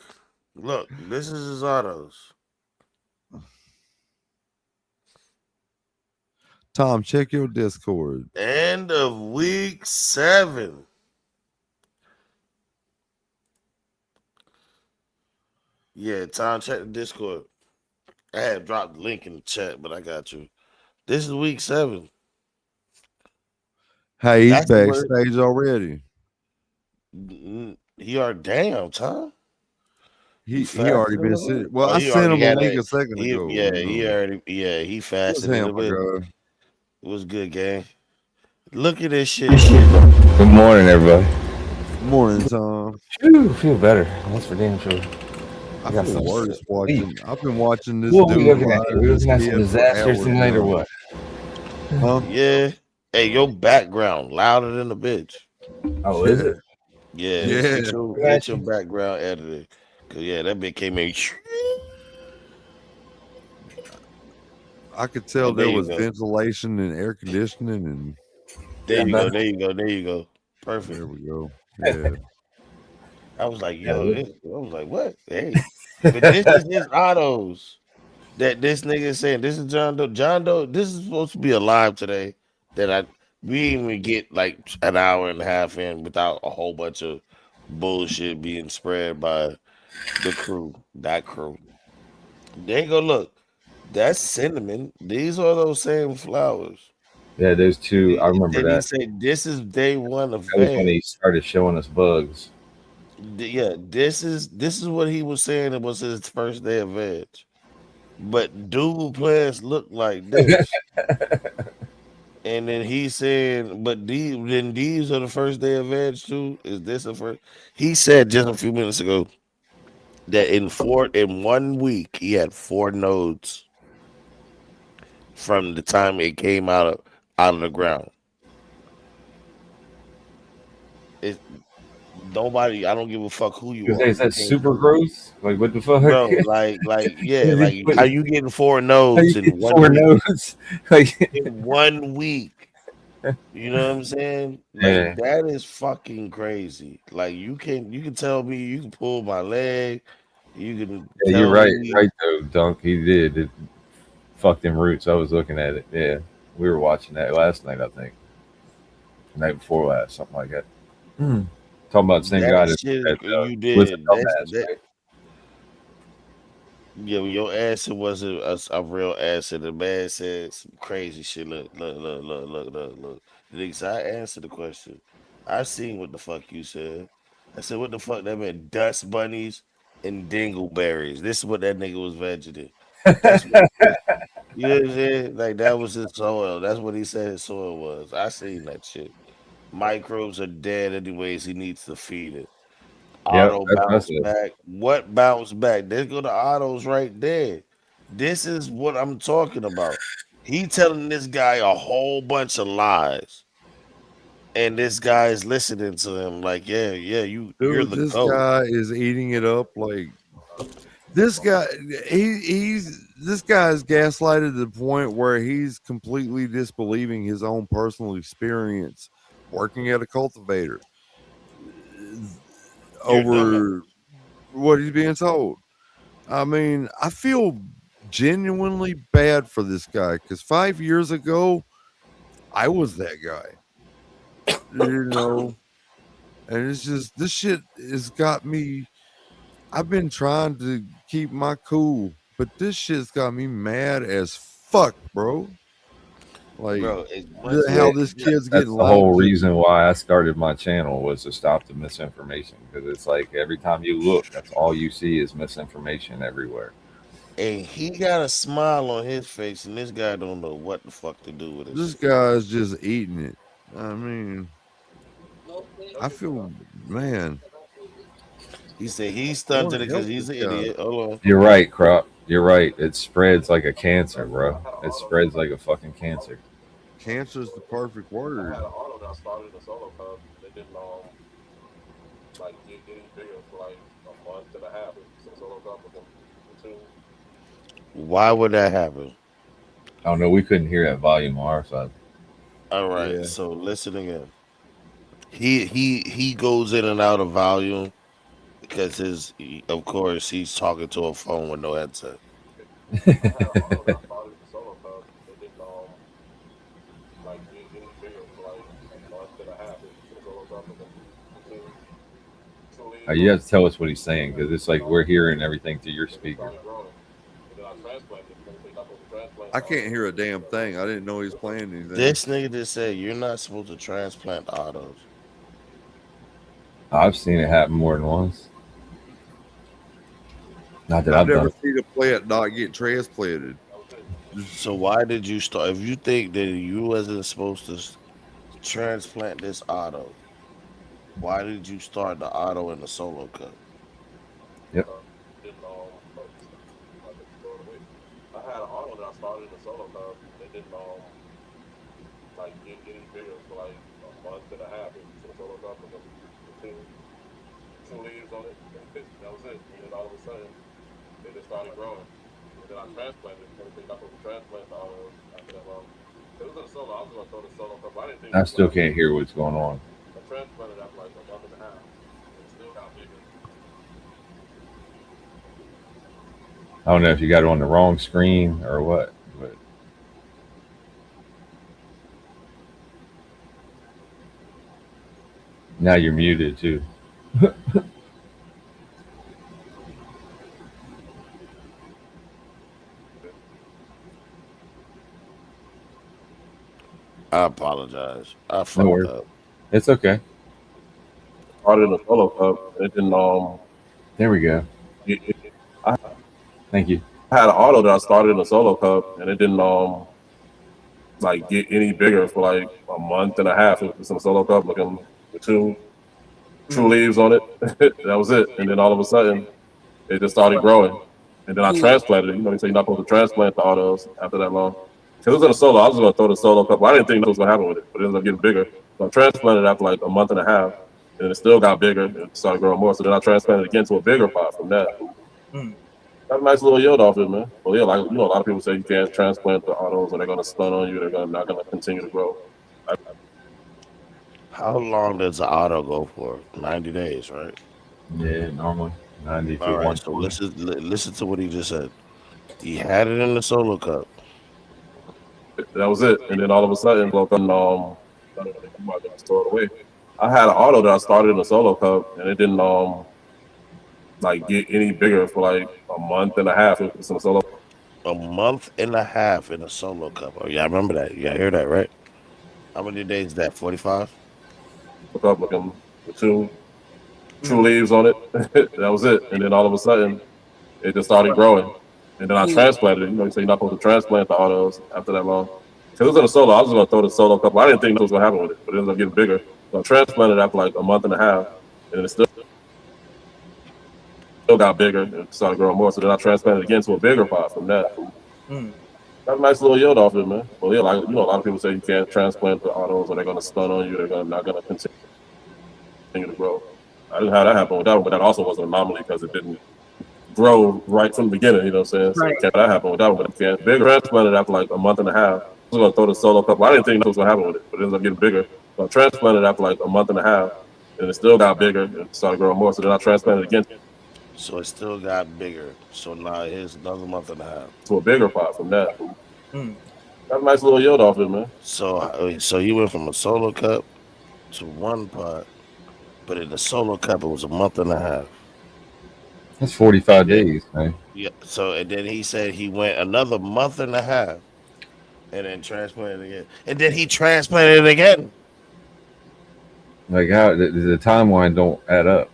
Look, this is his autos. Tom, check your Discord. End of week 7. Yeah, Tom, check the Discord. I had dropped the link in the chat, but I got you. This is week 7. Hey, he's That's the word. backstage already. He are damn, Tom. He already been sitting. Well, I sent him a link a second ago. Yeah, he already. Yeah, he fasted in him, a bit. my It was good, gang. Look at this shit. Good morning, everybody. Good morning, Tom. Phew, feel better. That's for damn sure. I got feel some worse sleep. watching. I've been watching this What are we dude. looking at here? We looking at some disasters tonight or what? Huh? Yeah. Hey, your background louder than the bitch. Oh, is it? Yeah. Yeah. Get your background edited. Cause yeah, that bitch came in. I could tell There there you was go. ventilation and air conditioning, and There you go. There you go. There you go. Perfect. there we go. Yeah. I was like, yo, I was like, what? Hey, but this is his autos that this nigga is saying. This is John Doe. John Doe, this is supposed to be a live today that we didn't even get like an hour and a half in without a whole bunch of bullshit being spread by the crew. That crew. There you go. Look, that's cinnamon. These are those same flowers. Yeah, there's two. I remember And he that. said this is day one of That was when Vans. he started showing us bugs. Yeah, this is what he was saying. It was his first day of Veg, but dual plants look like this. And then he's saying, but these are the first day of Veg too. Is this the first? He said just a few minutes ago that in 1 week he had 4 nodes from the time it came out of the ground. Nobody, I don't give a fuck who you Because are. they said super growth. Like what the fuck? Bro, like, yeah, like how you getting 4 nodes in 1 4 week? nodes? Like In 1 week. You know what I'm saying? Like Yeah. that is fucking crazy. Like you can tell me, you can pull my leg, you can Yeah, tell you're right. me Right though, Dunk. He did. It fucked them roots. I was looking at it. Yeah, we were watching that last night. I think the night before last, something like that. Talking about the same that guy shit that you was a did. dumbass, right? Yeah, your acid wasn't a real acid. The man said some crazy shit. Look. The nigga said, I answered the question. I seen what the fuck you said. I said, what the fuck that meant? Dust bunnies and dingleberries. This is what that nigga was vegeting. That's what you know what I'm saying? Like that was his soil. That's what he said his soil was. I seen that shit. Microbes are dead anyways. He needs to feed it. Yep, Auto that's bounce it. back. What bounce back? There go the autos right there. This is what I'm talking about. He telling this guy a whole bunch of lies, and this guy is listening to him like, yeah, you're Dude, the this GOAT. guy is eating it up like this guy. This guy's gaslighted to the point where he's completely disbelieving his own personal experience working at a cultivator You're a dumbass. over what he's being told. I mean, I feel genuinely bad for this guy because 5 years ago, I was that guy, you know, and it's just this shit has got me. I've been trying to keep my cool, but this shit's got me mad as fuck, bro. Like, Bro, how this kid's That's getting the whole lied to. reason why I started my channel was to stop the misinformation, because it's like every time you look, that's all you see is misinformation everywhere. And he got a smile on his face, and this guy don't know what the fuck to do with it. This guy's just eating it. I mean, I feel, man. He said he's stunted it because he's an idiot. Hold on. You're right, Crop. You're right. It spreads like a cancer, bro. It spreads like a fucking cancer. Cancer's the perfect word. I had an auto that started in a solo cup. They didn't like get any bigger for like a month and a half. It's a solo cup with them. Why would that happen? I don't know. We couldn't hear that volume on our side. All right, so listen again. He goes in and out of volume because of course he's talking to a phone with no headset. You have to tell us what he's saying, because it's like we're hearing everything through your speaker. I can't hear a damn thing. I didn't know he was playing anything. This nigga just said you're not supposed to transplant autos. I've seen it happen more than once. Not that I've I've never done. seen a plant not get transplanted. So why did you start? If you think that you wasn't supposed to transplant this auto, why did you start the auto in the solo cup? Yep. I had an auto that I started in the solo cup. They didn't like get any bigger for like a month and a half. It was a solo cup with two leaves on it. That was it. And then all of a sudden, they just started growing. And then I transplanted. Everything I put the transplant the auto after that long. It was in a solo. I was gonna throw the solo cup. I didn't think. I still can't hear what's going on. I transplanted after like a month and a half. It still got bigger. I don't know if you got it on the wrong screen or what, but now you're muted too. I apologize. I No fucked worries. up. It's okay. Started in a solo cup. It didn't There we go. I Thank you. had an auto that I started in a solo cup, and it didn't like get any bigger for like a month and a half. It was in a solo cup looking with two leaves on it. That was it. And then all of a sudden, it just started growing. And then I transplanted it. You know, they say you're not supposed to transplant the autos after that long. It was in a solo. I was going to throw the solo cup. I didn't think that was going to happen with it, but it ended up getting bigger. So I transplanted it after like a month and a half, and it still got bigger and started growing more. So then I transplanted again to a bigger pot from that. Got a nice little yield off it, man. Well, yeah, like you know, a lot of people say you can't transplant the autos, or they're going to stun on you. They're not going to continue to grow. How long does the auto go for? 90 days, right? Yeah, normally 90 All right, so listen to what he just said. He had it in the solo cup. That was it. And then all of a sudden, throw it away. I had an auto that I started in a solo cup, and it didn't like get any bigger for like a month and a half. It was in a solo. A month and a half in a solo cup. Oh yeah, I remember that. You hear that, right? How many days is that? 45? Up looking with two leaves on it. That was it. And then all of a sudden, it just started growing. And then I transplanted it. You know, you say you're not supposed to transplant the autos after that long. It was in a solo. I was going to throw the solo cup. I didn't think that was going to happen with it, but it ended up getting bigger. So I transplanted it after like a month and a half, and it still got bigger and started growing more. So then I transplanted again to a bigger pot from that. Got a nice little yield off it, man. Well, yeah, like you know, a lot of people say you can't transplant the autos, or they're going to stun on you. They're not going to continue to grow. I didn't have that happen with that one, but that also was an anomaly because it didn't grow right from the beginning. You know what I'm saying? So Right. can't that happen with that one, but it can't. Bigger transplanted after like a month and a half. I was going to throw the solo cup. I didn't think that was going to happen with it, but it ended up getting bigger. So I transplanted after like a month and a half, and it still got bigger and started growing more. So then I transplanted again So it still got bigger. So now here's another month and a half. to a bigger pot from that. Hmm. Got a nice little yield off it, man. So you went from a solo cup to one pot, but in the solo cup it was a month and a half. That's 45 days, man. Yeah. So and then he said he went another month and a half, and then transplanted again, and then he transplanted again. Like how the timeline don't add up.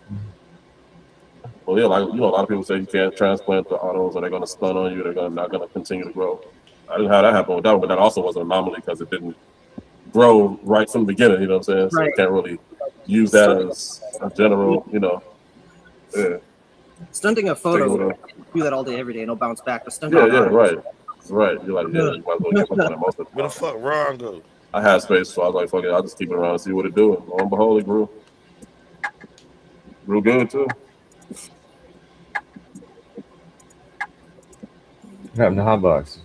Well, yeah, like a lot of people say you can't transplant the autos, or they're gonna stun on you. They're not gonna continue to grow. I didn't have that happen with that one, but that also was an anomaly because it didn't grow right from the beginning. You know what I'm saying? So you can't really use that as a general. Yeah. Stunting a photo, Take do that all day, every day, and it'll bounce back. But stunting Yeah, an auto- right. You're like, yeah, you might as well keep up on it most of the time. Where the fuck Ron go? I had space, so I was like, fuck it, I'll just keep it around and see what it do. And lo and behold, it grew. Grew good too. What happened to Hot Box?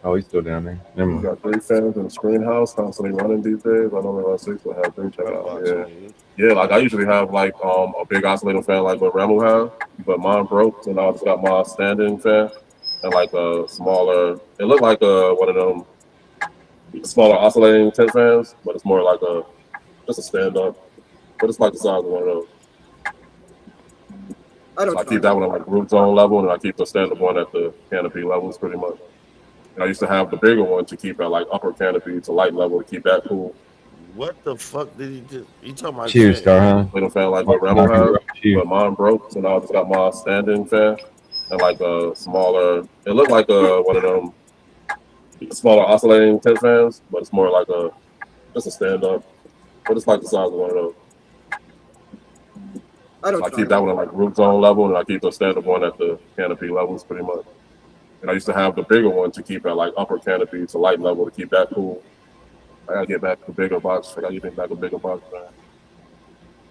Oh, he's still down there. Never We mind. got 3 fans in the screen house, constantly running these days. I normally run 6, but I have 3 check out. Yeah, like I usually have like a big oscillator fan like what Rambo have, but mine broke, so now I just got my standing fan and like a smaller. It looked like one of them smaller oscillating tent fans, but it's more like just a stand up. But it's like the size of one of those. So I keep that one at like root zone level, and I keep the stand up one at the canopy levels pretty much. And I used to have the bigger one to keep at like upper canopy to light level to keep that cool. What the fuck did he do? You talking about? Cheers, Starham. Little fan like what Rambo have, but mine broke, so now I just got my standing fan and like a smaller. It looked like one of them smaller oscillating tent fans, but it's more like just a stand up. But it's like the size of one of those. So I keep that one at like root zone level, and I keep the stand up one at the canopy levels pretty much. And I used to have the bigger one to keep at like upper canopy to light level to keep that cool. I gotta get back to the bigger box. I gotta get back a bigger box, man.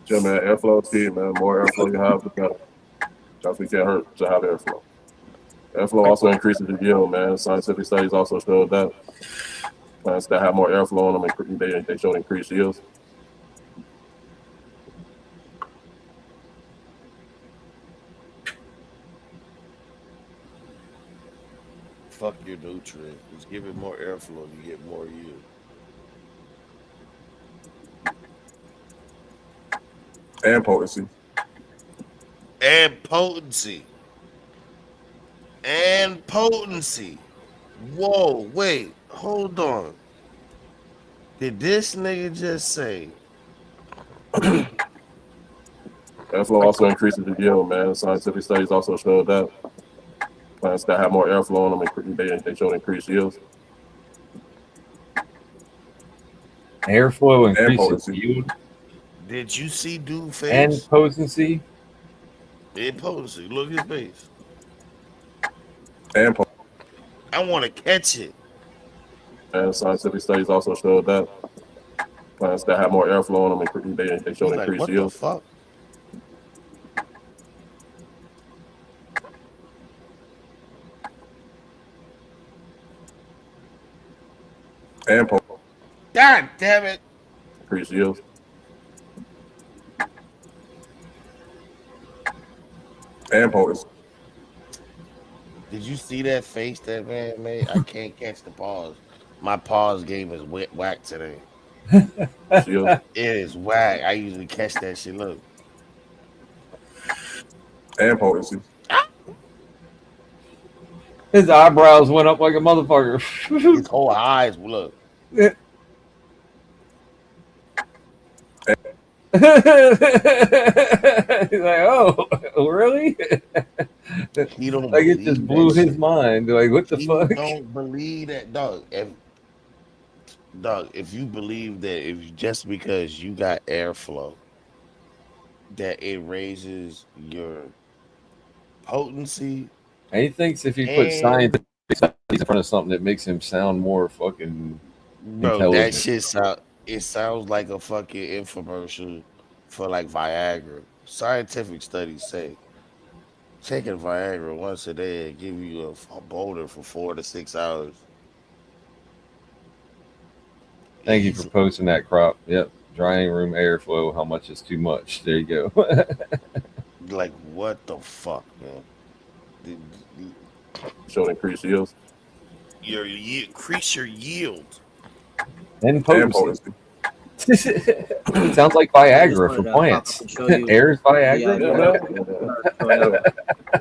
Yeah, man, airflow is key, man. The more airflow you have, the better. Definitely can't hurt to have airflow. Airflow also increases the yield, man. Scientific studies also showed that plants that have more airflow on them, they show increased yields. Fuck your nutrient. Just give it more airflow. You get more yield. And potency. And potency. And potency. Whoa, wait, hold on. Did this nigga just say? Airflow also increases the yield, man. Scientific studies also showed that plants that have more airflow on them, they show increased yields. Airflow And increases potency. yield Did you see dude face? and potency. And potency. Look at his face. And potency. I want to catch it. And scientific studies also showed that plants that have more airflow on them, they show He's like, increased what the yields. fuck? And potency. God damn it. Increased yields. And potency. Did you see that face that man made? I can't catch the pause. My pause game is whack today. It is whack. I usually catch that shit. Look. And potency. His eyebrows went up like a motherfucker. His whole eyes look. He's like, oh, really? He don't like it believe just blew that his shit. mind. Like, what the He fuck? don't believe that, dog. If you believe that just because you got airflow, that it raises your potency. And he thinks if he puts scientific studies in front of something, it makes him sound more fucking Bro, intelligent. that shit sounds like a fucking infomercial for like Viagra. Scientific studies say taking Viagra once a day and give you a boulder for 4 to 6 hours. Thank you for posting that, Crop. Yep. Drying room airflow. How much is too much? There you go. Like, what the fuck, man? Show increased yields. Increase your yield. And potency. Sounds like Viagra for plants. Air's Viagra.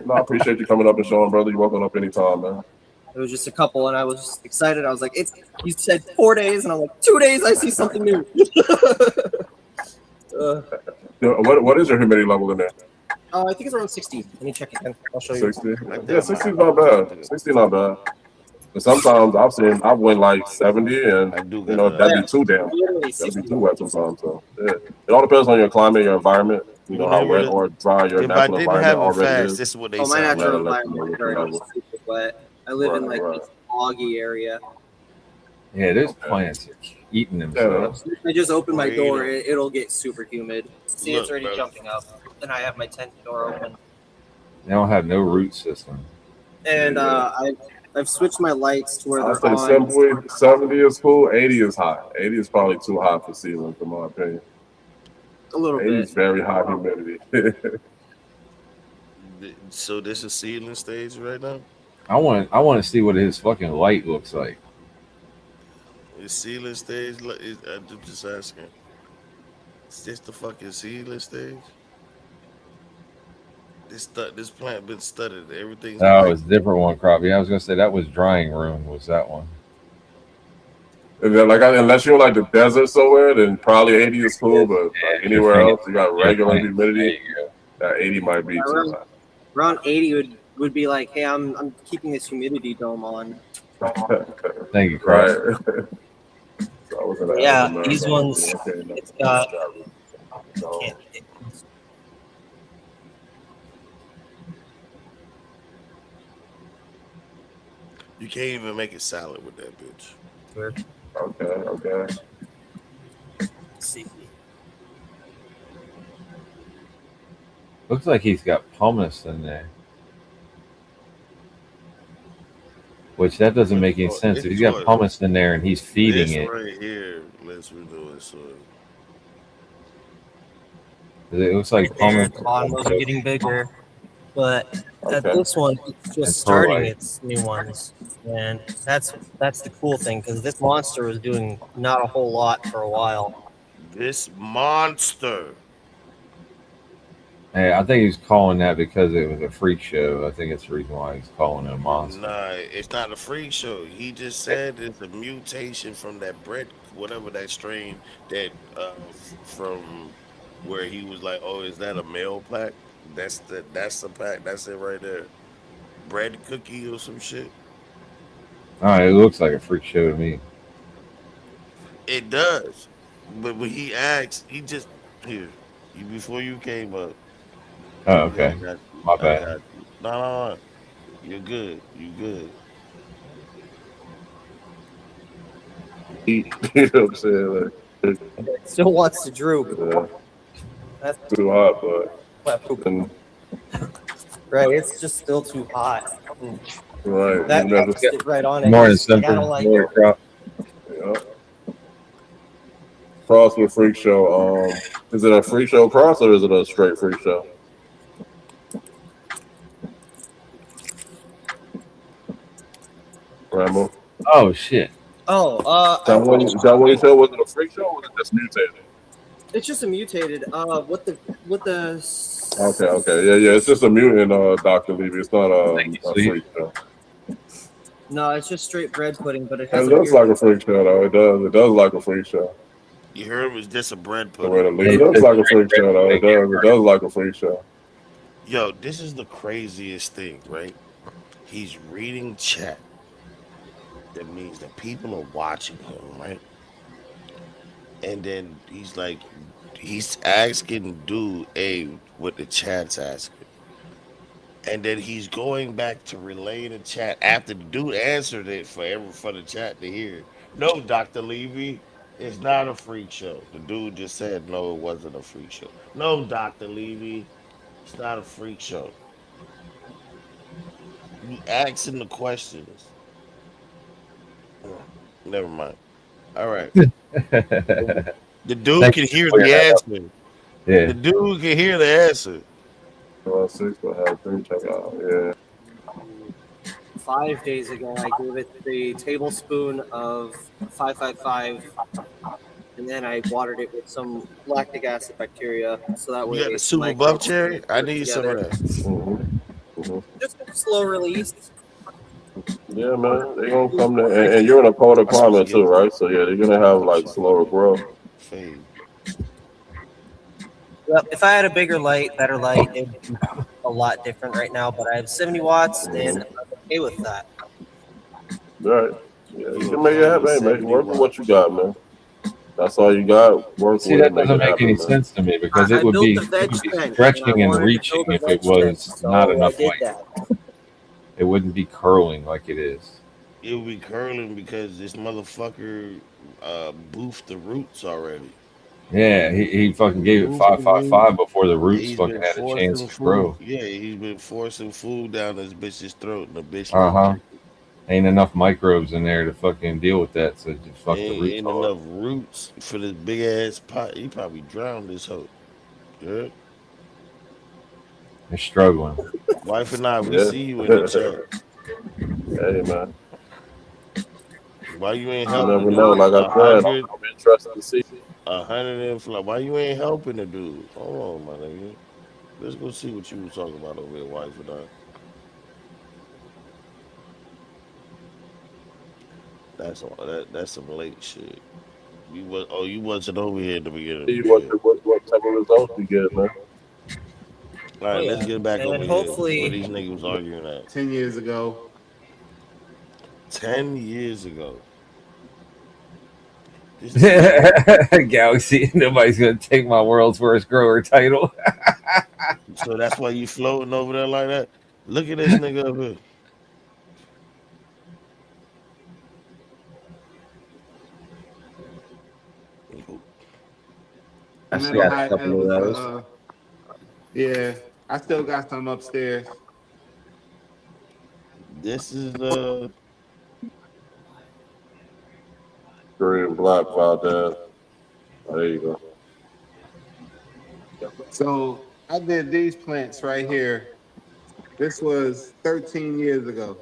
No, I appreciate you coming up and showing, brother. You're welcome up anytime, man. It was just a couple, and I was excited. I was like, "It's." You said 4 days, and I'm like, 2 days. I see something new. What is your humidity level in there? I think it's around 60. Let me check again. I'll show you. 60. Yeah, 60 is not bad. 60 not bad. But sometimes I've went like 70, and that'd be too damn. That'd be too wet sometimes. So yeah, it all depends on your climate, your environment. You know how wet or dry your natural environment already is. This is what they my sound natural like. environment is very super wet. I live in like this boggy area. Yeah, there's plants eating themselves. I just open my door, it'll get super humid. See, it's already jumping up. And I have my tent door open. They don't have no root system. And I've switched my lights to where I they're say on. 70 is cool. 80 is hot. 80 is probably too hot for ceilings, in my opinion. A little 80 bit. is very high humidity. So this is ceiling stage right now? I want to see what his fucking light looks like. Is ceiling stage? I'm just asking. Is this the fucking ceiling stage? This plant been studied. Everything's. Oh, it's a different one, Crop. Yeah, I was gonna say that was drying room. Was that one? And then, unless you're like the desert somewhere, then probably 80 is cool. But anywhere else, you got regular humidity. That 80 might be too high. Around 80 would be like, hey, I'm keeping this humidity dome on. Thank you, Crop. So yeah, these ones. It's got. You can't even make a salad with that bitch. Okay. Let's see. Looks like he's got pumice in there. Which that doesn't make any sense. If he's got pumice in there and he's feeding it. Right here, let's redo it. So it looks like pumice. The bottoms are getting bigger, but this one it's just starting its new ones, and that's the cool thing because this monster was doing not a whole lot for a while. This monster. Hey, I think he's calling that because it was a freak show. I think it's the reason why he's calling it a monster. Nah, it's not a freak show. He just said it's a mutation from that bread, whatever that strain that from where he was like, oh, is that a male pack? That's the pack. That's it right there. Bread cookie or some shit. All right, it looks like a freak show to me. It does, but when he asked, he just before you came up. Oh, okay. My bad. No. You're good. You good. You know what I'm saying? It still wants to droop. Yeah. That's too hot, but right. It's just still too hot. Right. That sit right on it. Morning, I don't like it. Crop. Yeah. Cross with freak show. Is it a freak show cross or is it a straight freak show? Rambo. Oh shit. Oh, Is that what you said? Was it a freak show or was it just mutated? it's just a mutated. What the Okay. Yeah. It's just a mutant, Dr. Levy. It's not a freak show. No, it's just straight bread pudding, but it It has. looks like a freak show, though. It does. It does like a freak show. You heard it was just a bread The way pudding. it looks like a freak show, though. It does. It does like a freak show. Yo, this is the craziest thing, right? He's reading chat. That means that people are watching him, right? And then he's asking dude, hey, what the chat's asking. And then he's going back to relay the chat after the dude answered it for the chat to hear. No, Dr. Levy, it's not a freak show. The dude just said no, it wasn't a freak show. No, Dr. Levy, it's not a freak show. You asking the questions. Never mind. All right. The dude Thank can you for hear clearing the that up. answer. Yeah. The dude can hear the answer. 6 will have 3 check out. Yeah. 5 days ago, I gave it the tablespoon of 555, and then I watered it with some lactic acid bacteria, so that You got way the some super buff microbes cherry? I work need some of together. that. Just a slow release. Yeah, man. They're gonna come there, and you're in a colder climate too, right? So yeah, they're gonna have like slower growth. Well, if I had a bigger light, better light, it would be a lot different right now. But I have 70 watts, and I'm okay with that. Right. Yeah, you can make it happen. Hey, man, work with what you got, man. That's all you got. Work See, with that it, make doesn't it make any happen, man. sense to me because I it would built be the veg tent, and I stretching and wanted to reaching build a if veg it was tent, not so enough I did light. that. It wouldn't be curling like it is. It will be curling because this motherfucker boofed the roots already. Yeah, he fucking gave it Boofed the 555 roots. before the roots He's fucking been had a chance forcing to food. grow. Yeah, he's been forcing food down this bitch's throat, and the bitch Uh won't huh. drink it. Ain't enough microbes in there to fucking deal with that, so just fuck the roots Ain't all up. enough roots for this big ass pot. He probably drowned this hoe. Yeah. They're struggling. Wife and I, we Yeah. see you in the chat. Hey, man. Why you ain't You helping never the know. dude? Like I said, I'm interested to see. 100 and fly. Why you ain't helping the dude? Hold on, my nigga. Let's go see what you was talking about over there, wife and I. That's some late shit. You wasn't over here in the beginning. See what type of results you get, man. All right, let's get back And over then here hopefully- where these niggas was arguing at. 10 years ago. 10 years ago. Galaxy, nobody's gonna take my world's worst grower title. So that's why you floating over there like that? Look at this nigga up here. I still got a couple of those. Yeah, I still got some upstairs. This is Green, black, Valdez. There you go. So I did these plants right here. This was 13 years ago.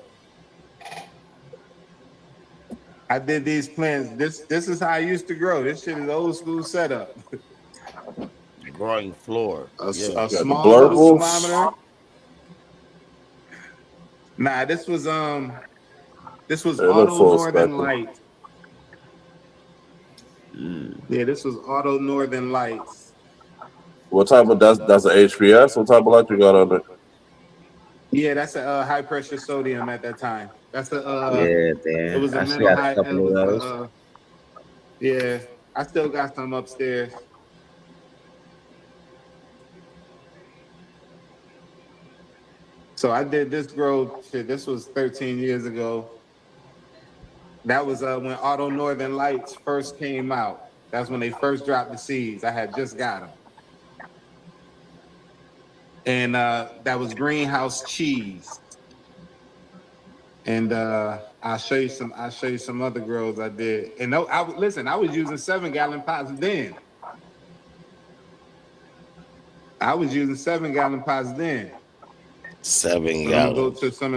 I did these plants. This is how I used to grow. This shit is old school setup. growing floor. A Yeah. small little thermometer. Nah, this was Yeah, Auto full Northern spectrum. Light. Yeah, this was Auto Northern Lights. What type of that's a HPS? What type of light you got on there? Yeah, that's a high pressure sodium at that time. That's a Yeah, damn. it was a I still metal got a high. couple of those. Yeah, I still got some upstairs. So I did this grow shit. This was 13 years ago. That was when Auto Northern Lights first came out. That's when they first dropped the seeds. I had just got them. And that was Greenhouse Cheese. And I'll show you some other grows I did. And listen, I was using 7-gallon pots then. I was using 7-gallon pots then. 7 I'm gonna gallons. go to some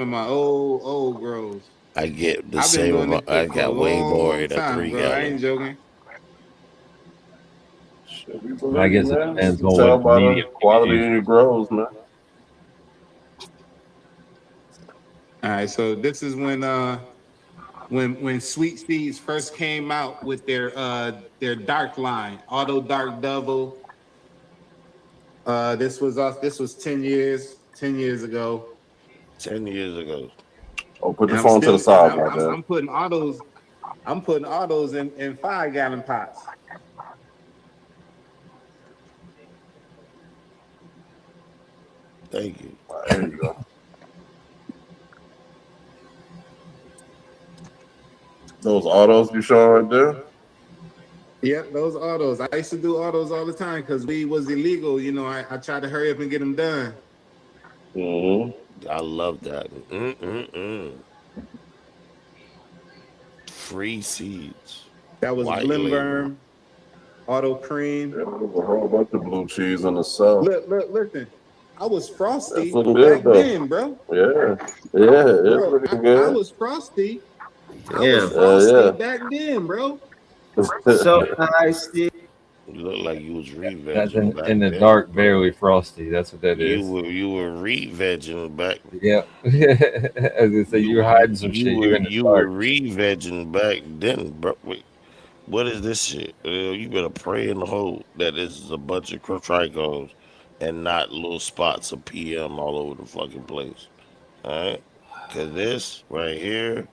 of my old grows. I get the I've been same doing amount. this I shit for a got way more long in a time, 3 bro. I gallon. ain't joking. I guess it depends on Tell what by the medium you quality use. of your grows, man. All right, so this is when Sweet Seeds first came out with their dark line, Auto Dark Double. This was 10 years ago. 10 years ago. Oh, put And your phone to the side, my man. I'm putting autos in 5-gallon pots. Thank you. There you go. Those autos you showing right there? Yep, those autos. I used to do autos all the time because weed was illegal. You know, I tried to hurry up and get them done. Mm-hmm. I love that. Free seeds. That was White label. Blimberm, Auto Cream. Yeah, there was a whole bunch of blue cheese in the South. Listen. I was Frosty That's looking good, back though. then, bro. Yeah, it's Bro, pretty I good. was Frosty. I Yeah. was Frosty Yeah. back then, bro. So I see. You look like you was That's re-vegging back in the then. dark, barely frosty. That's what that is. You were re-vegging back. Yeah. As I say, you were hiding some shit. You in the You were dark. re-vegging back then, bro. Wait, what is this shit? You better pray in the hole that this is a bunch of tricos and not little spots of PM all over the fucking place. All right? Because this right here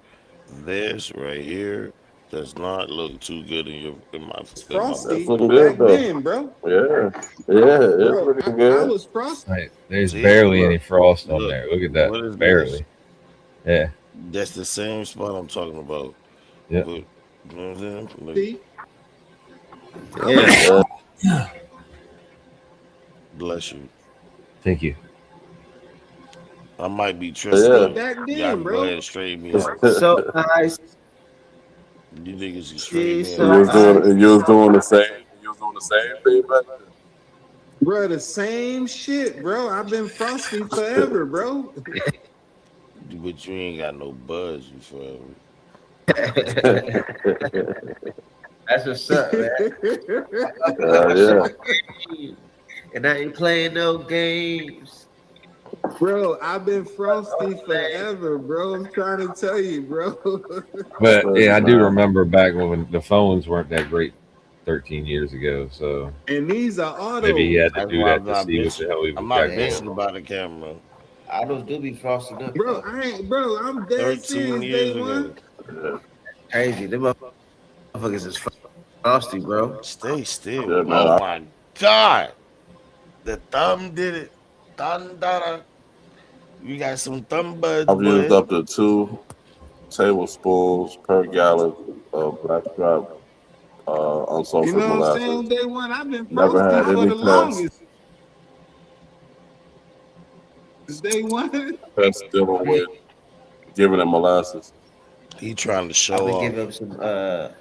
does not look too good in my. Frosty That's looking good, back though. then, bro. Yeah, it's Bro, pretty I good. was Frosty. Like, there's See, barely look, any frost on look, there. Look at what is that. Barely. Yeah. That's the same spot I'm talking about. Yeah. But, you know what I'm saying? Look, See? Yeah. bless you. Thank you. I might be tripping. Yeah. But Back y'all then, can go bro. ahead and straighten me out. So I You niggas can straighten me See, You so out. was doing the same. You was doing the same thing back then. Bro, the same shit, bro. I've been Frosty forever, bro. But you ain't got no buzz, you forever. That's what's up, man. Yeah. And I ain't playing no games. Bro, I've been Frosty forever, bro. I'm trying to tell you, bro. But yeah, I do remember back when the phones weren't that great 13 years ago. So And these are autos. maybe he had to That's do why that to see what the hell he I'm was not back bitching then. about the camera. Autos do be frosted up. Bro, I'm dead 13 serious years day one. ago. Crazy. Them motherfuckers is frosty, bro. Stay still. Yeah, man, Oh my God. The thumb did it. Thumb dada. You got some thumb buds, I've used boy. up to 2 tablespoons per gallon of blackstrap unsalted You know what I'm saying? molasses. Day one, I've been Never Frosty had for any the test. longest. Day one. Test dealing with giving it molasses. He trying to I'm show gonna off. give up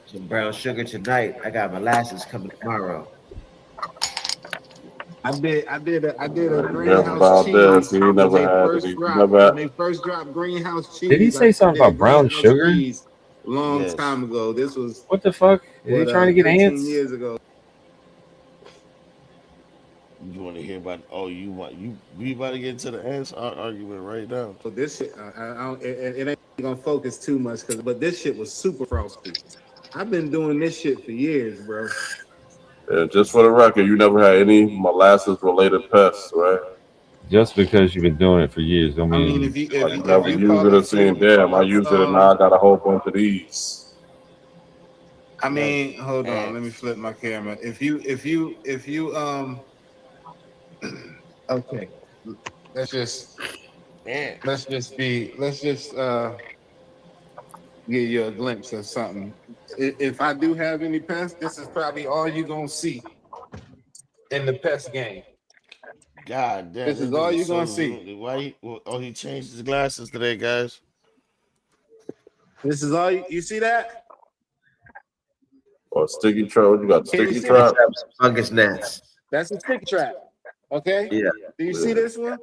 some brown sugar tonight. I got molasses coming tomorrow. I did a Never greenhouse about cheese this. He when never they had first any. dropped. Never When had. they first dropped greenhouse cheese. Did he say I something did about brown greenhouse sugar? cheese a long Yes. time ago. This was What the fuck? Is he trying to get 13 ants? years ago. You want to hear about? Oh, you about to get into the ants argument right now? But this shit, I don't, it ain't gonna focus too much, but this shit was super frosty. I've been doing this shit for years, bro. And just for the record, you never had any molasses related pests, right? Just because you've been doing it for years, don't I mean, mean. if you Never use it and saying, damn, I use it and now I got a whole bunch of these. I mean, hold on, let me flip my camera. If you okay, let's just give you a glimpse of something. If I do have any pests, this is probably all you gonna see in the pest game. God damn. This is all you gonna see. Why? He changed his glasses today, guys. This is all you see that? Or sticky trap. You got Can you sticky see trap. Fungus gnats. That's a stick trap. Okay? Yeah. Do you see this one?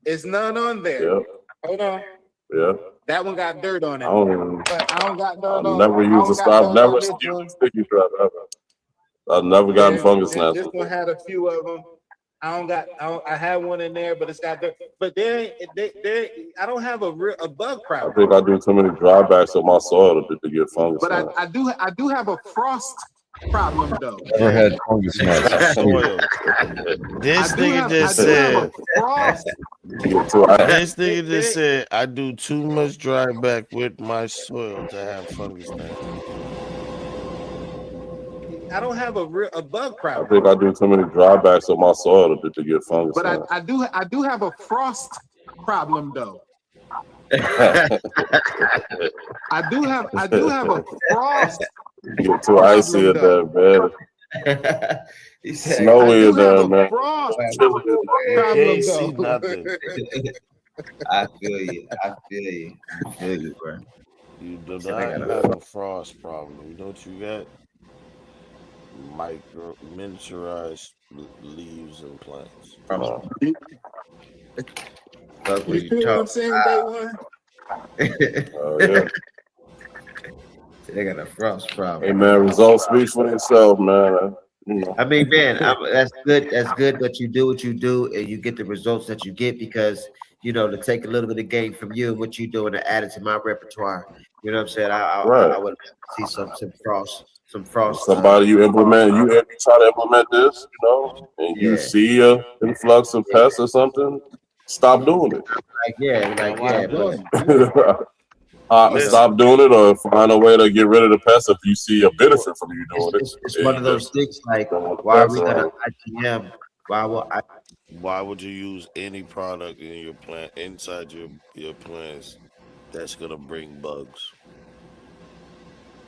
It's none on there. Yep. Hold on. Yeah. That one got dirt on it. I don't even. But I don't got none I've on. never I used don't a got stop. none Never on this used one. a sticky trap ever. I've never gotten Yeah, fungus this gnats. one had a few of them. I had one in there, but it's got dirt. But I don't have a bug I problem. think I do too many drawbacks on my soil to get fungus. But gnats. I do have a frost problem though. Never had fungus gnats. Soil. This nigga just said. This nigga just said I do too much dry back with my soil to have fungus gnats. I don't have a bug I problem. think I do too many drawbacks on my soil to get fungus. But gnats. I do have a frost problem though. I do have a frost. Get too icy in there, man. He said, Snowy in there, man. Frost Chilly in there. Can't see nothing. I feel you, bro. You do Said not I got have a a frost problem. You know what you got? Miniaturized leaves and plants. frost. Fuck You what you feel what I'm talking saying, day one? about. They got a frost problem. Hey man, results speak for themselves, man. I mean, man, that's good. That's good that you do what you do and you get the results that you get because, to take a little bit of gain from you and what you do and to add it to my repertoire. You know what I'm saying? Right. I would see some frost. Somebody you implement, you try to implement this, and you see a influx of pests or something, stop doing it. Stop doing it or find a way to get rid of the pests if you see a benefit from you doing it. It's one of those things like, why are we gonna IPM? Why would you use any product in your plant inside your plants that's gonna bring bugs?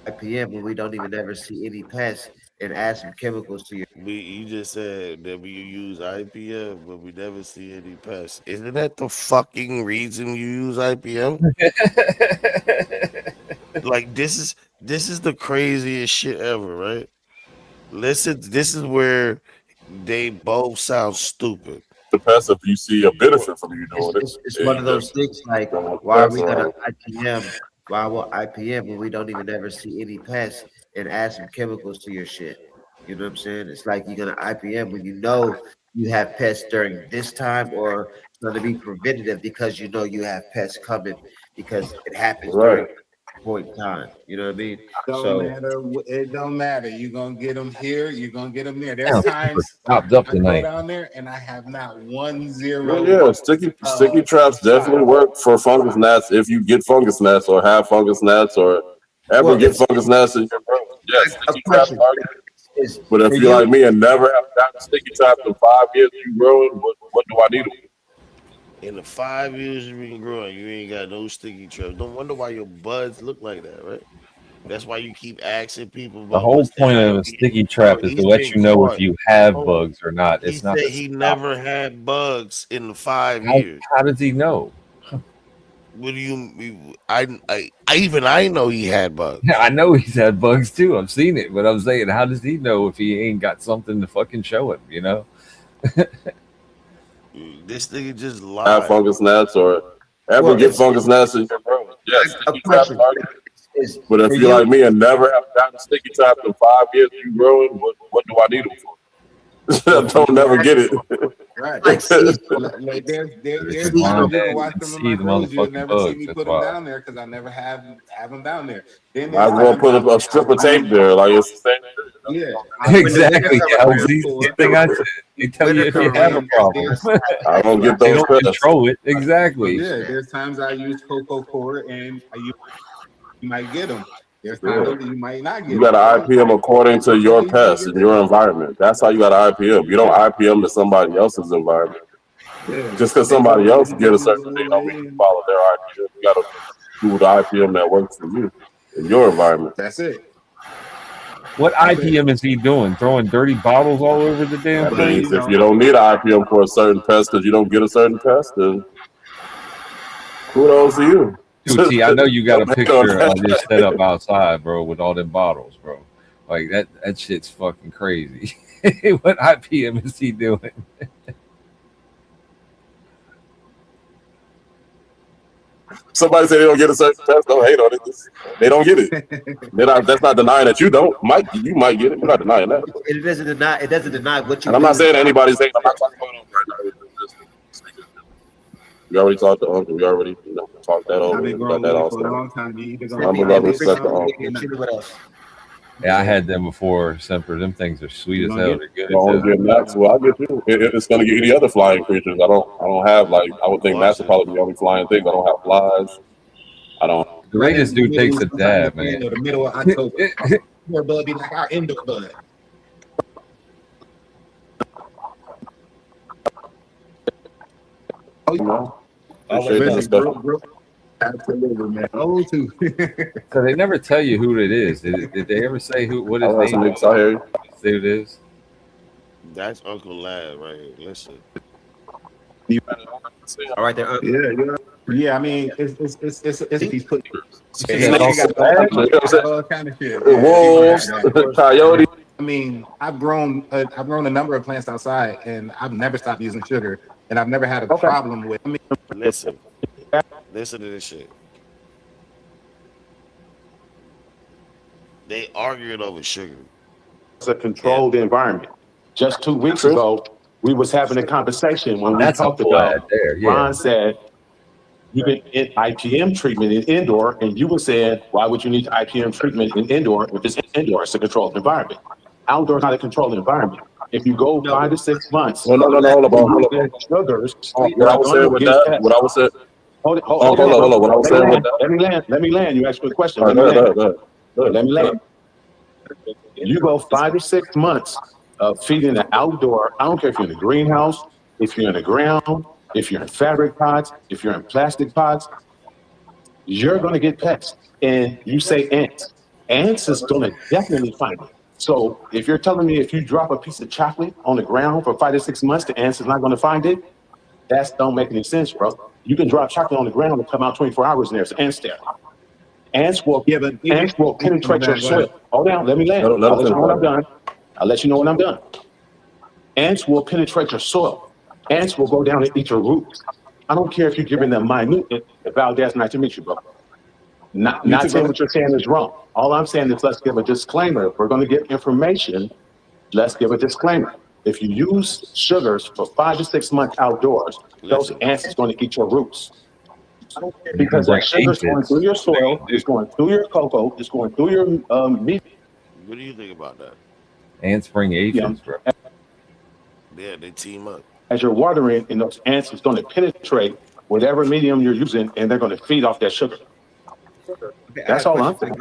IPM when we don't even ever see any pests and add some chemicals to your. You just said that we use IPM, but we never see any pests. Isn't that the fucking reason you use IPM? Like this is the craziest shit ever, right? Listen, this is where they both sound stupid. The pests if you see a benefit from you doing it. It's one of those things like, why are we gonna IPM? Why will IPM when we don't even ever see any pests and add some chemicals to your shit? You know what I'm saying? It's like you're gonna IPM when you know you have pests during this time, or it's gonna be preventative because you know you have pests coming because it happens during a point in time. You know what I mean? It don't matter. You're gonna get them here. You're gonna get them there. There's times popped up I go tonight. down there and I have not 1 0. Well, yeah, sticky traps definitely work for fungus gnats if you get fungus gnats or have fungus gnats or ever get fungus gnats in your room. Yes, sticky traps are good. But if you're like me and never have gotten sticky traps in 5 years you growing, what do I need them? In the 5 years you've been growing, you ain't got no sticky traps. Don't wonder why your buds look like that, right? That's why you keep asking people. The whole point of a sticky trap is to let you know if you have bugs or not. It's not. He never had bugs in the 5 How, years. how does he know? What do you? I know he had bugs. Yeah, I know he's had bugs too. I've seen it, but I'm saying, how does he know if he ain't got something to fucking show him? You know. This nigga just lied. Have fungus gnats or ever get fungus gnats in your room. Yes, sticky traps are good. But if you're like me and never have gotten sticky traps in 5 years you growing, what do I need them for? Don't never get it. Right. Like there's people watch them in my grows. You'll never see me put them down there because I never have them down there. Then I will put up a strip of tape there, like it's the same. Yeah, exactly. Yeah, the thing I said. They tell you if you have a problem. I don't get They those don't control it. Exactly. Yeah, there's times I use Coco Core and you might get them. There's times you might not get You got to IPM according to your pest and your environment. That's how you got to IPM. You don't IPM to somebody else's environment. Just because somebody else get a certain thing, don't mean you follow their IPM. You got to do the IPM that works for you in your environment. That's it. What IPM is he doing? Throwing dirty bottles all over the damn That thing? means if you don't need an IPM for a certain pest because you don't get a certain pest, then kudos to you. Dude, see, I know you got a picture of this set up outside, bro, with all them bottles, bro. Like that shit's fucking crazy. What IPM is he doing? Somebody say they don't get a certain test. Don't hate on it. They don't get it. That's not denying that you don't. You might get it. You're not denying that. It doesn't deny what you. And I'm not saying anybody's saying. I'm not talking about it right now. We already talked to Uncle. We already talked that over. I've been growing for a long time. You either gonna respect the Uncle. Yeah, I had them before, Semper. Them things are sweet as hell. They're good. Well, I get you. It's gonna get any other flying creatures. I don't have like I would think gnats are probably the only flying things. I don't have flies. I don't. The greatest dude takes a dab, man. The middle of October. Your bud be like our indoor bud. Oh, you know. Absolutely, man. Oh, too. So they never tell you who it is. Did they ever say what his name is? I hear you. Say who it is. That's Uncle Lad right here. Listen. All right, there. Yeah. Yeah, I mean, it's he's put. All kind of shit. wolves, coyote. I mean, I've grown a number of plants outside, and I've never stopped using sugar, and I've never had a problem with. I mean, Listen to this shit. They arguing over sugar. It's a controlled environment. Just 2 weeks ago, we was having a conversation when we talked about. Ron said you can get IPM treatment in indoor, and you were saying, why would you need IPM treatment in indoor if it's indoor? It's a controlled environment. Outdoor is not a controlled environment. If you go 5 to 6 months, No, hold on. sugars. What I was saying with that, what I was saying. Hold on. What I was saying with that. Let me land. You asked me a question. Let me land. You go 5 to 6 months of feeding the outdoor. I don't care if you're in the greenhouse, if you're in the ground, if you're in fabric pots, if you're in plastic pots, you're going to get pests. And you say ants. Ants is going to definitely find it. So if you're telling me if you drop a piece of chocolate on the ground for 5 to 6 months, the ants is not going to find it, that don't make any sense, bro. You can drop chocolate on the ground and come out 24 hours and there's ants there. Ants will penetrate your soil. Hold on, let me land. I'll let you know when I'm done. I'll let you know when I'm done. Ants will penetrate your soil. Ants will go down and eat your roots. I don't care if you're giving them minute. Valdez, nice to meet you, bro. Not saying what you're saying is wrong. All I'm saying is let's give a disclaimer. If we're going to give information, let's give a disclaimer. If you use sugars for 5 to 6 months outdoors, those ants is going to eat your roots. Because that sugar's going through your soil, it's going through your cocoa, it's going through your meat. What do you think about that? Ants bring aphids, bro. Yeah, they team up. As you're watering, and those ants is going to penetrate whatever medium you're using, and they're going to feed off that sugar. That's all I'm saying.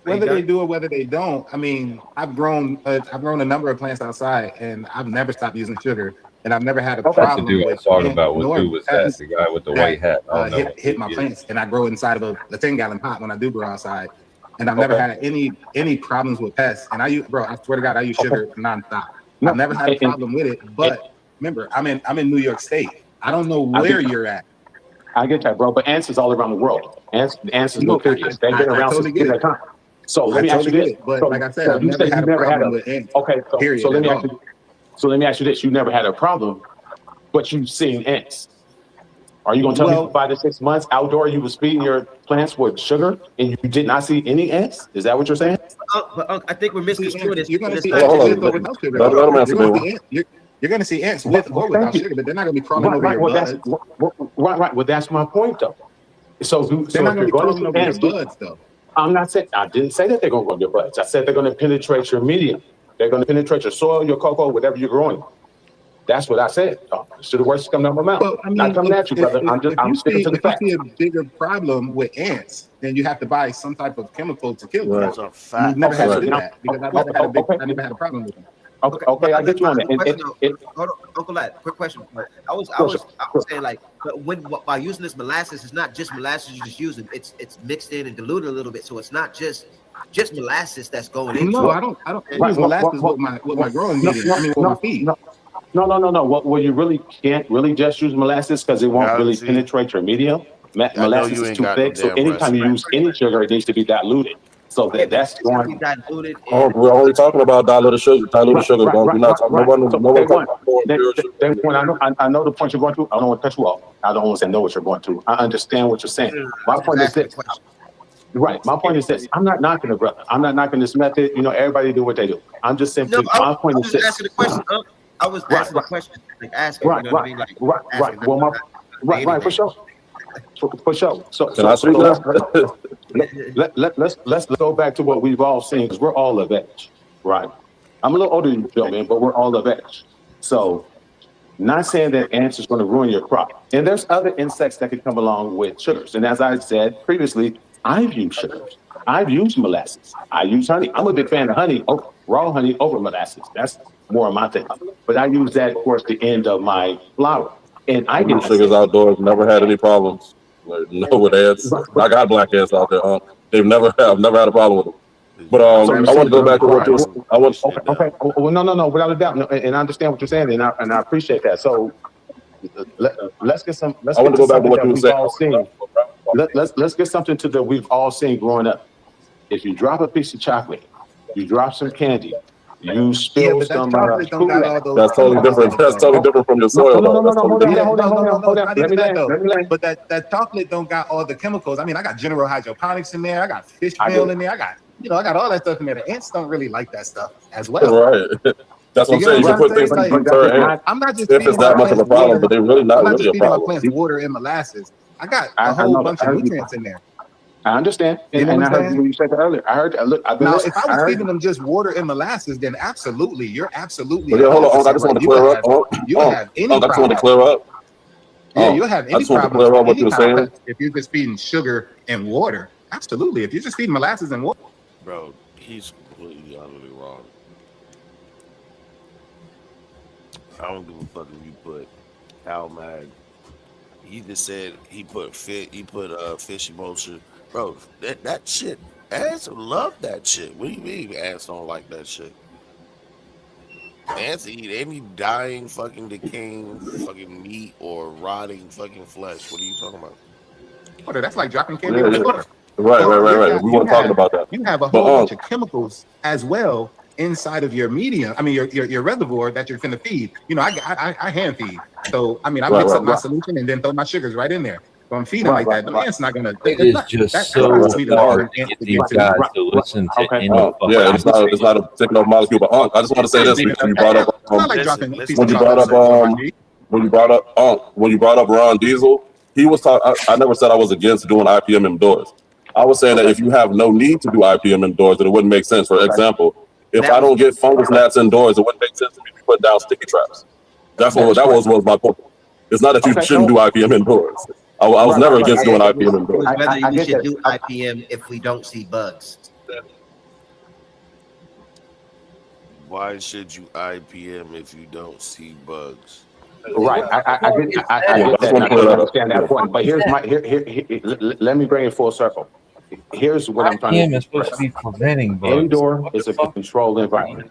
Whether they do or whether they don't, I mean, I've grown a number of plants outside, and I've never stopped using sugar, and I've never had a problem. The dude I was talking about, what dude was that? The guy with the white hat. Hit my plants, and I grow inside of a 10-gallon pot when I do grow outside, and I've never had any problems with pests. And I swear to God, I use sugar nonstop. I've never had a problem with it. But remember, I'm in New York State. I don't know where you're at. I get that, bro. But ants is all around the world. Ants is no curious. They've been around since that time. So let me ask you this. But like I said, I've never had a problem with ants. Okay, so let me ask you this. You never had a problem, but you've seen ants. Are you going to tell me for 5 to 6 months outdoor you was feeding your plants with sugar and you did not see any ants? Is that what you're saying? I think we're misconstruing this. You're going to see ants with or without sugar. You're going to see ants with or without sugar, but they're not going to be crawling over your buds. Right. Well, that's my point, though. So they're not going to be crawling over your buds, though. I didn't say that they're going to go on your buds. I said they're going to penetrate your medium. They're going to penetrate your soil, your cocoa, whatever you're growing. That's what I said. So the words coming out of my mouth. Well, I mean, not coming at you, brother. I'm sticking to the facts. If you see a bigger problem with ants, then you have to buy some type of chemical to kill them. That's a fact. You've never had to do that because I never had a problem with them. Okay, I get you on that. Hold on, Uncle Lad, quick question. I was saying, like, by using this molasses, it's not just molasses you're just using. It's mixed in and diluted a little bit, so it's not just molasses that's going into. No, I don't use molasses with my growing media. I mean, with my feed. No. Well, you really can't really just use molasses because it won't really penetrate your medium. Molasses is too thick, so anytime you use any sugar, it needs to be diluted. So that's going. Oh, we're only talking about diluted sugar. Diluted sugar. We're not talking I know the point you're going to. I don't want to cut you off. I don't want to say know what you're going to. I understand what you're saying. My point is this. Right. My point is this. I'm not knocking it, brother. I'm not knocking this method. Everybody do what they do. I'm just simply. My point is this. Asking the question. I was asking the question. Like asking. Right. Well, right. For sure. For sure. So let's go back to what we've all seen because we're all of age, right? I'm a little older than you, Joe, man, but we're all of age. So, not saying that ants is going to ruin your crop. And there's other insects that could come along with sugars. And as I said previously, I've used sugars. I've used molasses. I use honey. I'm a big fan of honey, raw honey over molasses. That's more of my thing. But I use that towards the end of my flower. And I get sugars outdoors, never had any problems. No with ants. I got black ants out there. I've never had a problem with them. But I want to go back to what you were. Okay. Well, no, without a doubt. No, and I understand what you're saying, and I appreciate that. So let's get some. Let's I want get to go back to what you were saying. all seen. Let's get something to that we've all seen growing up. If you drop a piece of chocolate, you drop some candy, you spill some Kool-Aid. That's totally different. That's totally different from your soil. Hold on. But that chocolate don't got all the chemicals. I mean, I got General Hydroponics in there. I got fish meal in there. I got all that stuff in there. The ants don't really like that stuff as well. Right. That's what I'm saying. You should put things in per ant. I'm not just if it's that much of a problem, but they're really not really a problem. My plants water and molasses. I got a whole bunch of nutrients in there. I understand, and I heard you when you said that earlier. I heard. Look, now if I was feeding them just water and molasses, then absolutely, you're absolutely. But yeah, hold on. I just want to clear up. You have any problem. I just want to clear up. Yeah, you'll have any I just want to problem. clear up what you were saying. If you're just feeding sugar and water, absolutely. If you're just feeding molasses and water, Bro, he's completely utterly wrong. I don't give a fuck if you put CalMag. He just said he put fish emulsion. Bro, that shit, ants love that shit. What do you mean ants don't like that shit? Ants eat any dying, fucking decaying fucking meat or rotting fucking flesh. What are you talking about? water. That's like dropping candy in water. Right. We weren't talking about that. You have a whole bunch of chemicals as well inside of your medium. I mean, your reservoir that you're gonna feed. You know, I hand feed. So I mean, I mix up my solution and then throw my sugars right in there. So I'm feeding like that. The man's not gonna. It is just so hard to get these guys to listen to any. Yeah, it's not a particular molecule. But I just want to say this because you brought up when you brought up Ron Diesel. He was talking. I never said I was against doing IPM indoors. I was saying that if you have no need to do IPM indoors, then it wouldn't make sense. For example, if I don't get fungus gnats indoors, it wouldn't make sense to me to put down sticky traps. That was my point. It's not that you shouldn't do IPM indoors. I was never against doing IPM indoors. Whether you should do IPM if we don't see bugs. Why should you IPM if you don't see bugs? Right, I understand that point. But here's my let me bring it full circle. Here's what I'm trying to. IPM is supposed to be preventing bugs. Indoor is a controlled environment.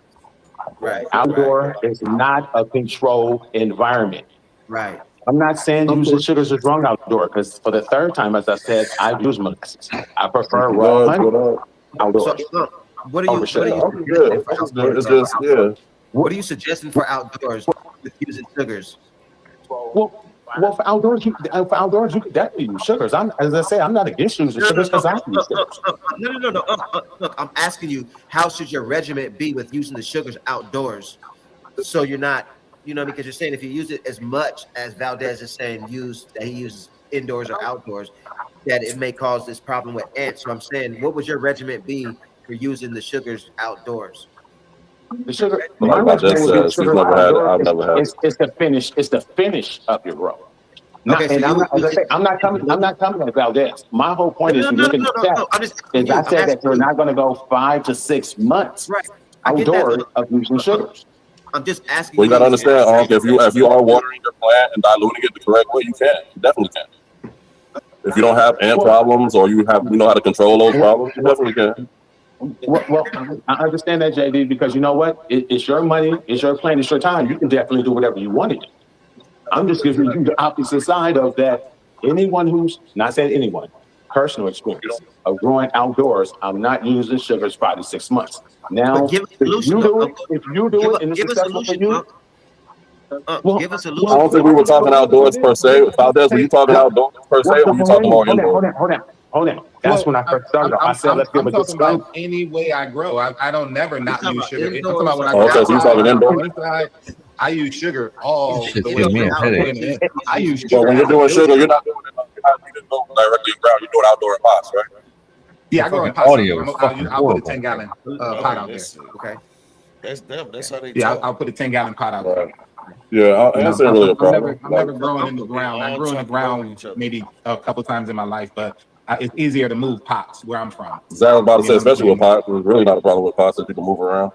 Right. Outdoor is not a controlled environment. Right. I'm not saying using sugars is wrong outdoor, because for the third time, as I said, I use molasses. I prefer raw honey outdoors. So, what are you suggesting for outdoors with using sugars? Well, for outdoors, you could definitely use sugars. As I say, I'm not against using sugars because I use sugars. No. Look, I'm asking you, how should your regimen be with using the sugars outdoors? So you're not, because you're saying if you use it as much as Valdez is saying that he uses indoors or outdoors, that it may cause this problem with ants. So I'm saying, what would your regimen be for using the sugars outdoors? The sugar, I've never had. It's the finish of your growth. I'm not coming at Valdez. My whole point is, looking at that. I said that you're not going to go 5 to 6 months outdoors of using sugars. I'm just asking. Well, you gotta understand, if you are watering your plant and diluting it the correct way, you can. You definitely can. If you don't have ant problems or you know how to control those problems, you definitely can. Well, I understand that, JD, because you know what? It's your money, it's your plan, it's your time. You can definitely do whatever you want to do. I'm just giving you the opposite side of that. Anyone who's not saying anyone, personal experience of growing outdoors, I'm not using sugars 5 to 6 months. Now, if you do it, and it's successful for you. Give us a I don't think we were talking outdoors per se. Valdez, were you talking outdoors per se, or were you talking more indoors? Hold on. That's when I first started. I said, let's give a disclaimer. About any way I grow. I don't never not use sugar. I'm talking about when I grow. So you're talking indoors? I use sugar all the way. I use sugar. But when you're doing sugar, you're not doing it. You didn't go directly in ground. You're doing outdoor in pots, right? Yeah, I grow in pots. I'll put a 10-gallon pot out there. Okay. That's how they. Yeah, I'll put a 10-gallon pot out there. Yeah, that's not really a problem. I'm never growing in the ground. I grew in the ground maybe a couple times in my life, but it's easier to move pots where I'm from. Zach was about to say, especially with pots, there's really not a problem with pots that you can move around.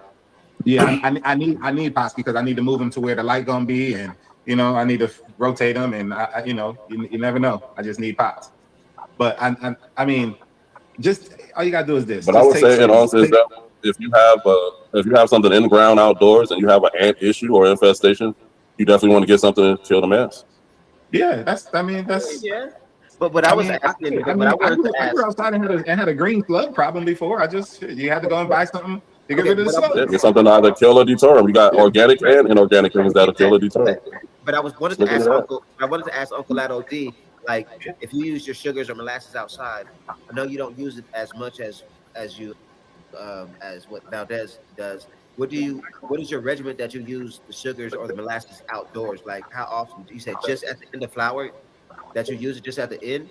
Yeah, I need pots because I need to move them to where the light gonna be, and I need to rotate them, and you never know. I just need pots. But I mean, just all you gotta do is this. But I would say it also is that if you have something in the ground outdoors and you have an ant issue or infestation, you definitely want to get something to kill the ants. Yeah, that's. I mean, that's. Yeah. But I was asking. I grew outside and had a green slug problem before. You had to go and buy something to get rid of the slug. Yeah, get something to either kill or deter them. You got organic and inorganic things that'll kill or deter them. But I wanted to ask Uncle Lado D, like, if you use your sugars or molasses outside, I know you don't use it as much as you as what Valdez does. What is your regimen that you use the sugars or the molasses outdoors? Like, how often? You said just at the end of flower that you use it just at the end?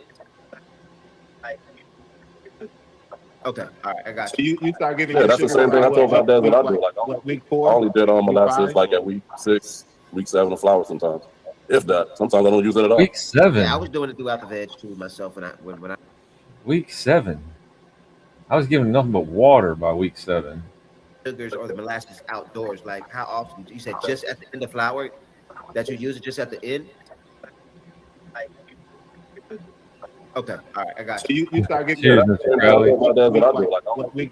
Okay, all right, I got you. You start giving. Yeah, that's the same thing I told Valdez that I do. Like, I only did molasses like at week 6, week 7 of flower sometimes. If that. Sometimes I don't use it at all. Week 7. Yeah, I was doing it throughout the veg too myself when I Week 7. I was giving nothing but water by week 7. Sugars or the molasses outdoors. Like, how often? You said just at the end of flower that you use it just at the end? Okay, all right, I got you. You start getting. Yeah, that's what I do. Like, I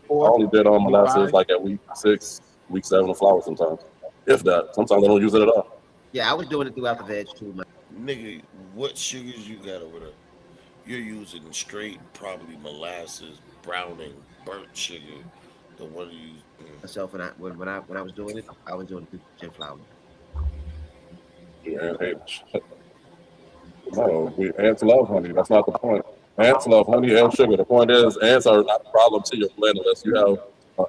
only did molasses like at week 6, week 7 of flower sometimes. If that. Sometimes I don't use it at all. Yeah, I was doing it throughout the veg too. Nigga, what sugars you got over there? You're using straight, probably molasses, browning, burnt sugar. The one you myself when I was doing it, I was doing it through gin flour. Yeah, no, ants love honey. That's not the point. Ants love honey and sugar. The point is, ants are not a problem to your plant unless you have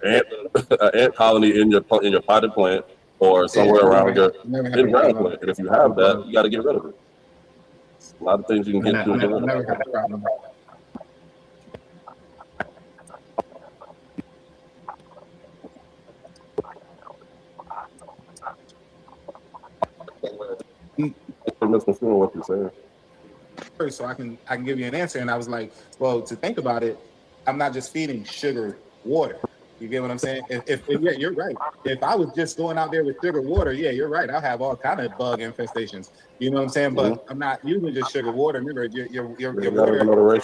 an ant colony in your potted plant or somewhere around your in-ground plant. And if you have that, you got to get rid of it. A lot of things you can get through. Never had a problem. Misconstruing what you're saying. So I can give you an answer, and I was like, well, to think about it, I'm not just feeding sugar water. You get what I'm saying? If yeah, you're right. If I was just going out there with sugar water, yeah, you're right. I'll have all kind of bug infestations. You know what I'm saying? But I'm not using just sugar water. Remember, your water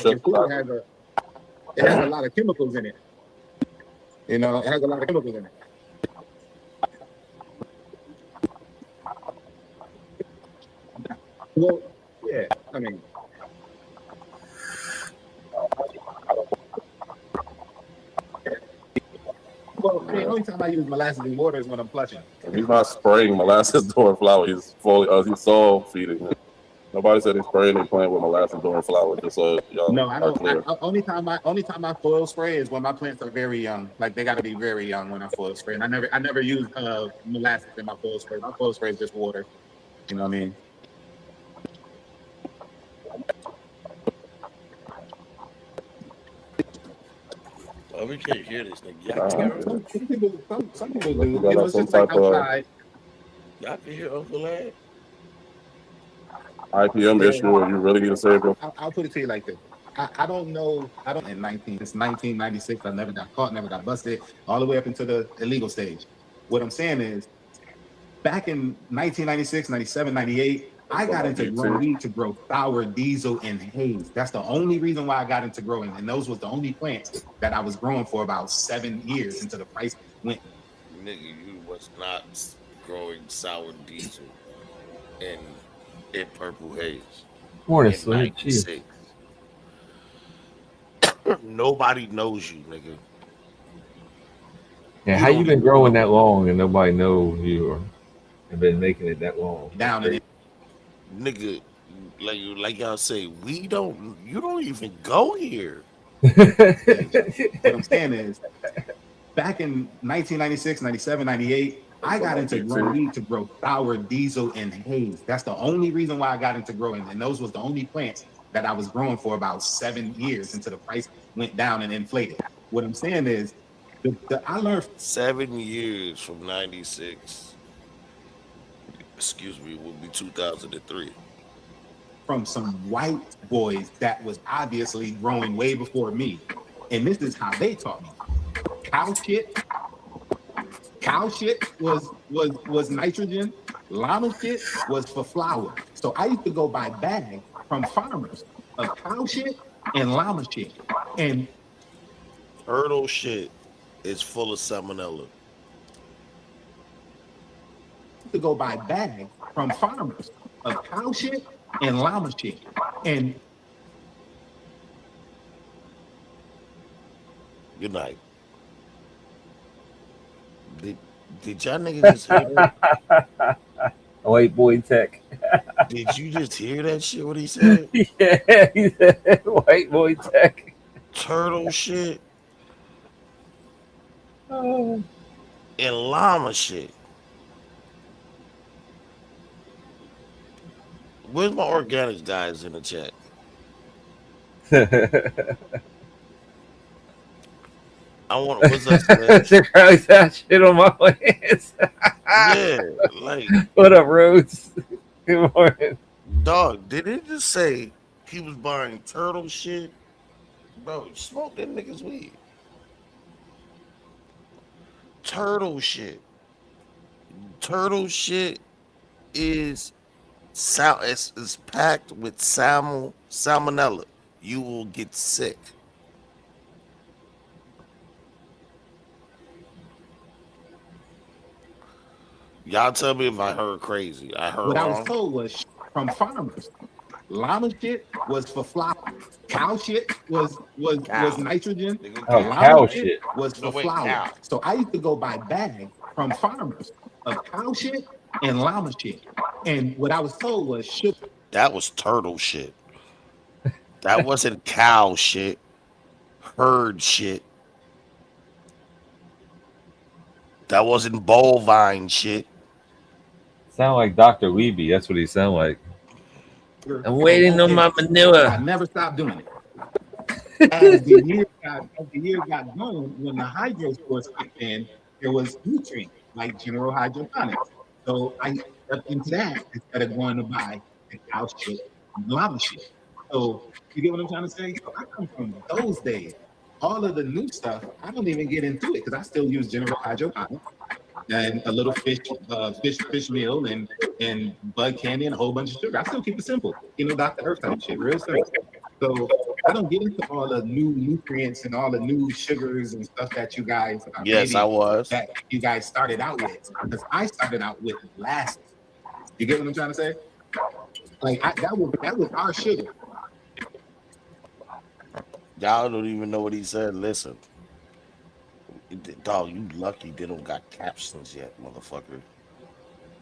has a lot of chemicals in it. You know, it has a lot of chemicals in it. Well, yeah, I mean. Well, the only time I use molasses in water is when I'm flushing. He's not spraying molasses during flower. He's he's soil feeding it. Nobody said he's spraying a plant with molasses during flower. Just so y'all no, I are don't. clear. Only time I foil spray is when my plants are very young. Like, they got to be very young when I foil spray. And I never use molasses in my foil spray. My foil spray is just water. You know what I mean? Oh, we can't hear this nigga. Some people do. You You know, it's just like outside. Y'all can hear Uncle Lad? IPM issue, or you really need to save them. I'll put it to you like this. I don't know. Since 1996, I never got caught, never got busted, all the way up into the illegal stage. What I'm saying is, back in 1996, 97, 98, I got into growing weed to grow sour, diesel, and haze. That's the only reason why I got into growing. And those was the only plants that I was growing for about 7 years until the price went. Nigga, you was not growing sour diesel and in purple haze. Morning, in Slim. 96. Nobody knows you, nigga. Yeah, how you been growing that long and nobody knows you or have been making it that long? Down in it. Nigga, like y'all say, you don't even go here. What I'm saying is, back in 1996, 97, 98, I got into growing weed to grow sour, diesel, and haze. That's the only reason why I got into growing. And those was the only plants that I was growing for about 7 years until the price went down and inflated. What I'm saying is, I learned 7 years from 96. Excuse me, would be 2003. From some white boys that was obviously growing way before me. And this is how they taught me. Cow shit was nitrogen. Llama shit was for flour. So I used to go buy bags from farmers of cow shit and llama shit. And Hurdle shit is full of salmonella. To go buy bags from farmers of cow shit and llama shit. And Good night. Did y'all niggas just hear that? White boy tech. Did you just hear that shit? What he said? Yeah, he said white boy tech. Turtle shit Oh. and llama shit. Where's my organics guys in the chat? I want what's up, man? The crowd's that shit on my hands. Yeah, like What up, Rose? Good morning. dog, did it just say he was buying turtle shit? Bro, you smoke that nigga's weed. Turtle shit. Turtle shit is it's packed with salmonella. You will get sick. Y'all tell me if I heard crazy. I heard what I was wrong. told was from farmers. Llama shit was for flour. Cow shit was nitrogen. Oh, Llama cow shit. was for No, wait, flour. cow. So I used to go buy bags from farmers of cow shit and llama shit. And what I was told was sugar. That was turtle shit. That wasn't cow shit. Herd shit. That wasn't bovine shit. Sound like Dr. Weeby. That's what he sound like. I'm waiting on my manure. I never stopped doing it. As the year got going, when the hydro source kicked in, there was nutrients like General Hydroponics. So I stepped into that instead of going to buy the cow shit and llama shit. So you get what I'm trying to say? So I come from those days. All of the new stuff, I don't even get into it because I still use General Hydroponics and a little fish meal and bud candy and a whole bunch of sugar. I still keep it simple. You know, Dr. Earth type shit, real simple. So I don't get into all the new nutrients and all the new sugars and stuff that you guys Yes, I was. that you guys started out with. Because I started out with molasses. You get what I'm trying to say? Like that was our sugar. Y'all don't even know what he said. Listen. Dog, you lucky they don't got captions yet, motherfucker.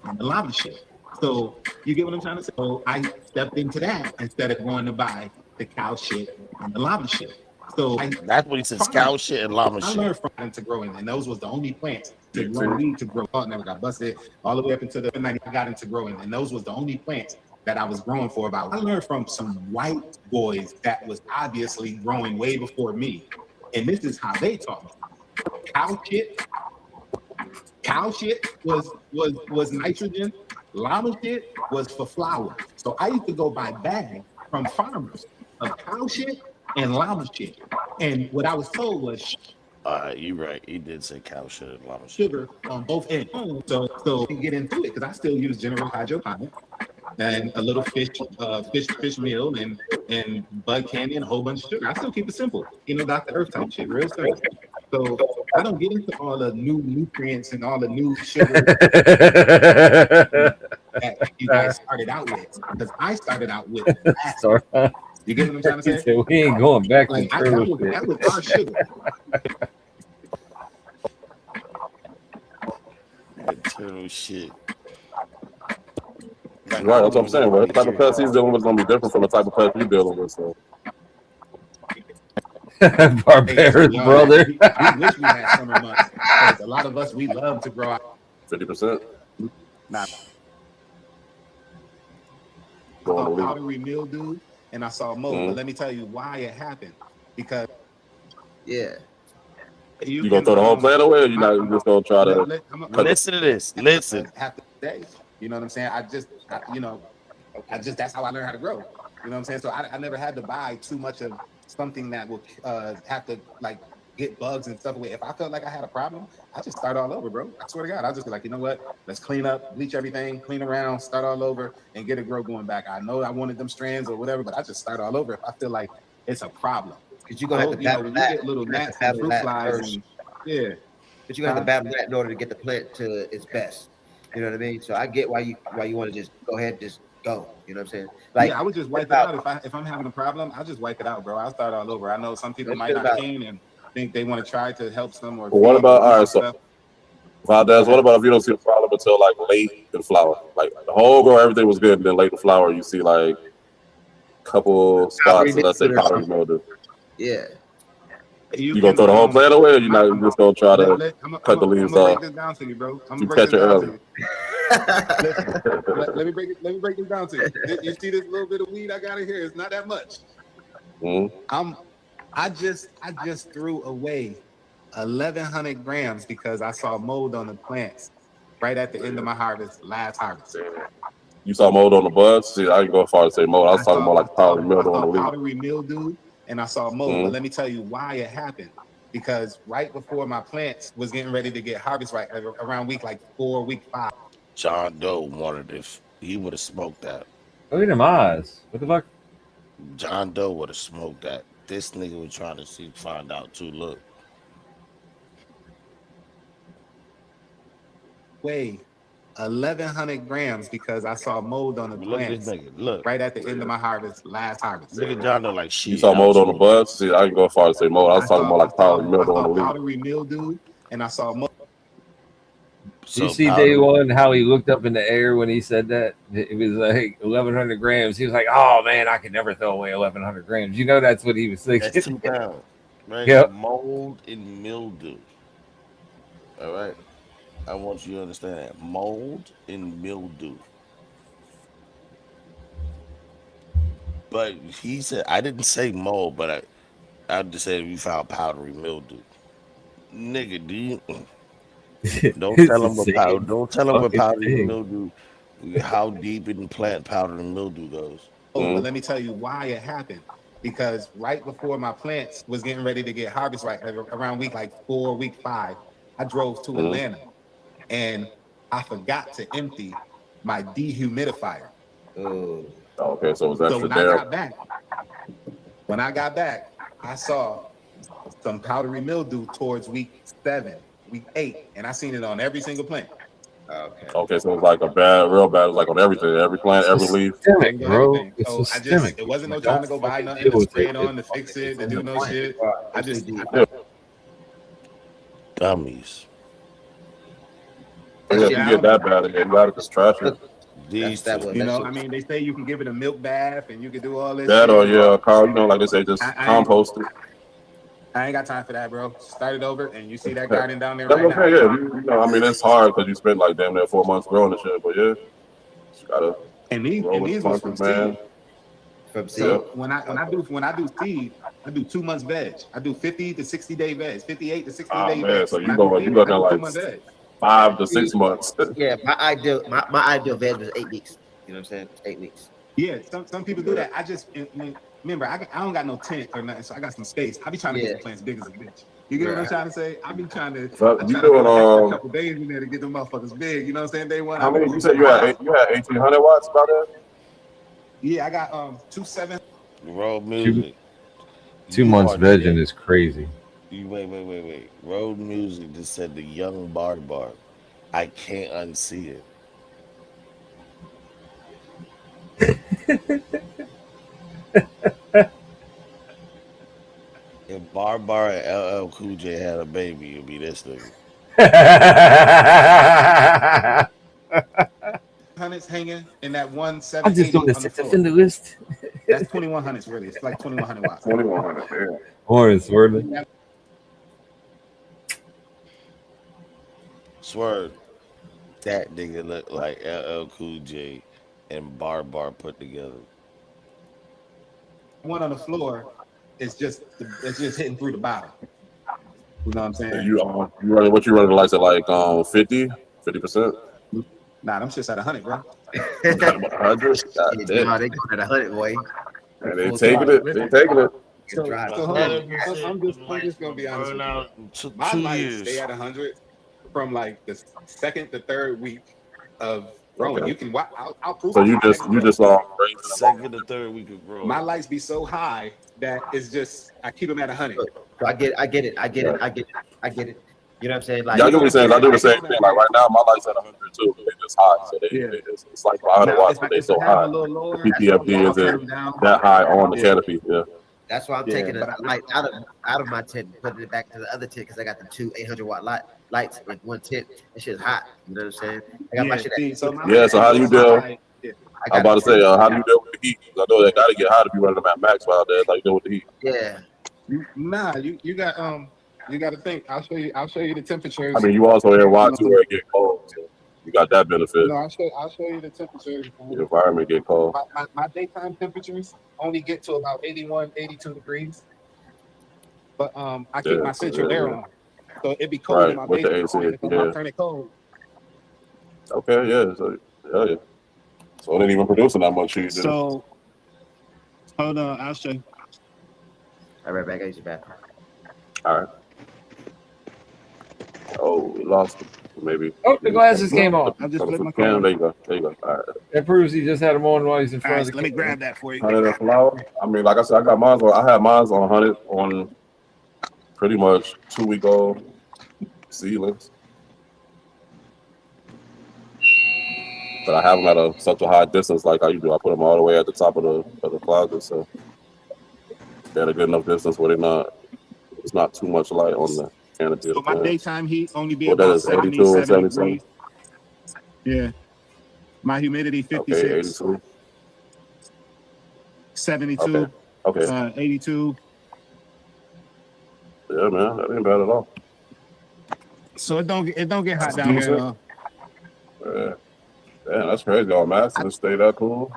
And the llama shit. So you get what I'm trying to say? So I stepped into that instead of going to buy the cow shit and the llama shit. So That's what he says, cow shit and llama I shit. learned from them to growing, and those was the only plants to grow weed to grow. I never got busted all the way up until the 90. I got into growing, and those was the only plants that I was growing for about. I learned from some white boys that was obviously growing way before me, and this is how they taught me. Cow shit was nitrogen. Llama shit was for flour. So I used to go buy bags from farmers of cow shit and llama shit. And what I was told was You right. He did say cow shit and llama shit. sugar on both ends. So you get into it because I still use General Hydroponics and a little fish meal and bud candy and a whole bunch of sugar. I still keep it simple. You know, Dr. Earth type shit, real simple. So I don't get into all the new nutrients and all the new sugar that you guys started out with. Because I started out with Sorry. You get what I'm trying to He say? said, we ain't going back to Like, turtle shit. that was our sugar. Turtle shit. Right, that's what I'm saying, bro. The type of pest he's dealing with is gonna be different from the type of pest you're dealing with. So Barbarous brother. We wish we had summer months because a lot of us we love to grow out 50%. Nah. Powdery mildew, and I saw mold. But let me tell you why it happened. Because You gonna throw the whole plant away, or you not just gonna try to listen to this? Listen. Half the day. You know what I'm saying? I just that's how I learned how to grow. You know what I'm saying? So I never had to buy too much of something that would have to like get bugs and stuff away. If I felt like I had a problem, I just start all over, bro. I swear to God, I'll just be like, you know what? Let's clean up, bleach everything, clean around, start all over, and get a grow going back. I know I wanted them strands or whatever, but I just start all over if I feel like it's a problem. Because you're gonna have to battle when that. you get little You're gonna have gnats to and battle fruit that flies first. and yeah. But you're gonna have to battle that in order to get the plant to its best. You know what I mean? So I get why you want to just go ahead and just go. You know what I'm saying? Like, yeah, I would just wipe it out if I'm having a problem. I'll just wipe it out, bro. I'll start all over. I know some people might not keen and think they want to try to help some or. But what about all right? So, Valdez, what about if you don't see the problem until like late in flower? Like the whole grow, everything was good, and then late in flower, you see like a couple spots, so let's say powdery mildew. Yeah. You gonna throw the whole plant away, or you not just gonna try to cut the leaves off? Break this down to you, bro. You catch it early. Let me break this down to you. You see this little bit of weed I got in here? It's not that much. Mm-hmm. I just threw away 1,100 grams because I saw mold on the plants right at the end of my last harvest. You saw mold on the buds? See, I didn't go as far as say mold. I was talking more like powdery mildew on the leaf. Powdery mildew, and I saw mold. But let me tell you why it happened. Because right before my plants was getting ready to get harvest, right around week like 4, week 5. John Doe wanted this. He would have smoked that. Look at them eyes. What the fuck? John Doe would have smoked that. This nigga was trying to find out too. Look. Weigh 1,100 grams because I saw mold on the plants. Look right at the end of my last harvest. Look at John Doe like shit. You saw mold on the buds? See, I didn't go as far as say mold. I was talking more like powdery mildew on the leaf. Powdery mildew, and I saw mold. You see day one how he looked up in the air when he said that? It was like 1,100 grams. He was like, "Oh man, I could never throw away 1,100 grams." You know that's what he was thinking. That's 2 pounds. Right? Yep. Mold and mildew. All right. I want you to understand that. Mold and mildew. But he said, I didn't say mold, but I just said we found powdery mildew. Nigga, do you? Don't tell him about Don't tell him what powdery mildew. How deep in the plant powdery mildew goes. But let me tell you why it happened. Because right before my plants was getting ready to get harvest, right around week like 4, week 5, I drove to Atlanta, and I forgot to empty my dehumidifier. Okay, so it was extra when there. When I got back, I saw some powdery mildew towards week 7, week 8, and I seen it on every single plant. Okay, so it was like real bad. It was like on everything, every plant, every leaf. Systemic, bro. It's So systemic. it wasn't no trying to go buy nothing to spray it on to fix it, to do no shit. I just Dummies. Yeah, if you get that bad, you gotta just trash it. You know, I mean, they say you can give it a milk bath and you can do all this. That shit, or bro. Carl, you know, like they say, just compost it. I ain't got time for that, bro. Start it over, and you see that garden down there That's right okay, now. yeah. You know, I mean, it's hard because you spent like damn near 4 months growing and shit, but yeah, you gotta. And these was from man. seed. So when I do seed, I do 2 months veg. I do 50 to 60 day veg, 58 to 60 day Man, veg. so When you I go do you seed, go I do down 2 like months veg. 5 to 6 months. Yeah, my ideal veg was 8 weeks. You know what I'm saying? 8 weeks. Yeah, some people do that. I just remember I don't got no tent or nothing, so I got some space. I be trying to get the plants big as a bitch. You get what I'm trying to say? I be trying to. So I you try to doing, put a couple days in there to get them motherfuckers big. You know what I'm saying? Day one. How many? You said you had 1,800 watts about that? Yeah, I got 2.7. Road music. 2 months vegging is crazy. Wait. Road music just said the young bar. I can't unsee it. If Bar and LL Cool J had a baby, it'd be this thing. Hundreds hanging in that 170. I'm just doing the sex offender list. That's 2100s really. It's like 2100 watts. 2100. Orange swirling. Swerve. That nigga look like LL Cool J and Bar put together. One on the floor is just hitting through the bottom. You know what I'm saying? You running what you running the lights at like 50%? Nah, them shit's at 100, bro. 100? God They damn. going at 100, boy. And they taking it. They taking it. So hold on. I'm just gonna be honest with you. My lights stay at 100 from like the 2nd to 3rd week of growing. Okay. You can watch. I'll prove So it. you just raising Second to third week of growth. My lights be so high that it's just I keep them at 100. So I get it. You know what I'm saying? Like, Y'all do the same. I do the same thing. Like right now, my lights at 100 too. They it's hot. So it's like 500 watts, but they so high. PPFD isn't that high on the canopy. Yeah. That's why I'm taking the light out of my tent and putting it back to the other tent because I got the two 800-watt lights in one tent. That shit's hot. You know what I'm saying? I got my shit. So how do you deal? I'm about to say, how do you deal with the heat? I know they gotta get hot if you running them at max out there. How you deal with the heat? Yeah. Nah, you got to think. I'll show you the temperatures. I mean, you also hear why too where it get cold. So you got that benefit. No, I'll show you the temperatures. The environment get cold. My daytime temperatures only get to about 81, 82 degrees. But I keep my central air on, so it'd be cold in my with the basement. AC. I turn it cold. Okay, yeah. So yeah. So it ain't even producing that much heat. So hold on, I'll show you. All right, back. I use your bathroom. All right. Oh, we lost him. Maybe. Oh, the glasses came off. I just flipped my camera. There you go. There you go. All right. That proves he just had them on while he's in front of the Let me grab that for you. 100 flower. I mean, like I said, I got mine on. I had mine on 100 on pretty much 2-week-old seedlings. But I have them at such a high distance, like how you do. I put them all the way at the top of the closet, so they're at a good enough distance where it's not too much light on the canopy. So my daytime heat only be that about is 70, 82 and 70 77. degrees. Yeah. My humidity 56. Okay, 82. 72. Okay. 82. Yeah, man, that ain't bad at all. So it don't get hot down here. Yeah. Damn, that's crazy. All massive and stay that cool.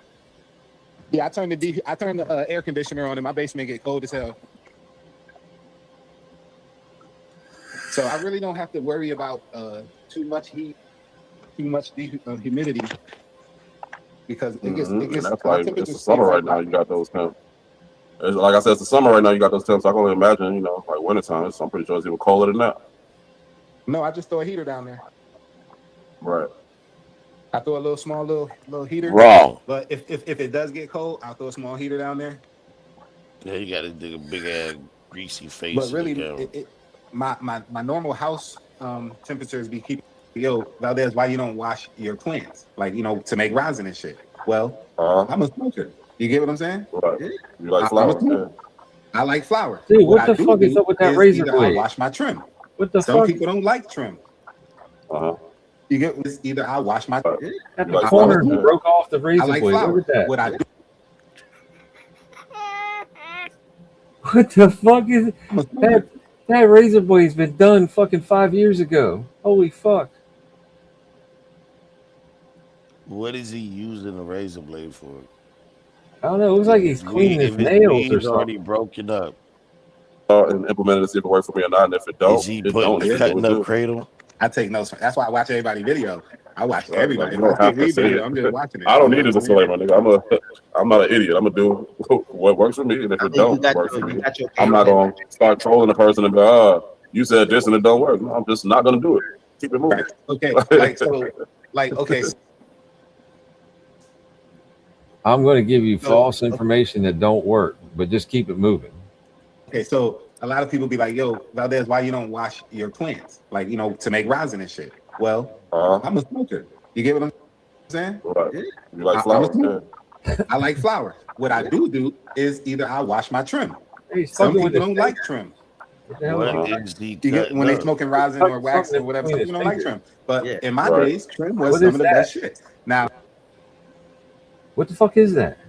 Yeah, I turned the air conditioner on and my basement get cold as hell. So I really don't have to worry about too much heat, too much humidity, because it gets. And that's why it's the summer right now. You got those temps. Like I said, it's the summer right now. You got those temps. I can only imagine, like wintertime. I'm pretty sure it's even colder than that. No, I just throw a heater down there. Right. I throw a little heater. Wrong. But if it does get cold, I'll throw a small heater down there. Yeah, you got to dig a big ass greasy face. But really, my normal house temperatures be keeping. Yo, Valdez, why you don't wash your plants? Like, to make rosin and shit. Well, I'm a smoker. You get what I'm saying? Right. You like flowers? I like flowers. Dude, what the fuck is up with that razor blade? I wash my trim. What the Some fuck? people don't like trim. You get this? Either I wash my At the corner, he broke off the razor I like blade. flowers. Look at that. What I do? What the fuck is it? That razor blade's been done fucking 5 years ago. Holy fuck. What is he using a razor blade for? I don't know. It looks like he's cleaning his nails or already something. broken up. And implemented to see if it works for me or not. And if it don't, Is he cutting up cradle? I take notes. That's why I watch everybody's video. I watch everybody. You don't have to say it. I'm just watching it. I don't need a disclaimer, nigga. I'm not an idiot. I'm gonna do what works for me, and if it don't work for me, I'm not gonna start trolling the person and be, you said this and it don't work. No, I'm just not gonna do it. Keep it moving. Okay. Okay. I'm going to give you false information that don't work, but just keep it moving. Okay, so a lot of people be like, yo, Valdez, why you don't wash your plants? Like, to make rosin and shit. Well, I'm a smoker. You get what I'm saying? Right. You like flowers? I like flowers. What I do is either I wash my trim. Hey, Some people don't like trim. You get when they smoking rosin or wax or whatever, some people don't like trim. But in my days, trim was some of the best shit. Now, what the fuck is that?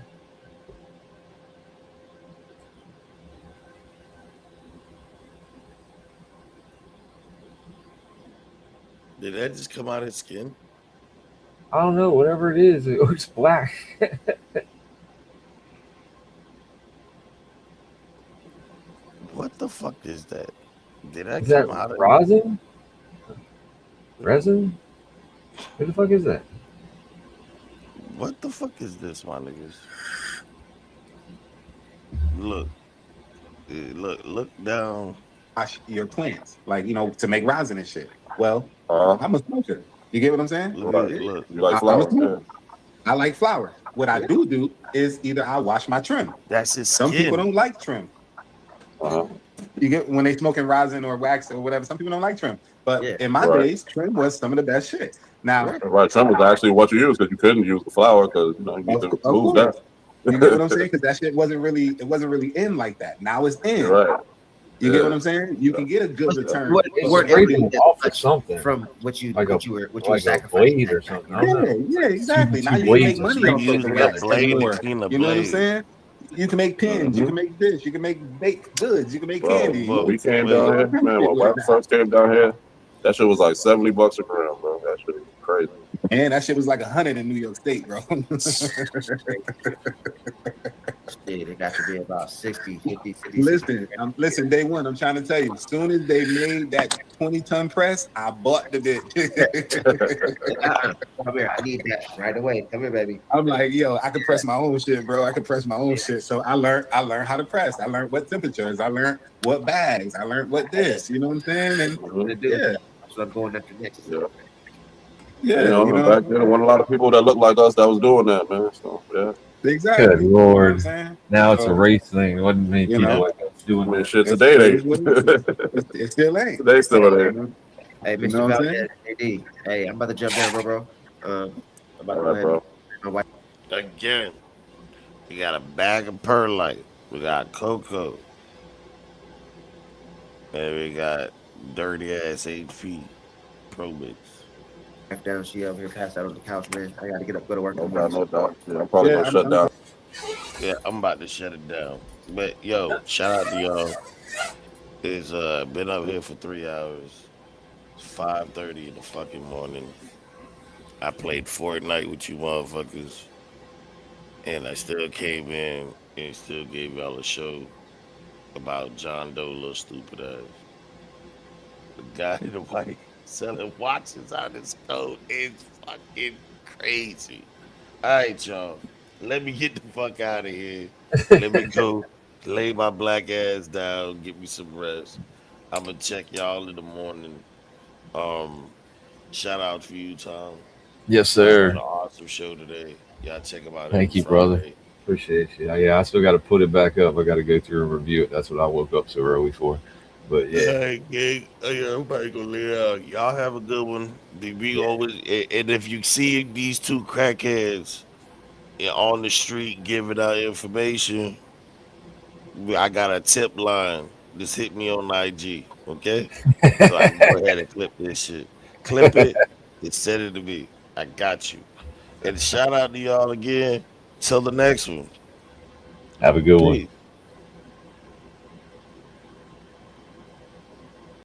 Did that just come out of his skin? I don't know. Whatever it is, it looks black. What the fuck is that? Did that Is come that out of rosin? Resin? What the fuck is that? What the fuck is this, my niggas? Look down. Wash your plants, like to make rosin and shit. Well, I'm a smoker. You get what I'm saying? Look. You like flowers? I like flowers. What I do is either I wash my trim. That's his Some skin. people don't like trim. You get when they smoking rosin or wax or whatever. Some people don't like trim, but in my Right. days, trim was some of the best shit. Now, Right, trim was actually what you use because you couldn't use the flour because you need to move that. you get what I'm saying? Because that shit wasn't really in like that. Now it's in. Right. You get what I'm saying? You can get a good return. What off or something from what you like what you were like a sacrificing. blade or something. I don't know. Yeah, exactly. Two Now you can make blades money or off something. of the Using wax a blade to more. clean a You know what I'm blade. saying? You can make pins. You can make this. You can make baked goods. You can make Bro, candy. when we came down here, man, when wax first came down here, that shit was like $70 a gram, bro. That shit is crazy. And that shit was like 100 in New York State, bro. Shit, it got to be about 60, 50, 50. Listen, day one, I'm trying to tell you, as soon as they made that 20-ton press, I bought the bitch. Come here, I need that right away. Come here, baby. I'm like, yo, I could press my own shit, bro. I could press my own shit. So I learned how to press. I learned what temperatures. I learned what bags. I learned what this. You know what I'm saying? And yeah. So I'm going after next. Yeah, you know, back then there wasn't a lot of people that looked like us that was doing that, man. So yeah. Exactly. Good Lord. Now it's a So, race thing. What many you people know, like us doing Man, that? shit, today they it still ain't. today still ain't. Hey, You Mr. know what I'm Valdez, AD. Hey, I'm about to jump down, bro. I'm about to All right, go ahead. bro. My wife. Again, we got a bag of perlite. We got cocoa. And we got dirty ass HP Pro Mix. Down, she over here passed out on the couch, man. I gotta get up, go to work. No doubt. Yeah, I'm probably gonna shut down. Yeah, I'm about to shut it down. But yo, shout out to y'all. It's been up here for 3 hours. It's 5:30 in the fucking morning. I played Fortnite with you motherfuckers. And I still came in and still gave y'all a show about John Doe, little stupid ass. The guy in the white selling watches out his coat is fucking crazy. All right, y'all. Let me get the fuck out of here. Let me go lay my black ass down, get me some rest. I'm gonna check y'all in the morning. Shout out for you, Tom. Yes, sir. An awesome show today. Y'all check him out. Thank every you, brother. Friday. Appreciate you. Yeah, I still got to put it back up. I got to go through and review it. That's what I woke up so early for. But yeah, Hey, gang. Everybody go lay out. Y'all have a good one. We always, and if you see these two crackheads on the street giving out information, I got a tip line. Just hit me on IG, okay? So I can go ahead and clip this shit. Clip it and send it to me. I got you. And shout out to y'all again. Till the next one. have a good one. Peace.